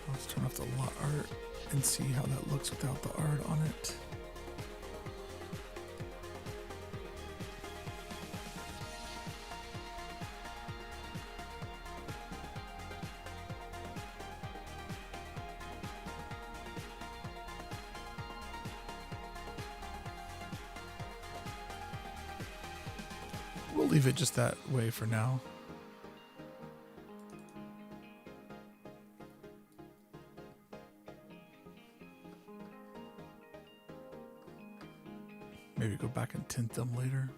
Let's turn off the lot art and see how that looks without the art on it. We'll leave it just that way for now. Maybe go back and tint them later.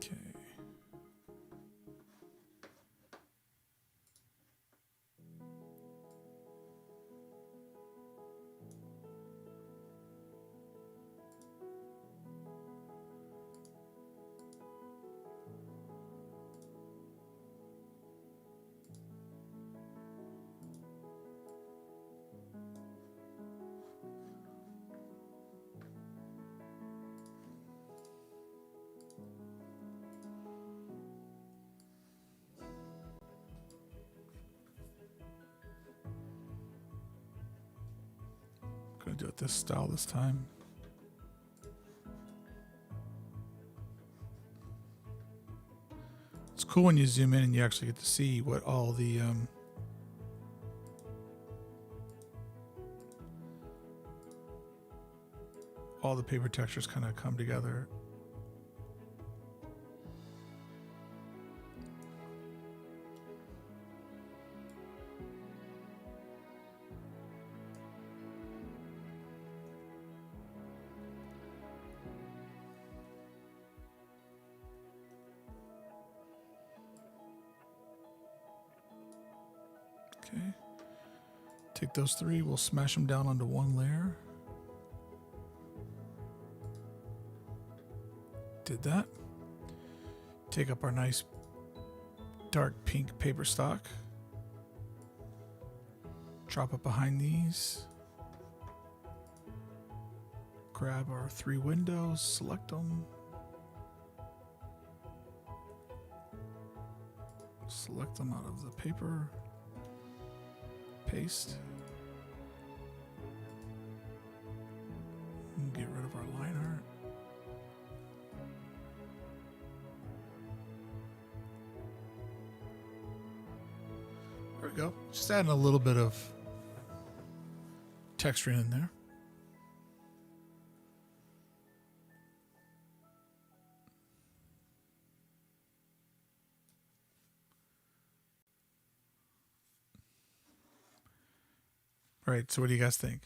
Okay. Gonna do it this style this time. It's cool when you zoom in and you actually get to see what all the paper textures kind of come together. Okay. Take those three, we'll smash them down onto one layer. Did that. Take up our nice dark pink paper stock. Drop it behind these. Grab our three windows, select them. Select them out of the paper. Paste. And get rid of our line art. There we go. Just adding a little bit of texturing in there. All right, so what do you guys think?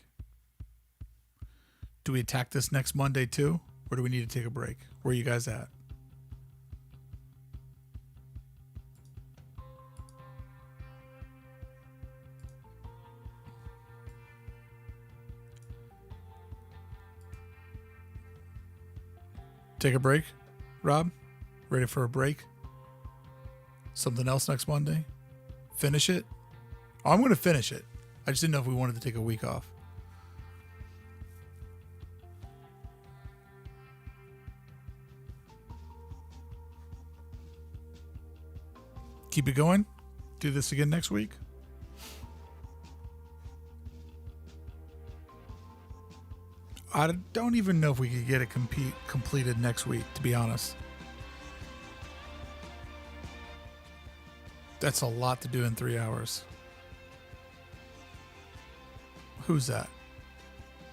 Do we attack this next Monday too? Or do we need to take a break? Where are you guys at? Take a break? Rob? Ready for a break? Something else next Monday? Finish it? Oh, I'm going to finish it. I just didn't know if we wanted to take a week off. Keep it going? Do this again next week? I don't even know if we could get it completed next week, to be honest. That's a lot to do in 3 hours. Who's that?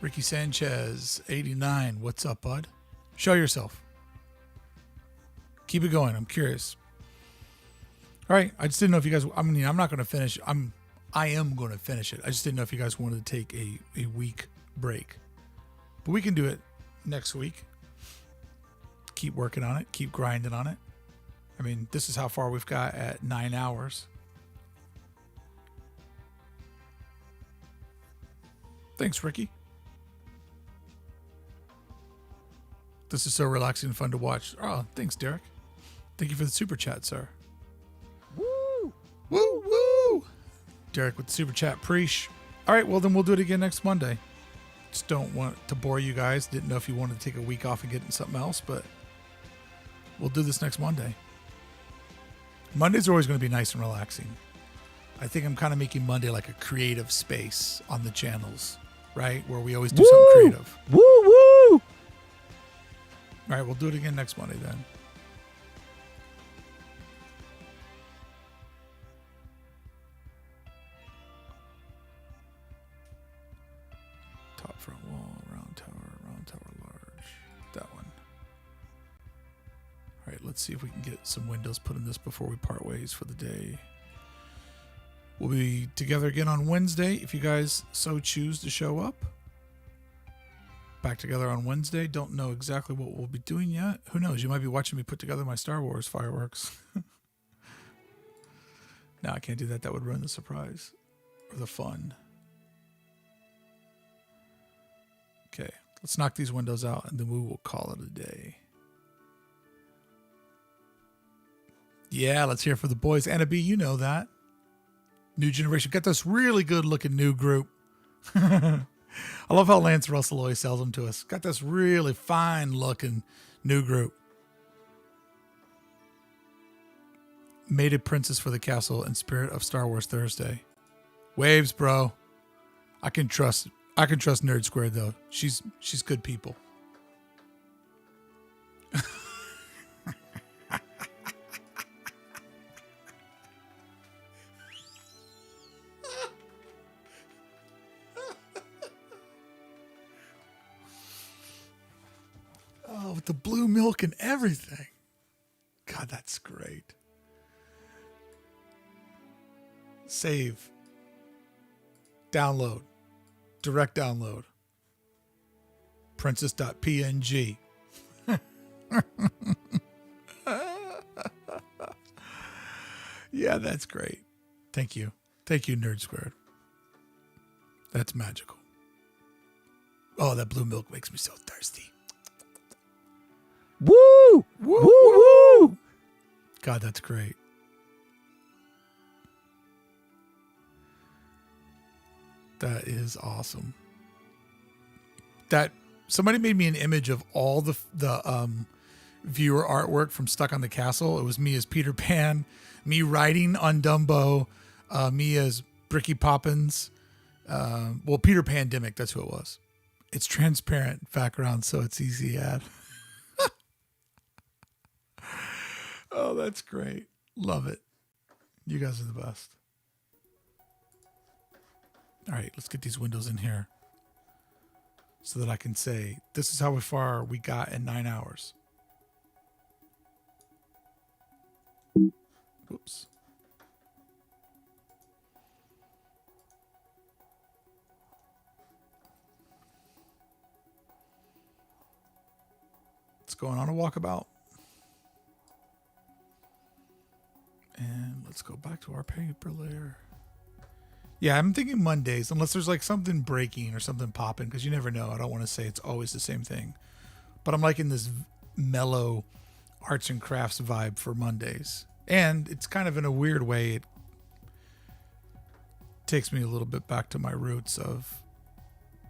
Ricky Sanchez, 89. What's up, bud? Show yourself. Keep it going. I'm curious. All right. I just didn't know if you guys, I'm not going to finish. I am going to finish it. I just didn't know if you guys wanted to take a week break. But we can do it next week. Keep working on it. Keep grinding on it. I mean, this is how far we've got at 9 hours. Thanks, Ricky. This is so relaxing and fun to watch. Oh, thanks, Derek. Thank you for the super chat, sir. Woo! Woo, woo! Derek with the super chat. Preach. All right, well, then we'll do it again next Monday. Just don't want to bore you guys. Didn't know if you wanted to take a week off and get into something else, but we'll do this next Monday. Mondays are always going to be nice and relaxing. I think I'm kind of making Monday like a creative space on the channels, right? Where we always do something creative. Woo woo! All right, we'll do it again next Monday then. Top front wall, round tower large. That one. All right, let's see if we can get some windows put in this before we part ways for the day. We'll be together again on Wednesday if you guys so choose to show up. Back together on Wednesday. Don't know exactly what we'll be doing yet. Who knows? You might be watching me put together my Star Wars fireworks. No, I can't do that. That would ruin the surprise or the fun. Okay, let's knock these windows out and then we will call it a day. Yeah, let's hear for the boys. Anna B, you know that. New generation. Got this really good looking new group. I love how Lance Russell always sells them to us. Got this really fine looking new group. Mated princess for the castle in spirit of Star Wars Thursday. Waves, bro. I can trust Nerd Squared though. She's good people. Oh, with the blue milk and everything. God, that's great. Save. Download. Direct download. Princess.png. Yeah, that's great. Thank you. Thank you, Nerd Squared. That's magical. Oh, that blue milk makes me so thirsty. Woo! Woo, Woo woo! God, that's great. That is awesome. That somebody made me an image of all the viewer artwork from Stuck on the Castle. It was me as Peter Pan, me riding on Dumbo, me as Bricky Poppins. Well, Peter Pandemic, that's who it was. It's transparent background, so it's easy to add. Oh, that's great. Love it. You guys are the best. All right, let's get these windows in here so that I can say, this is how far we got in 9 hours. Whoops. Let's go on a walkabout. And let's go back to our paper layer. Yeah, I'm thinking Mondays, unless there's like something breaking or something popping, because you never know. I don't want to say it's always the same thing. But I'm liking this mellow arts and crafts vibe for Mondays. And it's kind of in a weird way, it takes me a little bit back to my roots of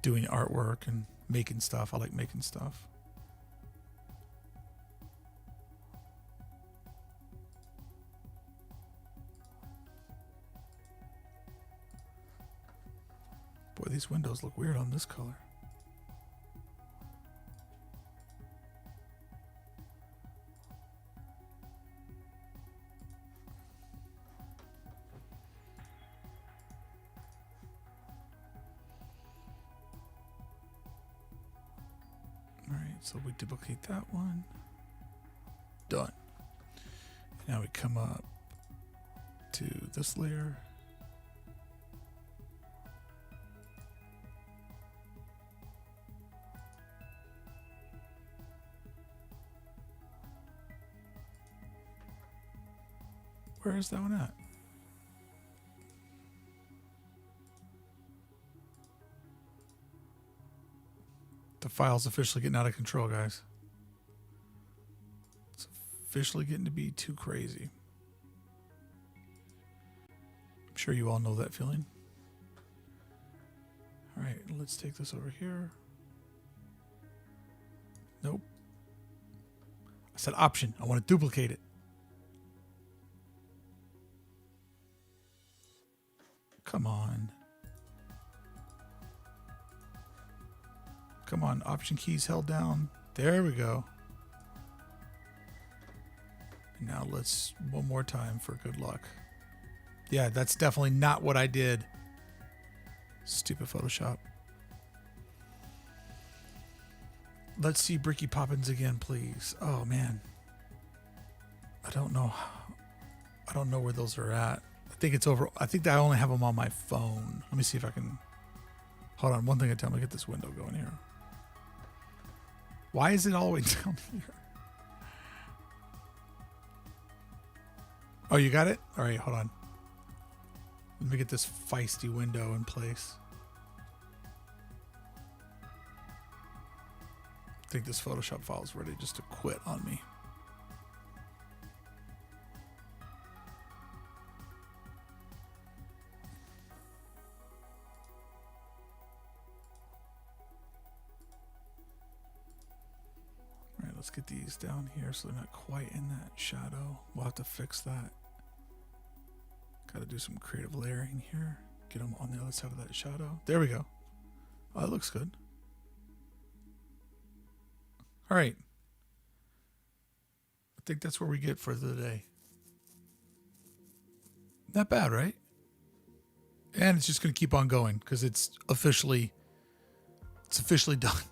doing artwork and making stuff. I like making stuff. Boy, these windows look weird on this color. All right, so we duplicate that one. Done. Now we come up to this layer. Where is that one at? The file's officially getting out of control, guys. It's officially getting to be too crazy. I'm sure you all know that feeling. All right, let's take this over here. Nope. I said option. I want to duplicate it. Come on. Come on, option keys held down. There we go. And now let's one more time for good luck. Yeah, that's definitely not what I did. Stupid Photoshop. Let's see Bricky Poppins again, please. Oh man. I don't know where those are at. I think it's over. I think that I only have them on my phone. Let me see if I can. Hold on. One thing at a time. Let me get this window going here. Why is it all the way down here? Oh, you got it? All right. Hold on. Let me get this feisty window in place. I think this Photoshop file is ready just to quit on me. Let's get these down here so they're not quite in that shadow. We'll have to fix that. Got to do some creative layering here. Get them on the other side of that shadow. There we go. Oh, that looks good. All right. I think that's where we get for the day. Not bad, right? And it's just going to keep on going because it's officially done.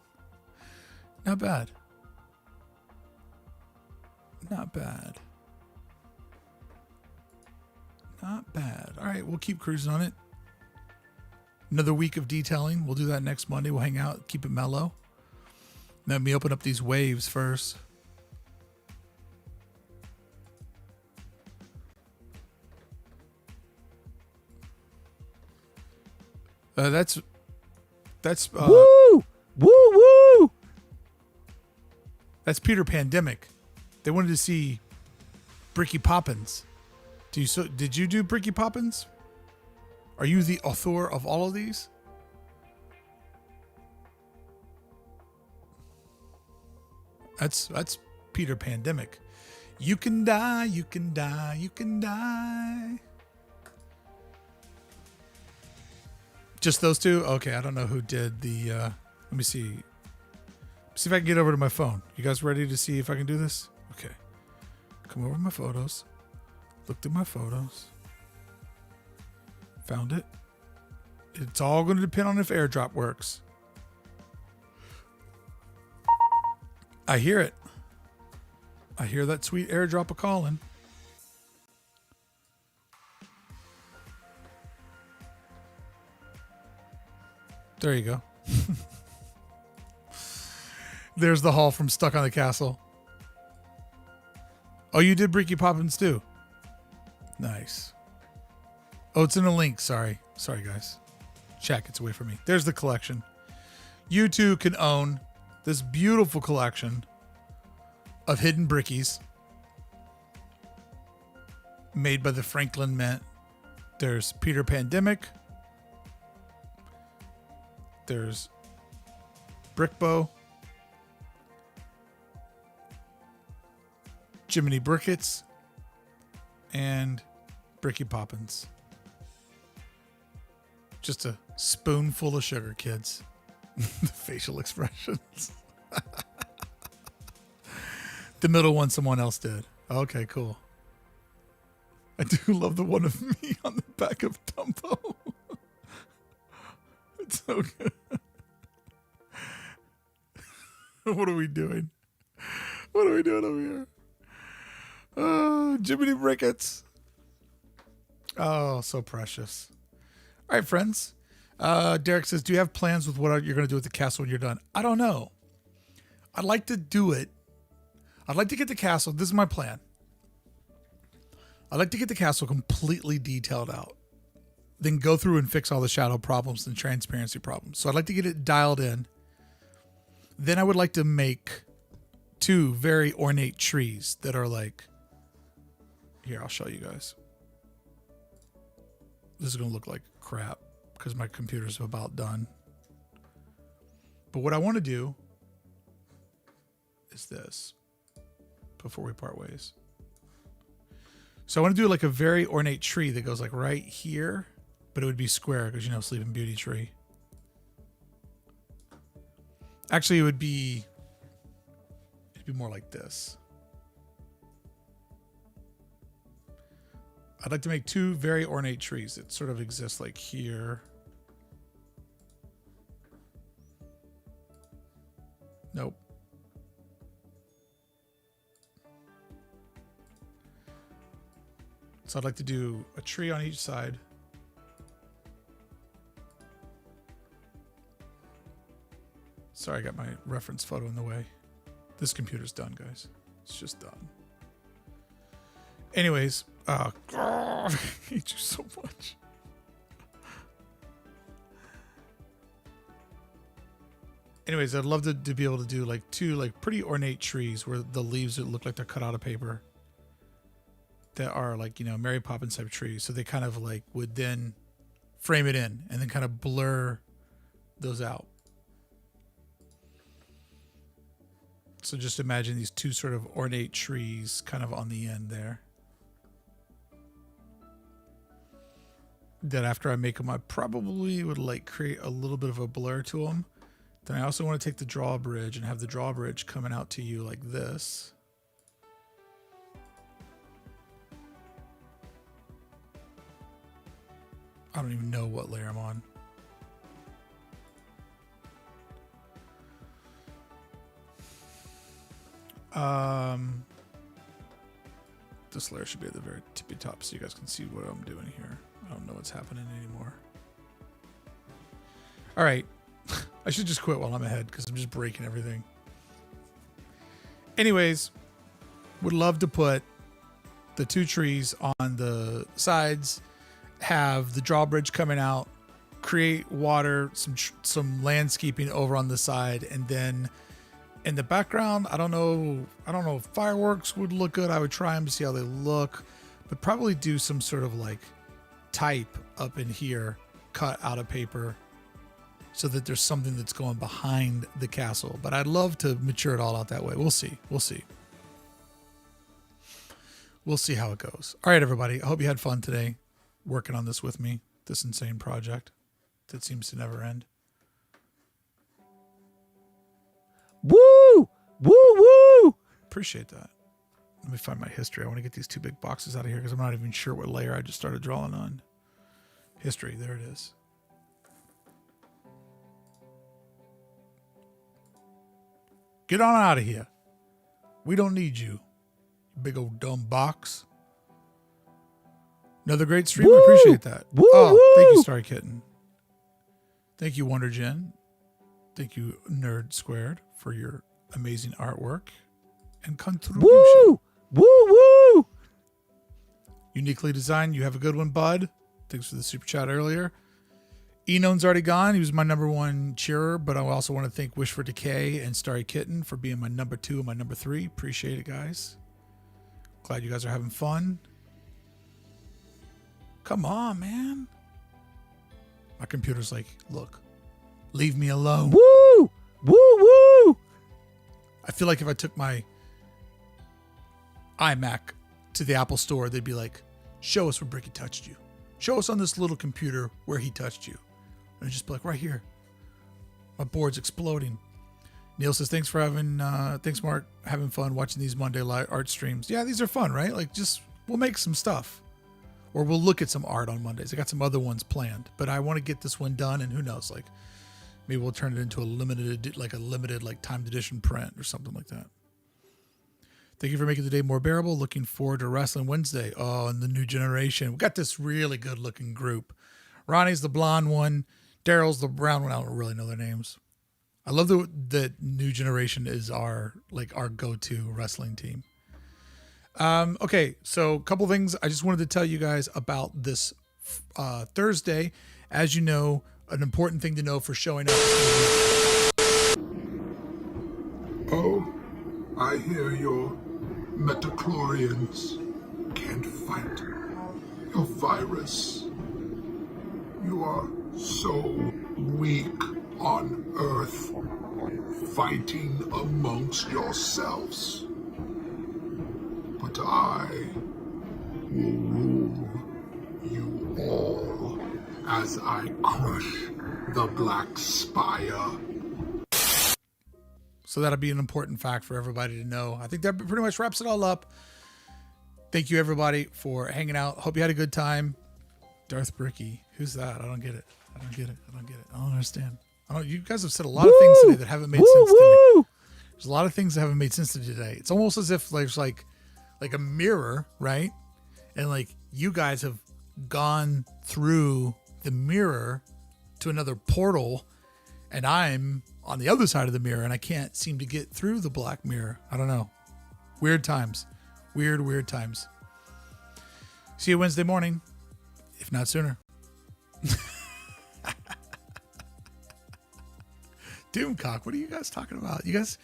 Not bad. Not bad. Not bad. All right, we'll keep cruising on it. Another week of detailing. We'll do that next Monday. We'll hang out, keep it mellow. Let me open up these waves first. That's Woo! Woo woo! That's Peter Pandemic. They wanted to see Bricky Poppins. Did you do Bricky Poppins? Are you the author of all of these? That's Peter Pandemic. You can die, you can die, you can die. Just those two? Okay, I don't know who did the let me see. See if I can get over to my phone. You guys ready to see if I can do this? Okay. Come over to my photos. Look through my photos. Found it. It's all going to depend on if AirDrop works. I hear it. I hear that sweet AirDrop a calling. There you go. There's the hall from Stuck on the Castle. Oh, you did Bricky Poppins too. Nice. Oh, it's in a link. Sorry, guys. Chat gets away from me. There's the collection. You too can own this beautiful collection of hidden brickies made by the Franklin Mint. There's Peter Pandemic. There's Brickbow. Jiminy Brickets. And Bricky Poppins. Just a spoonful of sugar, kids. The facial expressions. The middle one someone else did. Okay, cool. I do love the one of me on the back of Dumbo. It's so good. What are we doing? What are we doing over here? Oh, Jiminy Brickets. Oh, so precious. All right, friends. Derek says, do you have plans with what you're going to do with the castle when you're done? I don't know. I'd like to do it. I'd like to get the castle. This is my plan. I'd like to get the castle completely detailed out. Then go through and fix all the shadow problems and transparency problems. So I'd like to get it dialed in. Then I would like to make 2 very ornate trees that are like... Here, I'll show you guys. This is going to look like crap because my computer's about done. But what I want to do is this before we part ways. So I want to do like a very ornate tree that goes like right here, but it would be square because, you know, Sleeping Beauty tree. Actually, it'd be more like this. I'd like to make 2 very ornate trees that sort of exist like here. Nope. So I'd like to do a tree on each side. Sorry, I got my reference photo in the way. This computer's done, guys. It's just done. Anyways, I hate you so much. Anyways, I'd love to be able to do like 2 like pretty ornate trees where the leaves would look like they're cut out of paper. That are like, you know, Mary Poppins type trees. So they kind of like would then frame it in and then kind of blur those out. So just imagine these 2 sort of ornate trees kind of on the end there. That after I make them, I probably would like create a little bit of a blur to them. Then I also want to take the drawbridge and have the drawbridge coming out to you like this. I don't even know what layer I'm on. This layer should be at the very tippy top so you guys can see what I'm doing here. I don't know what's happening anymore. All right. I should just quit while I'm ahead because I'm just breaking everything. Anyways, would love to put the 2 trees on the sides, have the drawbridge coming out, create water, some landscaping over on the side, and then in the background, I don't know if fireworks would look good. I would try them to see how they look, but probably do some sort of like type up in here, cut out of paper, so that there's something that's going behind the castle. But I'd love to mature it all out that way. We'll see. We'll see how it goes. All right, everybody. I hope you had fun today working on this with me, this insane project that seems to never end. Woo! Woo woo! Appreciate that. Let me find my history. I want to get these 2 big boxes out of here because I'm not even sure what layer I just started drawing on. History, there it is. Get on out of here. We don't need you, you big old dumb box. Another great stream. Woo! I appreciate that. Woo, oh, thank you, woo! Starry Kitten. Thank you, Wonder Jen. Thank you, Nerd Squared, for your amazing artwork and contribution. Woo! Woo woo! Uniquely designed. You have a good one, bud. Thanks for the super chat earlier. Enon's already gone. He was my number 1 cheerer, but I also want to thank Wish for Decay and Starry Kitten for being my number 2 and my number 3. Appreciate it, guys. Glad you guys are having fun. Come on, man. My computer's like, look, leave me alone. Woo! Woo woo! I feel like if I took my iMac to the Apple store, they'd be like, show us where Bricky touched you. Show us on this little computer where he touched you. And I'd just be like, right here. My board's exploding. Neil says, thanks Mark, having fun watching these Monday live art streams. Yeah, these are fun, right? Like, just, we'll make some stuff. Or we'll look at some art on Mondays. I got some other ones planned, but I want to get this one done, and who knows, like, maybe we'll turn it into a limited timed edition print or something like that. Thank you for making the day more bearable. Looking forward to Wrestling Wednesday. Oh, and the new generation. We got this really good looking group. Ronnie's the blonde one. Daryl's the brown one. I don't really know their names. I love that new generation is our go-to wrestling team. Okay, so a couple things I just wanted to tell you guys about this Thursday. As you know, an important thing to know for showing up. Oh, I hear your metachlorians can't fight your virus. You are so weak on Earth, fighting amongst yourselves. But I will rule you all as I crush the Black Spire. So that'll be an important fact for everybody to know. I think that pretty much wraps it all up. Thank you, everybody, for hanging out. Hope you had a good time. Darth Bricky. Who's that? I don't get it. I don't understand. You guys have said a lot of things today that haven't made sense to me. There's a lot of things that haven't made sense to me today. It's almost as if there's like a mirror, right? And like you guys have gone through the mirror to another portal, and I'm on the other side of the mirror, and I can't seem to get through the black mirror. I don't know. Weird times. Weird times. See you Wednesday morning, if not sooner. Doomcock, what are you guys talking about? You guys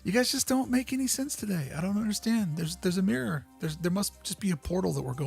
just don't make any sense today. I don't understand. There's a mirror. There must just be a portal that we're going